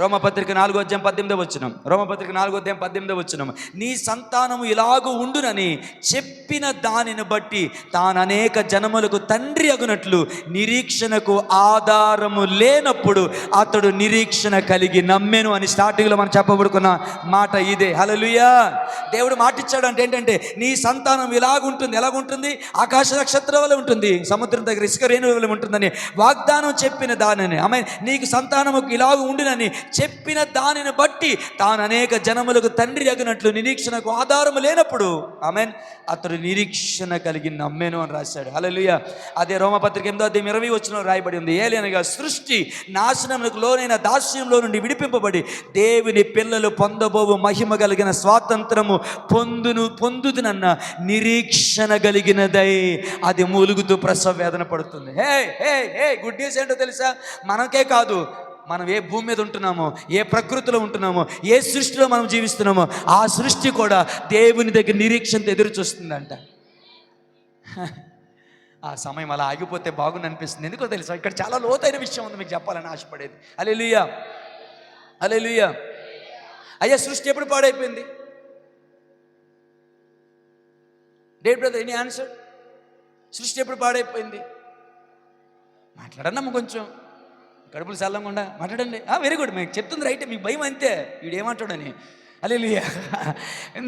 రోమపత్రిక 4:18. రోమపత్రిక 4:18. నీ సంతానము ఇలాగూ ఉండునని చెప్పిన దానిని బట్టి తాను అనేక జనములకు తండ్రి అగునట్లు నిరీక్షణకు ఆధారము లేనప్పుడు అతడు నిరీక్షణ కలిగి నమ్మెను అని స్టార్టింగ్లో మనం చెప్పబడుకున్న మాట ఇదే. హల్లెలూయా. దేవుడు మాట ఇచ్చాడు అంటే ఏంటంటే, నీ సంతానం ఇలాగుంటుంది. ఎలాగుంటుంది? ఆకాశ నక్షత్రం వల్ల ఉంటుంది, సముద్రం దగ్గర ఇసుక రేణువుల వల్ల ఉంటుందని వాగ్దానం చెప్పిన దానిని, ఆమె నీకు సంతానముకు ఇలాగ ఉండునని చెప్పిన దానిని బట్టి తాను అనేక జనములకు తండ్రి అగినట్లు నిరీక్షణకు ఆధారము లేనప్పుడు ఆమేన్ అతడు నిరీక్షణ కలిగి నమ్మెను అని రాశాడు. హల్లెలూయా. అదే రోమపత్రిక 8:20 రాయబడి ఉంది. ఏలనగా సృష్టి నాశనములకు లోనైన దాస్యంలో నుండి విడిపింపబడి దేవుని పిల్లలు పొందబోవు మహిమ కలిగిన స్వాతంత్రము పొందుతునన్న నిరీక్షణ కలిగినదై అది మూలుగుతూ ప్రసవ వేదన పడుతుంది. గుడ్ న్యూస్ ఏంటో తెలుసా? మనకే కాదు, మనం ఏ భూమి మీద ఉంటున్నామో, ఏ ప్రకృతిలో ఉంటున్నామో, ఏ సృష్టిలో మనం జీవిస్తున్నామో ఆ సృష్టి కూడా దేవుని దగ్గర నిరీక్షణతో ఎదురు చూస్తుందంట. ఆ సమయం అలా ఆగిపోతే బాగుంది అనిపిస్తుంది. ఎందుకో తెలుసా? ఇక్కడ చాలా లోతైన విషయం ఉంది మీకు చెప్పాలని ఆశపడేది. హల్లెలూయా. హల్లెలూయా. అయ్యా సృష్టి ఎప్పుడు పాడైపోయింది? Date brother any answer? సృష్టి ఎప్పుడు పాడైపోయింది? మాట్లాడండి కొంచెం, కడుపులు చల్లకుండా మాట్లాడండి. వెరీ గుడ్, మీకు చెప్తుంది రైటే, మీకు భయం అంతే వీడేమంటాడని. హల్లెలూయా.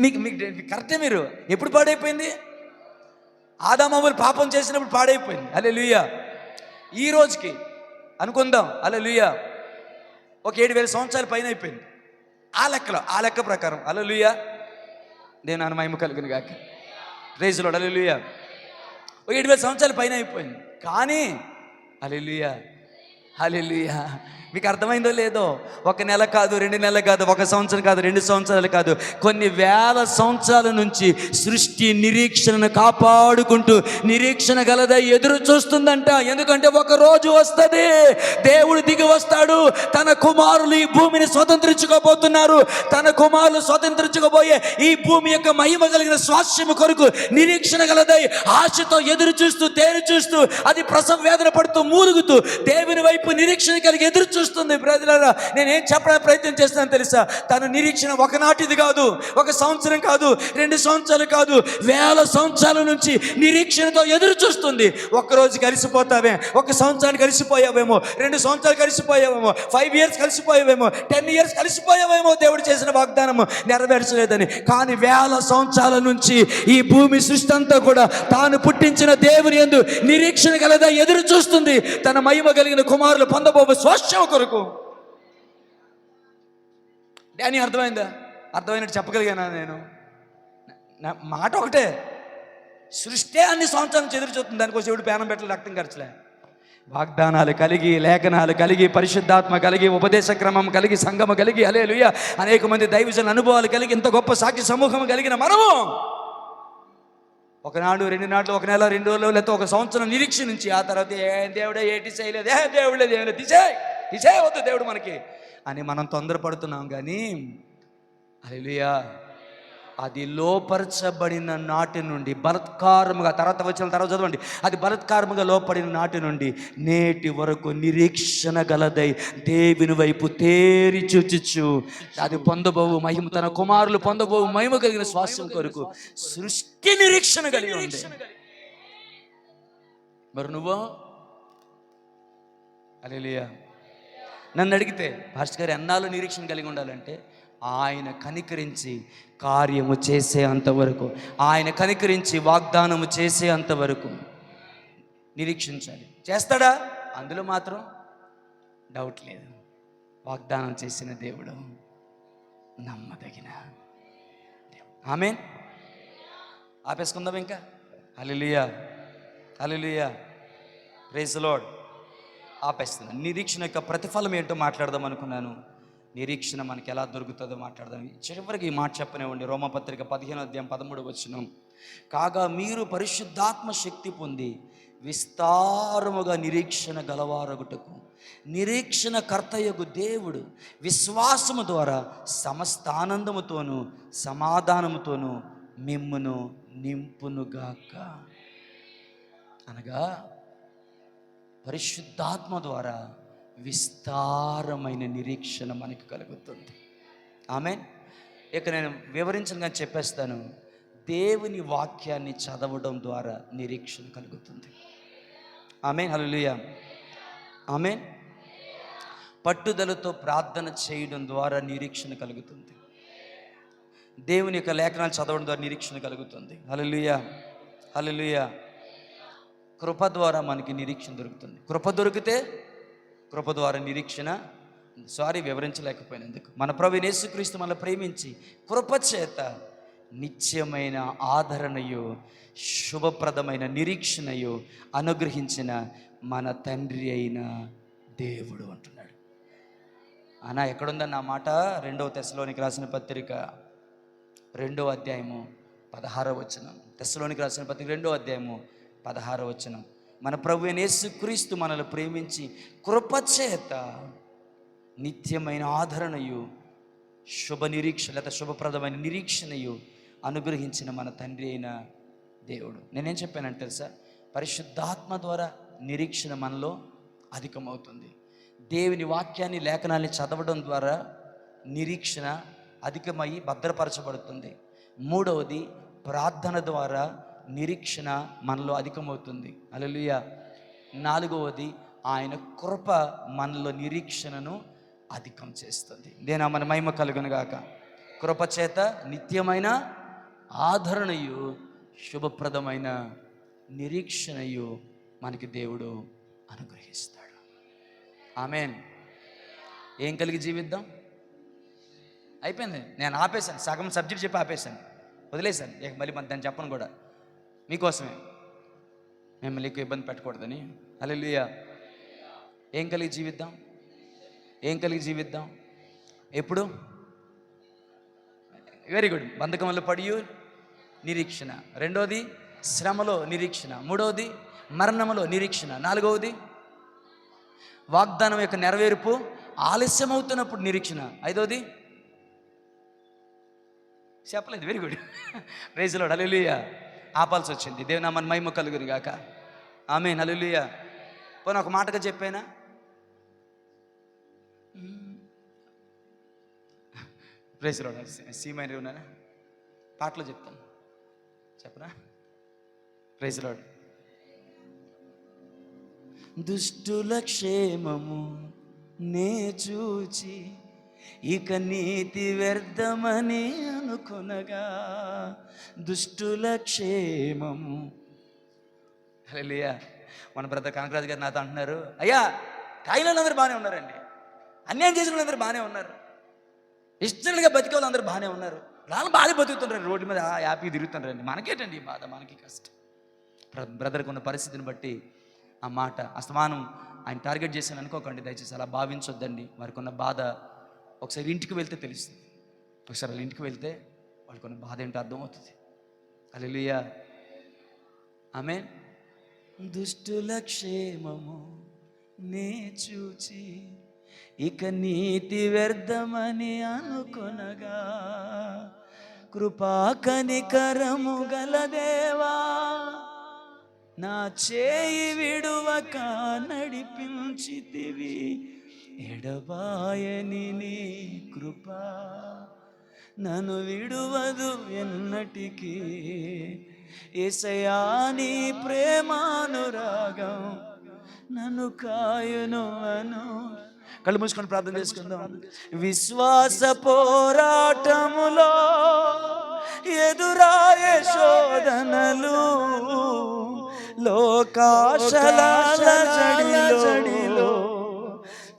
మీకు మీకు కరెక్టే. మీరు ఎప్పుడు పాడైపోయింది? ఆదామవ్వలు పాపం చేసినప్పుడు పాడైపోయింది. హల్లెలూయా. ఈ రోజుకి అనుకుందాం, హల్లెలూయా, ఒక 7,000 సంవత్సరాల పైన అయిపోయింది ఆ లెక్క ప్రకారం. హల్లెలూయా. నేను మహిమ కలుగును గాక. Praise lord. హల్లెలూయా. ఒక 7,000 సంవత్సరాల పైన అయిపోయింది. కానీ హల్లెలూయా, హల్లెలూయా, మీకు అర్థమైందో లేదో, 1 నెల కాదు, 2 నెలలు కాదు, 1 సంవత్సరం కాదు, 2 సంవత్సరాలు కాదు, కొన్ని వేల సంవత్సరాల నుంచి సృష్టి నిరీక్షణను కాపాడుకుంటూ నిరీక్షణ గలదై ఎదురు చూస్తుందంట. ఎందుకంటే ఒక రోజు వస్తుంది, దేవుడు దిగి వస్తాడు, తన కుమారులు ఈ భూమిని స్వతంత్రించుకోబోతున్నారు. తన కుమారులు స్వతంత్రించుకోబోయే ఈ భూమి యొక్క మహిమ కలిగిన స్వాస్యము కొరకు నిరీక్షణ గలదై ఆశతో ఎదురు చూస్తూ, తేరు చూస్తూ, అది ప్రసవ వేదన పడుతూ, మూలుగుతూ దేవుని వైపు నిరీక్షణ కలిగి ఎదురు చూస్తుంది. ప్రజలారా, నేనేం చెప్పడానికి ప్రయత్నం చేస్తాను తెలుసా? తన నిరీక్షణ ఒకనాటిది కాదు, 1 సంవత్సరం కాదు, 2 సంవత్సరాలు కాదు, వేల సంవత్సరాల నుంచి నిరీక్షణతో ఎదురు చూస్తుంది. ఒక్కరోజు కలిసిపోతావే, 1 సంవత్సరానికి కలిసిపోయావేమో, 2 సంవత్సరాలు కలిసిపోయావేమో, 5 years కలిసిపోయావేమో, 10 years కలిసిపోయావేమో, దేవుడు చేసిన వాగ్దానము నెరవేర్చలేదని. కానీ వేల సంవత్సరాల నుంచి ఈ భూమి సృష్టి అంతా కూడా తాను పుట్టించిన దేవుని యందు నిరీక్షణ కలదా ఎదురు చూస్తుంది, తన మహిమ కలిగిన కుమారులు పొందబోయే స్వాస్థ్యం కొరకు. డానీ అర్థమైందా? అర్థమైనట్టు చెప్పగలిగానా నేను? నా మాట ఒకటే, సృష్టి అన్ని సంవత్సరాల నుంచి ఎదురు చూస్తుంది. దానికోసం ఎవడు పేనం పెట్టలు, రక్తం ఖర్చులే. వాగ్దానాలు కలిగి, లేఖనాలు కలిగి, పరిశుద్ధాత్మ కలిగి, ఉపదేశ క్రమం కలిగి, సంగమ కలిగి, హల్లెలూయా, అనేక మంది దైవజనుల అనుభవాలు కలిగి, ఇంత గొప్ప సాక్షి సమూహం కలిగిన మనము ఒకనాడు, 2 నాట్లు, 1 నెల, 2 రోజులు, లేకపోతే 1 సంవత్సరం నిరీక్షణ నుంచి ఆ తర్వాత దేవుడే ఏటి చేయలేదు, దేవుడు లేదు, ఏం లేదు, తీసేయవద్దు దేవుడు మనకి అని మనం తొందరపడుతున్నాం. కానీ హల్లెలూయా, అది లోపరచబడిన నాటి నుండి బలత్కారముగా, తర్వాత చదవండి, అది బలత్కారముగా లోపడిన నాటి నుండి నేటి వరకు నిరీక్షణ గలదై దేవుని వైపు తేరి చూచుచు అది పొందబోవు మహిమ, తన కుమారులు పొందబోవు మహిమ కలిగిన స్వాస్థ్యం కొరకు సృష్టి నిరీక్షణ కలిగి ఉంది. మరి నువ్వు? హల్లెలూయా. నన్ను అడిగితే, పాస్టర్ గారు ఎన్నాళ్ళు నిరీక్షణ కలిగి ఉండాలంటే, ఆయన కనికరించి కార్యము చేసే అంతవరకు, ఆయన కనికరించి వాగ్దానము చేసే అంతవరకు నిరీక్షించాలి. చేస్తాడా? అందులో మాత్రం డౌట్ లేదు. వాగ్దానం చేసిన దేవుడు నమ్మదగిన దేవుడు. ఆమేన్. ఆపేసుకుందాం ఇంకా. హల్లెలూయా, హల్లెలూయా, ప్రైజ్ ది లార్డ్. ఆపేస్తున్నాను. నిరీక్షణ యొక్క ప్రతిఫలం ఏంటో మాట్లాడదాం అనుకున్నాను. నిరీక్షణ మనకి ఎలా దొరుకుతుందో మాట్లాడదాం. చివరికి ఈ మాట చెప్పనివ్వండి. రోమపత్రిక 15:13 కాగా మీరు పరిశుద్ధాత్మ శక్తి పొంది విస్తారముగా నిరీక్షణ గలవారగుటకు నిరీక్షణ కర్తయగు దేవుడు విశ్వాసము ద్వారా సమస్త ఆనందముతోనూ సమాధానముతోనూ మిమ్మును నింపునుగాక. అనగా పరిశుద్ధాత్మ ద్వారా విస్తారమైన నిరీక్షణ మనకు కలుగుతుంది. ఆమేన్. ఇక నేను వివరించగా చెప్పేస్తాను. దేవుని వాక్యాన్ని చదవడం ద్వారా నిరీక్షణ కలుగుతుంది. ఆమేన్. హల్లెలూయా. ఆమేన్. పట్టుదలతో ప్రార్థన చేయడం ద్వారా నిరీక్షణ కలుగుతుంది. దేవుని యొక్క లేఖనాలు చదవడం ద్వారా నిరీక్షణ కలుగుతుంది. హల్లెలూయా, హల్లెలూయా. కృప ద్వారా మనకి నిరీక్షణ దొరుకుతుంది. కృప దొరికితే కృప ద్వారా నిరీక్షణ, వివరించలేకపోయినందుకు మన ప్రభువైన యేసుక్రీస్తు మనల్ని ప్రేమించి కృప చేత నిత్యమైన ఆదరణయు శుభప్రదమైన నిరీక్షణయు అనుగ్రహించిన మన తండ్రి అయిన దేవుడు అంటున్నాడు. అన్నా ఎక్కడుందన్న ఆ మాట? 2వ తెస్సలోనికి రాసిన పత్రిక 2వ అధ్యాయము 16వ వచనం. తెస్సలోనికి రాసిన పత్రిక 2వ అధ్యాయము 16వ వచనం. మన ప్రభువైన యేసుక్రీస్తు మనల్ని ప్రేమించి కృపచేత నిత్యమైన ఆదరణయు శుభ నిరీక్షణ లేదా శుభప్రదమైన నిరీక్షణయు అనుగ్రహించిన మన తండ్రి అయిన దేవుడు. నేనేం చెప్పానంటే తెలుసా? పరిశుద్ధాత్మ ద్వారా నిరీక్షణ మనలో అధికమవుతుంది. దేవుని వాక్యాన్ని లేఖనాన్ని చదవడం ద్వారా నిరీక్షణ అధికమై భద్రపరచబడుతుంది. 3వది ప్రార్థన ద్వారా నిరీక్షణ మనలో అధికమవుతుంది. హల్లెలూయా. 4వది ఆయన కృప మనలో నిరీక్షణను అధికం చేస్తుంది. దేనా మన మహిమ కలుగును గాక. కృప చేత నిత్యమైన ఆదరణయు శుభప్రదమైన నిరీక్షణయు మనకి దేవుడు అనుగ్రహిస్తాడు. ఆమేన్. ఏం కలిగి జీవిద్దాం? అయిపోయింది, నేను ఆపేశాను, సగం సబ్జెక్ట్ చెప్పి ఆపేశాను, వదిలేశాను. ఇక మళ్ళీ దాన్ని చెప్పను కూడా, మీకోసమే, మిమ్మల్ని ఎక్కువ ఇబ్బంది పెట్టకూడదని. హల్లెలూయా. ఏం కలిగి జీవిద్దాం? ఏం కలిగి జీవిద్దాం? ఎప్పుడు? Very good. బంధకములో పడి నిరీక్షణ, రెండోది శ్రమలో నిరీక్షణ, మూడవది మరణములో నిరీక్షణ, నాలుగవది వాగ్దానం యొక్క నెరవేర్పు ఆలస్యమవుతున్నప్పుడు నిరీక్షణ, ఐదవది చెప్పలేదు. Very good. Praise the lord. Hallelujah. ఆపాల్సి వచ్చింది. దేవుని నామమున మహిమ కలుగును గాక. ఆమేన్. హల్లెలూయా. పోనీ ఒక మాటగా చెప్పానా? Praise the lord. సీమైనరి ఉన్నానా? పాటలో చెప్తాను, చెప్పనా? Praise the lord. దుష్టుల క్షేమము నే చూచి ఇక నీతి వ్యర్థమని అనుకొనగా, దుష్టుల క్షేమము. హల్లెలూయా. మన బ్రదర్ కనకరాజు గారు నాతో అంటున్నారు, అయ్యా కాయిలలో అందరూ బాగానే ఉన్నారండి, అన్యాయం చేసిన వాళ్ళందరూ బాగానే ఉన్నారు, ఇష్టంగా బతికే వాళ్ళందరూ బాగానే ఉన్నారు, వాళ్ళు బాగా బతుకుతుంటారు, రోడ్డు మీద హ్యాపీ తిరుగుతుంటారండి, మనకేటండి ఈ బాధ, మనకి కష్టం. బ్రదర్కి ఉన్న పరిస్థితిని బట్టి ఆ మాట అస్తమానం ఆయన టార్గెట్ చేశాను అనుకోకండి, దయచేసి అలా భావించొద్దండి. వారికి ఉన్న బాధ ఒకసారి ఇంటికి వెళ్తే తెలుస్తుంది, ఒకసారి వాళ్ళ ఇంటికి వెళ్తే వాళ్ళకి ఉన్న బాధ ఏంటో అర్థమవుతుంది. హల్లెలూయా. ఆమేన్. దుష్టుల క్షేమము నే చూచి ఇక నీతి వ్యర్థమని అనుకొనగా, కృపా కనికరము గల దేవా నా చేయి విడువక నడిపించితివి, ఎడబాయని నీ కృప నన్ను విడువదు ఎన్నటికీ, యేసయ్యా నీ ప్రేమానురాగం నన్ను కాయును అను. కళ్ళు మూసుకొని ప్రార్థన చేసుకుందాం. విశ్వాస పోరాటములో ఎదురాయే శోధనలు, లోకాశలాల జడిలో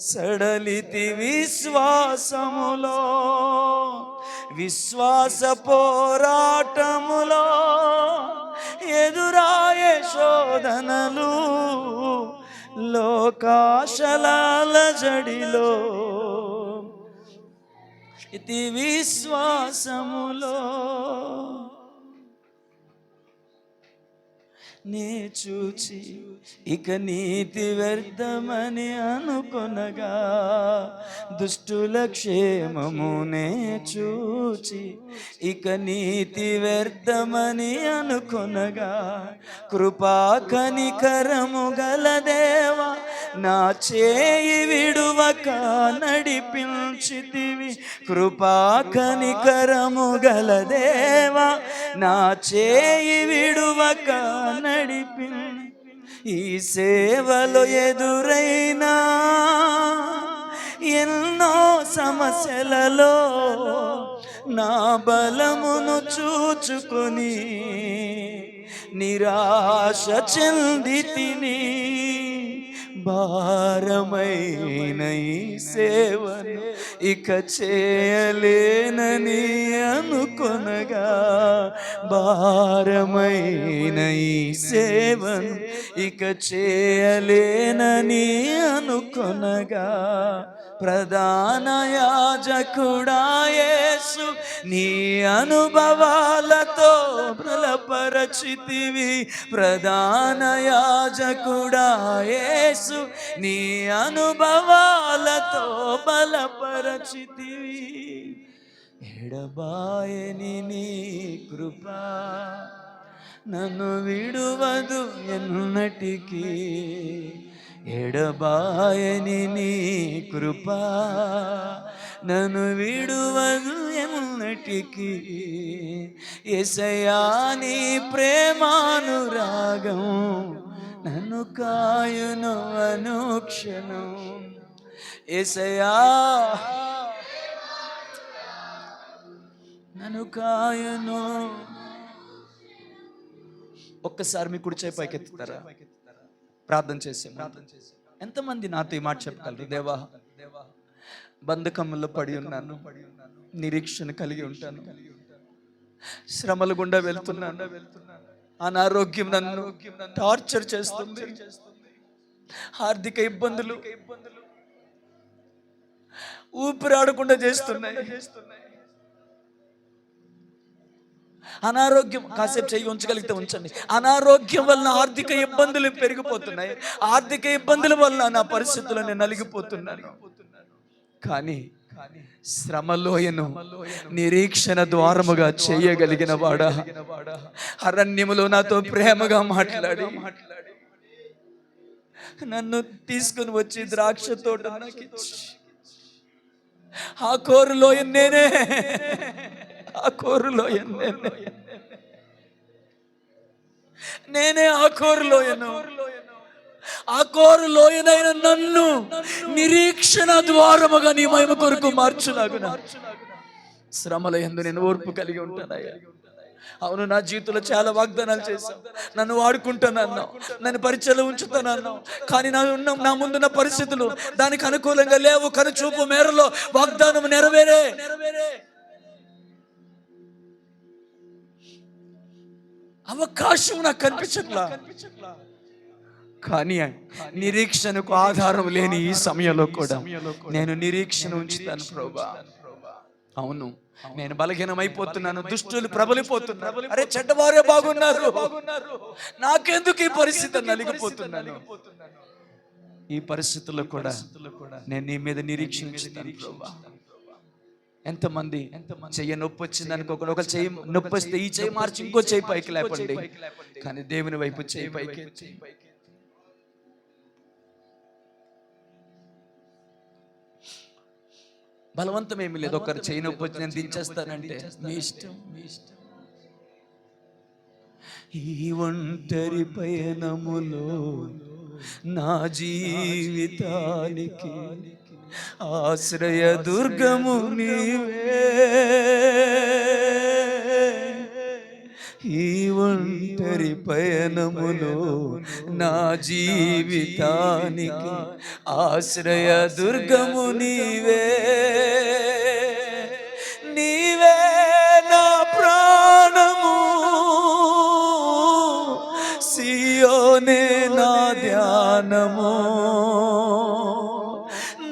సడలితి విశ్వాసములో, విశ్వాస పోరాటములో ఎదురాయే శోధనలు, లోకాశలాల జడిలో ఇది విశ్వాసములో నే చూచి ఇక నీతి వ్యర్థమని అనుకొనగా, దుష్టుల క్షేమము నే చూచి ఇక నీతి వ్యర్థమని అనుకొనగా, కృపా కనికరము గల దేవా నా చేయి విడువక నడిపించితివి, కృపా కనికరము గల దేవా నా చేయి విడువక నడిపి, ఈ సేవలో ఎదురైనా ఎన్నో సమస్యలలో నా బలమును చూచుకొని నిరాశ చెందితిని, భారమైన ఈ సేవను ఇక చేయలేనని అనుకొనగా, భారమైన ఈ సేవను ఇక చేయలేనని అనుకొనగా, ప్రధాన యాజకుడా యేసు నీ అనుభవాలతో బలపరచితివి, ప్రధాన యాజకుడా యేసు నీ అనుభవాలతో బలపరచితివి, ఎడబాయని నీ కృప నన్ను విడువదు ఎన్నటికీ, ఎడబాయని నీ కృప నన్ను విడువదు ఎన్నటికీ, యేసయ్యా నీ ప్రేమానురాగం నన్ను కాయును అనుక్షణం. యేసయ్యా నన్ను కాయును. ఒక్కసారి మీ కుడి చేయి పైకెత్తుతారా? ప్రార్థన చేసే ఎంతమంది నాతో ఈ మాట చెప్పగలరు? దేవా, బంధకములో పడి ఉన్నాను, నిరీక్షణ కలిగి ఉంటాను, శ్రమల గుండా వెళ్తున్నాను, అనారోగ్యం నన్ను టార్చర్ చేస్తుంది, ఆర్థిక ఇబ్బందులు ఊపిరాడకుండా చేస్తున్నాయి, అనారోగ్యం. కాసేపు చెయ్యి ఉంచగలిగితే ఉంచండి. అనారోగ్యం వలన ఆర్థిక ఇబ్బందులు పెరిగిపోతున్నాయి, ఆర్థిక ఇబ్బందుల వలన నా పరిస్థితులు నేను నలిగిపోతున్నాను. కానీ శ్రమలోయను నిరీక్షణ ద్వారముగా చేయగలిగిన వాడా, అరణ్యములో నాతో ప్రేమగా మాట్లాడి నన్ను తీసుకుని వచ్చి ద్రాక్ష తోట ఆ కోరులోయ నేనే, ఆ కోరులోయ నేనే, ఆ కోరులోయను, ఆ కోరులోయనైన నన్ను నిరీక్షణ ద్వారముగా నీ మహిమ కొరకు మార్చులాగున శ్రమల యందు నేను ఓర్పు కలిగి ఉంటానయ్యా. అవును, నా జీవితంలో చాలా వాగ్దానాలు చేశావు, నన్ను వాడుకుంటానన్నావు, నన్ను పరిచయలో ఉంచుతానన్నావు. కానీ నా ముందున్న పరిస్థితులు దానికి అనుకూలంగా లేవు. కనుచూపు మేరలో వాగ్దానం నెరవేరే అవకాశం నాకు కనిపించట్లా. కానీ నిరీక్షణకు ఆధారం లేని ఈ సమయంలో కూడా నేను నిరీక్షణ ఉంచుతాను ప్రభువా. అవును, నేను బలహీనమైపోతున్నాను, దుష్టులు ప్రబలిపోతున్నారు. అరే, చెడ్డవారే బాగున్నారు, నాకెందుకు ఈ పరిస్థితి? నలిగిపోతున్నాను. ఈ పరిస్థితుల్లో కూడా నేను నీ మీద నిరీక్షణ ఉంచుతాను ప్రభువా. ఎంతమంది చెయ్యి నొప్పి వచ్చింది అనుకోకుండా, ఒక చెయ్యి నొప్పి వస్తే ఈ చెయ్యి మార్చి ఇంకో చెయ్యి పైకి లేపండి, కానీ దేవుని వైపు చెయ్యి పైకి. బలవంతం ఏమి లేదు. ఒకరు చెయ్యి నొప్పి వచ్చి నేను దించేస్తానంటే మీ ఇష్టం, మీ ఇష్టం. ఈ ఒంటరి పయనములో నా జీవితానికి ఆశ్రయ దుర్గము నీవే. ఈ ఒంటరి పయనములో నా జీవితానికి ఆశ్రయ దుర్గము నీవే. నీవే నా ప్రాణము, సియోనే నా ధ్యానము.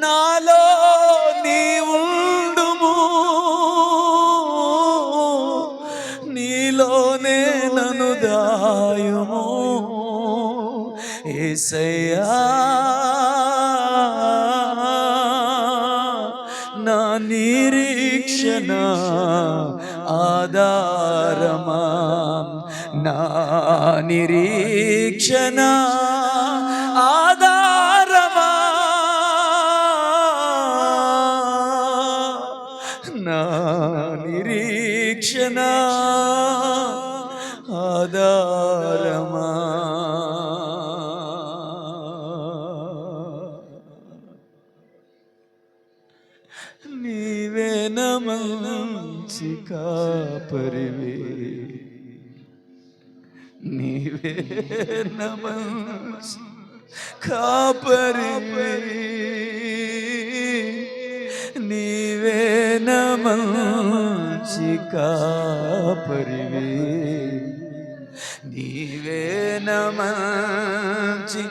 నాలో నీవుండుము, నీలోనే నన్ను దాయుము. యేసయ్యా నా నిరీక్షణ ఆధారమా, నా నిరీక్షణ ఆధారమా, నా నిరీక్షణ ఆధారమా. నీవే నా మంచి కాపరివి, నీవే నా మంచి కాపరివి, నీవే నా మంచి కాపరివి, నీవే నా మంచి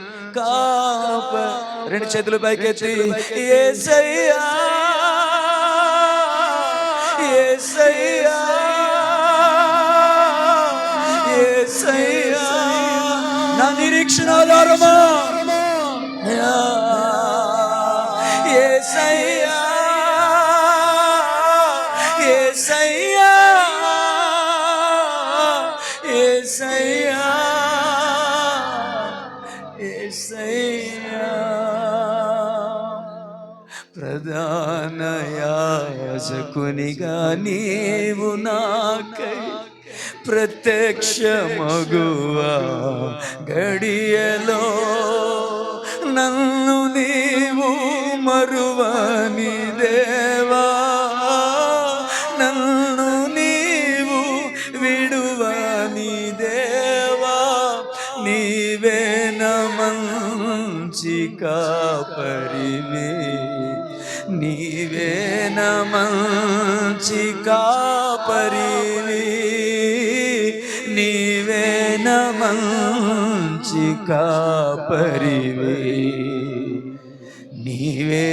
రెండు చేతులు పైకెత్తి యేసయ్యా, యేసయ్యా, యేసయ్యా నా నిరీక్షణ ఆధారమా, యేసయ్యా, యేసయ్యా, యేసయ్యా, యేసయ్యా. ప్రధాన యాజకునిగా నీవు నాకై ప్రత్యక్షమగువా గడియలో నన్ను నీవు మరువని దేవా, నన్ను నీవు విడువని దేవా, నీవే నా మంచి కాపరివి, నీవే నా మంచి కాపరివి, నీవే నా మంచి కాపరివి, నీవే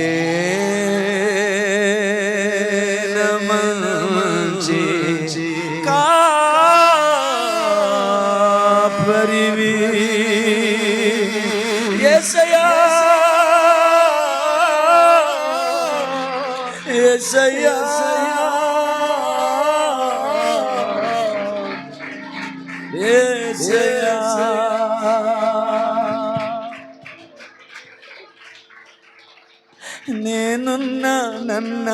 నా మంచి కాపరివి. యేసయ్యా యేసయ్యా యేసయ్యా, నేనున్నా నన్న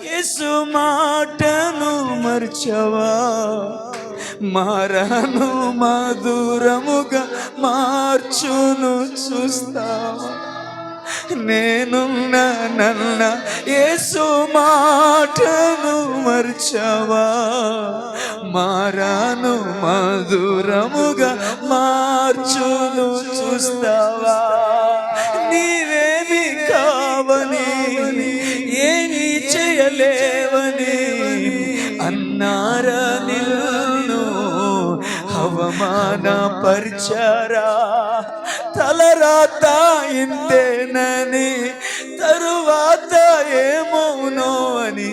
యేసు మాటను మర్చవా, మారాను మధురముగా మార్చును చూస్తావా, నేనున్నా నన్న యేసు మాటను మర్చవా, మారాను మధురముగా మార్చును చూస్తావా, నీవేమి కావని ఏమి చేయలేవని అన్నారా నిన్ను అవమానపరిచారా, తలరాత ఇంతేనని తరువాత ఏమౌనో అని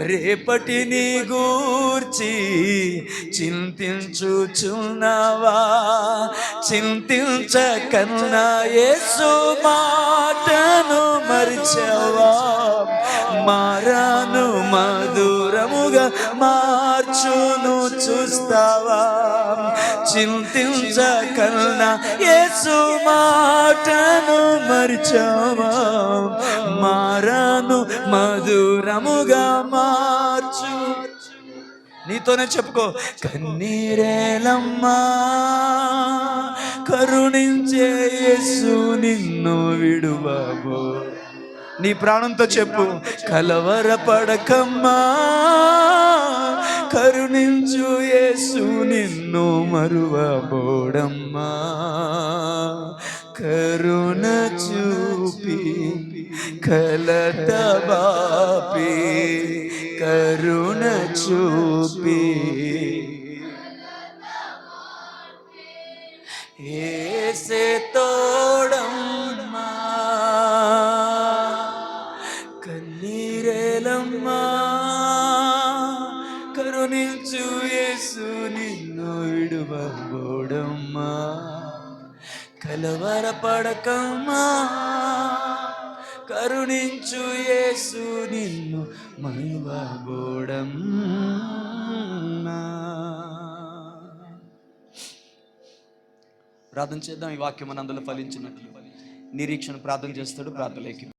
రేపటిని గూర్చి చింతించుచున్నావా, చింతించకన్నా యేసు మాటను మరిచావా, మారాను మధురముగా మార్చును చూస్తావా, చింతించకన్నా యేసు మాటను మరిచావా, మారాను మధురముగా మార్చు. నీతోనే చెప్పుకో, కన్నీరేలమ్మా కరుణించే యేసు నిన్ను విడువబో. నీ ప్రాణంతో చెప్పు, కలవరపడకమ్మా కరుణించు యేసు నిన్ను మరువబోడమ్మా, కరుణ చూపి కలత బాపి, కరుణ చూపి యేసే తోడమ్మా, కన్నీరేలమ్మా కరుణించు యేసు నిన్ను విడువబోడమ్మా, కలవరపడకమ్మా కరుణించు యేసు నిన్ను మరువబోడమ్మా. ప్రార్థన చేద్దాం. ఈ వాక్యం మనందరిలో ఫలించినట్లు నిరీక్షణ ప్రార్థన చేస్తాడు. ప్రార్థనలోకి